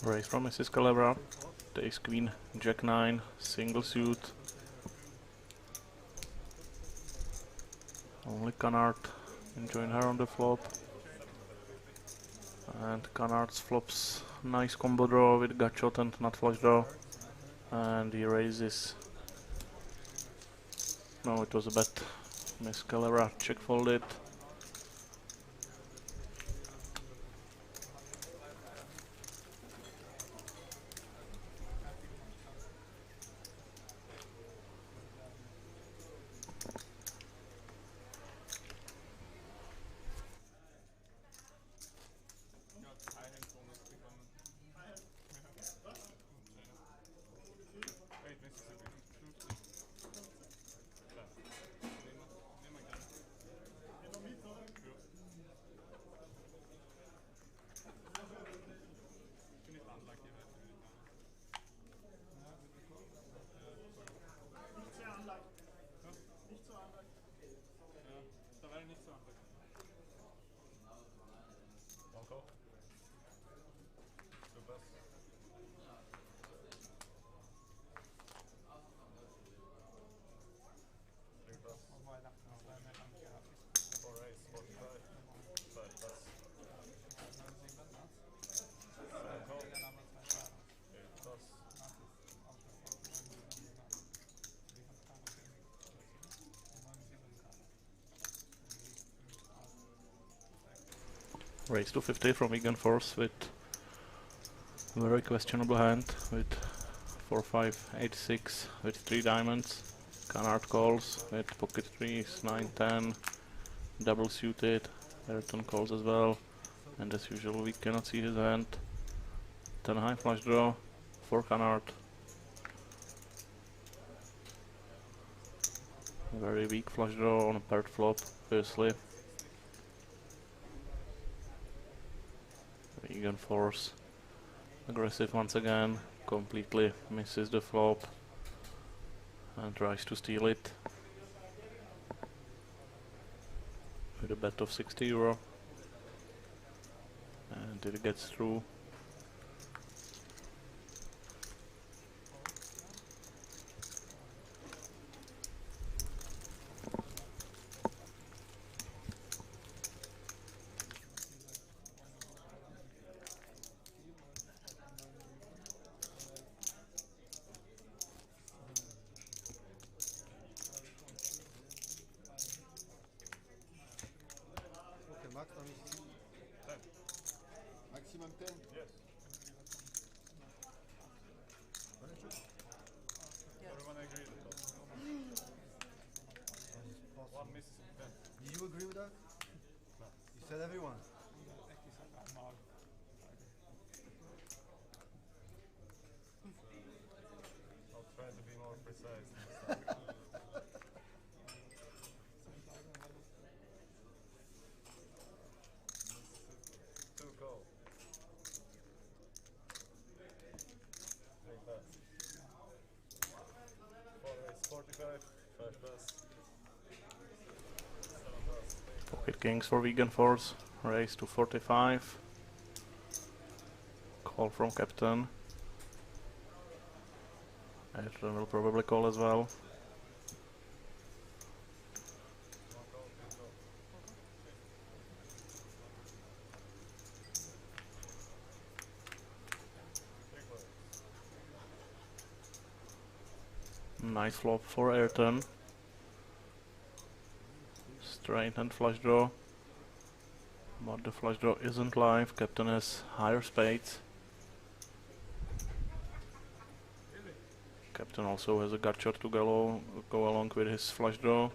Raise from Mrs. Calebra, takes queen, jack 9, single suit. Only Canard can join her on the flop. And Canard's flops nice combo draw with gut shot and nut flush draw. And he raises. No, it was a bet. Miss Calebra check folded. Raise to 50 from Vegan Force with very questionable hand with 4, 5, 8, 6 with 3 diamonds. Canard calls with pocket 3s, 9, 10, double suited. Ayrton calls as well, and as usual we cannot see his hand. 10 high flush draw, 4 canard. Very weak flush draw on a paired flop, obviously. Vegan Force, aggressive once again, completely misses the flop and tries to steal it with a bet of 60 euro, and it gets through. Okay, Max, let me see. Maximum 10? Yes. Everyone agrees with that. One misses in 10. Do you agree with that? No. You said everyone. I'll try to be more precise. Two call. Take that. 4 raise 45, 5 pass. 7 pass. Pocket kings for Vegan Force, raise to 45. Call from captain. Ayrton will probably call as well. Nice flop for Ayrton. Straight and flush draw. But the flush draw isn't live. Captain has higher spades. Captain also has a gut shot to go along with his flush draw.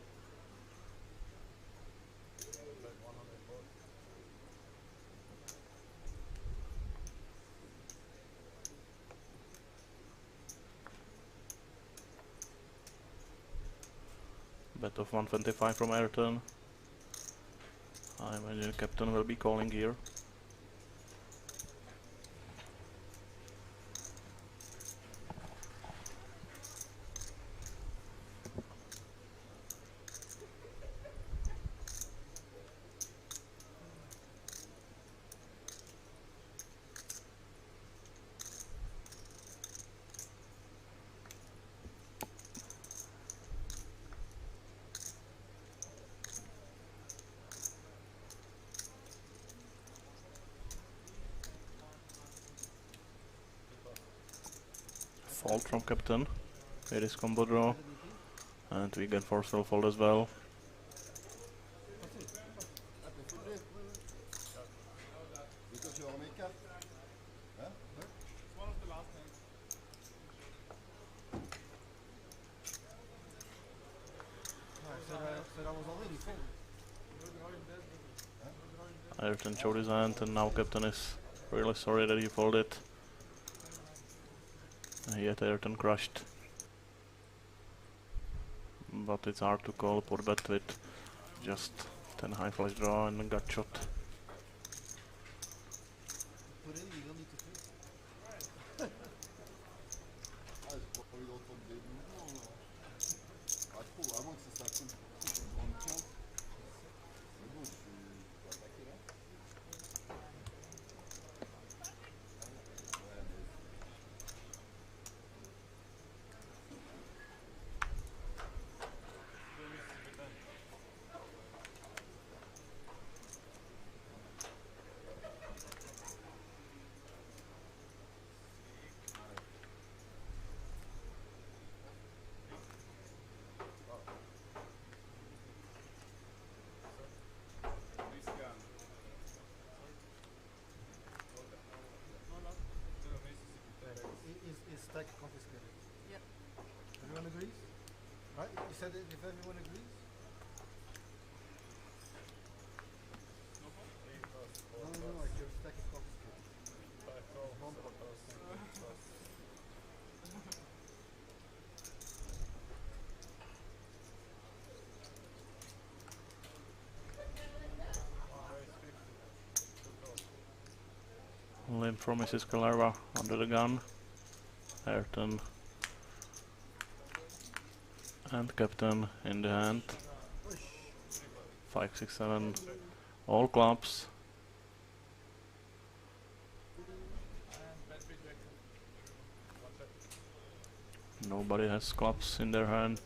Bet of 125 from Ayrton. I imagine Captain will be calling here. Fold from Captain. It is combo draw, and Vegan Force will fold as well. Because you're on make up. Huh? It's one of the last hands. I said I was already full. Ayrton showed his hand, and now Captain is really sorry that he folded. Yet Ayrton crushed. But it's hard to call pot bet with just 10 high flush draw and a gut shot. Put in, you don't need to pay. Ah, j'ai pas eu d'entendre des mouvements là. Pas trop, à moins que ça coule une grande plante. Mais bon, je peux attaquer là. Ouais, mais... if everyone agrees. No, like your stack of coffee still. Limb from Mrs. Calarva under the gun. Ayrton and Captain in the hand. 5, 6, 7. All clubs. Nobody has clubs in their hand.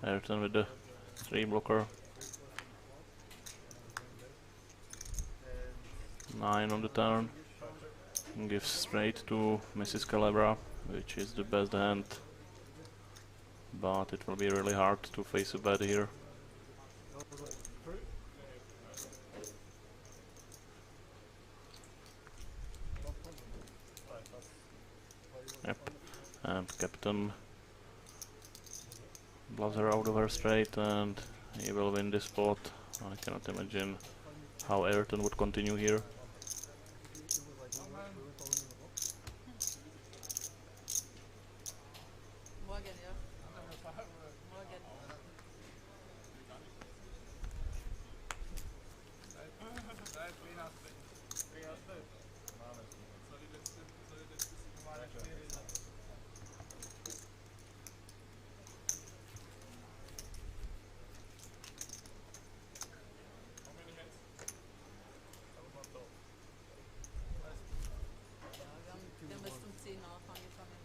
Ayrton with the 3 blocker. 9 on the turn. Gives straight to Mrs. Calabra, which is the best hand. But it will be really hard to face a bet here. Yep. And Captain bluffs her out of her straight and he will win this spot. I cannot imagine how Ayrton would continue here. Morgan, ja. Morgan. Wir haben müssen um 10 angefangen.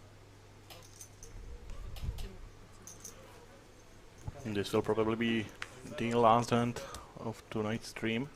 This will probably be the last hand of tonight's stream.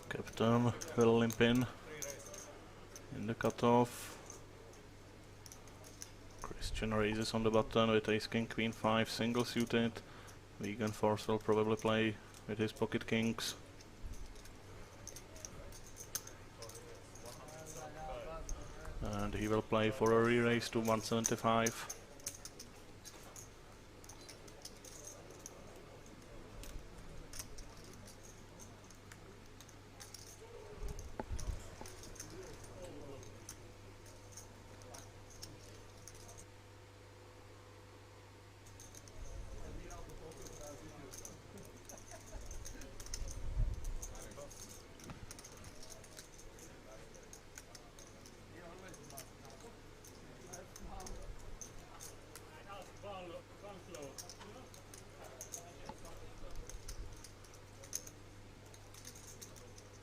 Captain will limp in the cutoff. Christian raises on the button with ace king queen 5 single suited. Vegan Force will probably play with his pocket kings. And he will play for a re-raise to 175.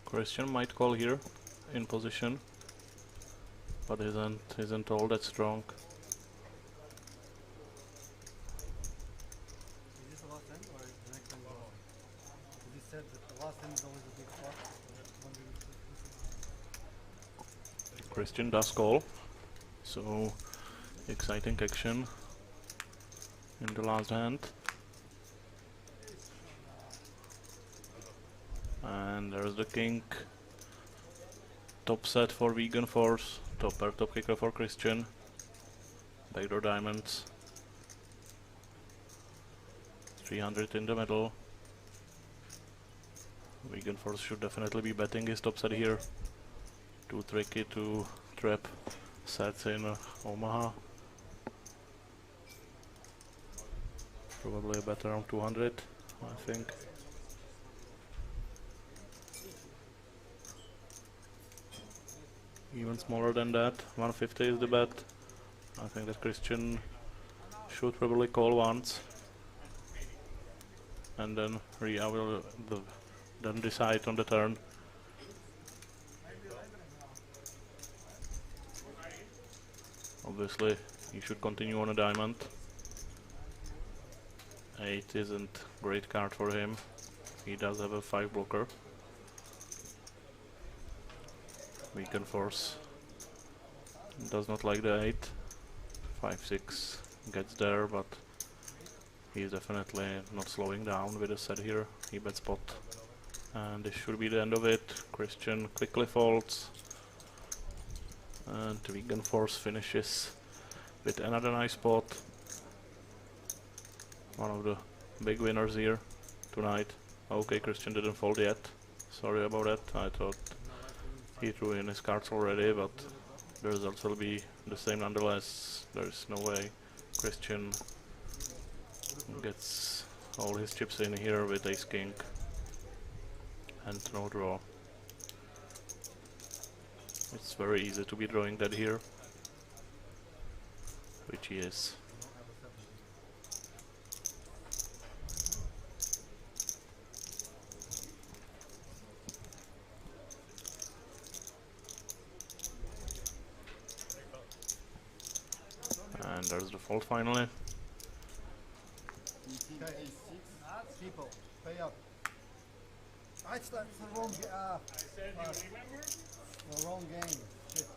Christian might call here in position, but isn't all that strong. Is this the last end or is the next end the last? Because he said that the last end is always a big flop. Christian does call, so exciting action in the last hand. And there's the king. Top set for Vegan Force, top pair, top kicker for Christian. Backdoor diamonds. 300 in the middle. Vegan Force should definitely be betting his top set here. Too tricky to trap sets in Omaha. Probably a bet around 200, I think. Even smaller than that, 150 is the bet. I think that Christian should probably call once, and then Ria will then decide on the turn. Obviously, he should continue on a diamond. 8 isn't great card for him. He does have a 5 blocker. Weaken force. Does not like the 8. 5-6 gets there, but he's definitely not slowing down with a set here. He bets pot. And this should be the end of it. Christian quickly folds. And Vegan Force finishes with another nice pot. One of the big winners here tonight. Okay, Christian didn't fold yet. Sorry about that. I thought he threw in his cards already, but the results will be the same nonetheless. There is no way Christian gets all his chips in here with ace king and no draw. It's very easy to be drawing that here, which he is. And there's the fold finally. Okay. People, pay up. It's the wrong game. The wrong game. Shit.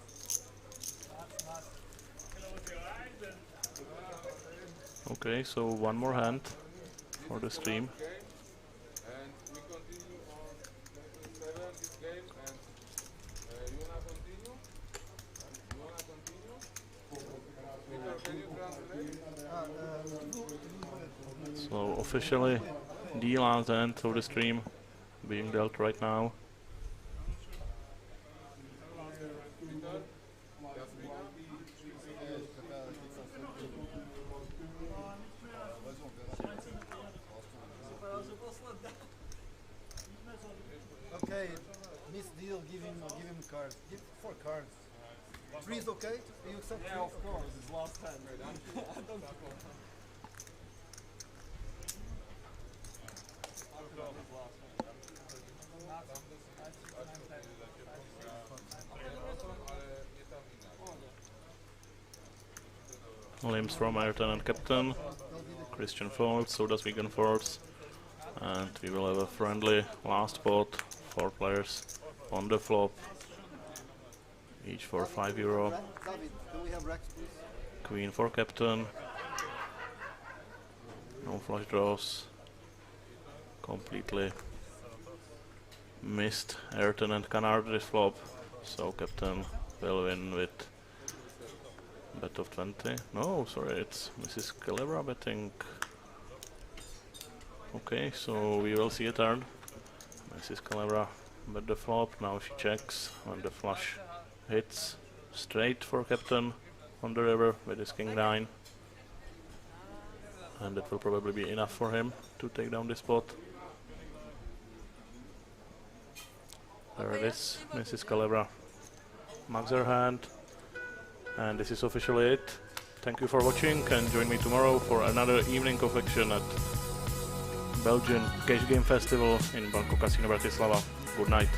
Okay, so one more hand for the stream. Okay. And we continue on 7 this game, and you wanna continue? You wanna continue? Peter, can you translate? So officially the last hand of the stream being dealt right now. Okay, miss deal, give him cards. Give 4 cards. 3 is okay? You accept 3? Yeah, of course, it's last time. Limbs from Ayrton and Captain. Christian folds, so does Vegan Force. And we will have a friendly last pot. 4 players on the flop. Each for €5. David, can we have racks, please? Queen for Captain. No flush draws. Completely missed Ayrton and Canard this flop. So Captain will win with bet of 20. No, sorry, it's Mrs. Calebra betting. Okay, so we will see a turn. Mrs. Calebra bet the flop. Now she checks when the flush hits straight for Captain on the river with his king 9. And that will probably be enough for him to take down this pot. There it is, Mrs. Calebra marks her hand. And this is officially it. Thank you for watching and join me tomorrow for another evening of action at Belgian Cash Game Festival in Banco Casino Bratislava. Good night.